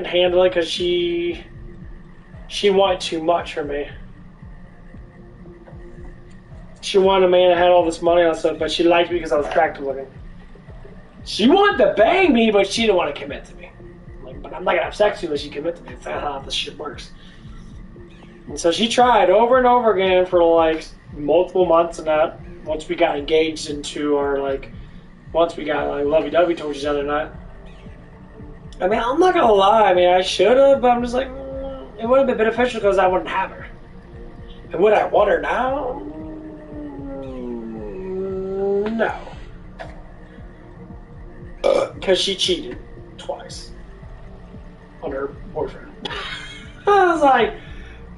handle it because she wanted too much for me. She wanted a man that had all this money and stuff, but she liked me because I was attractive looking. She wanted to bang me, but she didn't want to commit to me. Like, but I'm not gonna have sex with you unless you commit to me. That's not how this shit works. And so she tried over and over again for like multiple months and that. Once we got engaged into our once we got like lovey-dovey towards each other and that. I mean, I'm not gonna lie. I mean, I should have, but I'm just like, it would have been beneficial because I wouldn't have her. And would I want her now? No. Because she cheated twice on her boyfriend. I was like,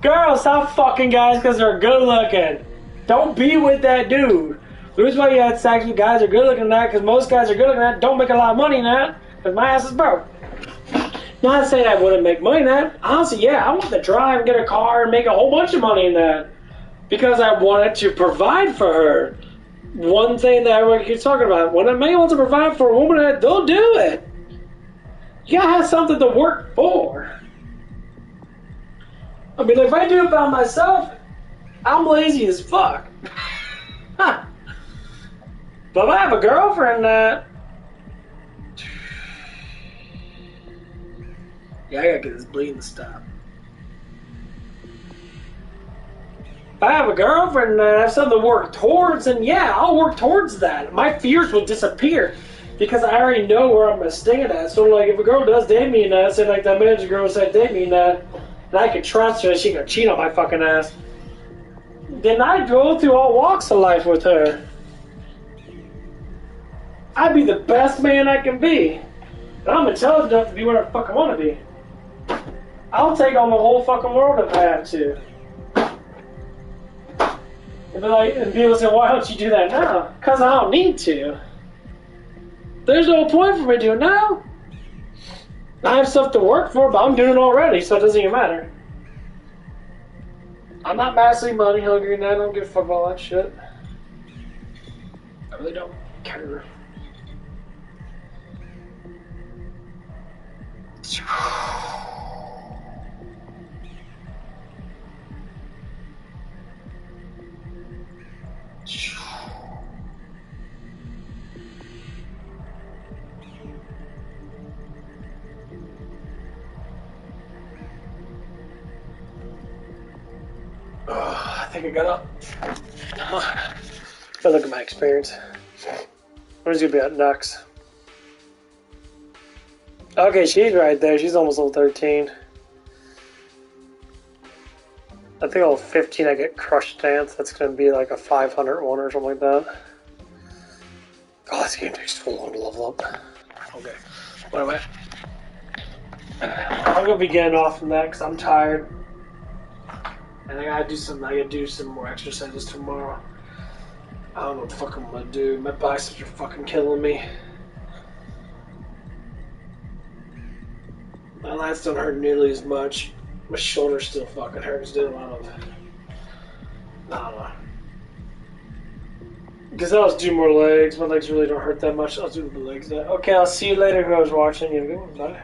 girl, stop fucking guys because they're good looking. Don't be with that dude. The reason why you had sex with guys that are good looking that, because most guys are good looking that don't make a lot of money in that, because my ass is broke. Not saying I wouldn't make money in that. Honestly, yeah, I want to drive and get a car and make a whole bunch of money in that. Because I wanted to provide for her. One thing that everyone keeps talking about, when a man wants to provide for a woman, they'll do it. You gotta have something to work for. I mean, if I do it by myself, I'm lazy as fuck. Huh. But if I have a girlfriend that... Yeah, I gotta get this bleeding to stop. If I have a girlfriend and I have something to work towards, then yeah, I'll work towards that. My fears will disappear because I already know where I'm gonna stand at. So like, if a girl does date me and that, say like that manager girl said date me and that, and I can trust her, she gonna cheat on my fucking ass. Then I'd go through all walks of life with her. I'd be the best man I can be. And I'm intelligent enough to be where the fuck I want to be. I'll take on the whole fucking world if I have to. And people say, why don't you do that now? Because I don't need to. There's no point for me doing it now. I have stuff to work for, but I'm doing it already, so it doesn't even matter. I'm not massively money hungry, and I don't give a fuck about all that shit. I really don't care. I think I got up. Look at my experience. Where's gonna be at next? Okay, she's right there. She's almost level 13. I think level 15 I get Crush Dance. That's gonna be like a 500 one or something like that. Oh, this game takes so long to level up. Okay, what am I? I'm gonna be getting off from that because I'm tired. And I gotta do some more exercises tomorrow. I don't know what the fuck I'm gonna do. My biceps are fucking killing me. My lats don't hurt nearly as much. My shoulder still fucking hurts. Did a lot of, I don't know. Because I was doing more legs. My legs really don't hurt that much. I'll do the legs. Okay, I'll see you later. Who I was watching. You. Bye.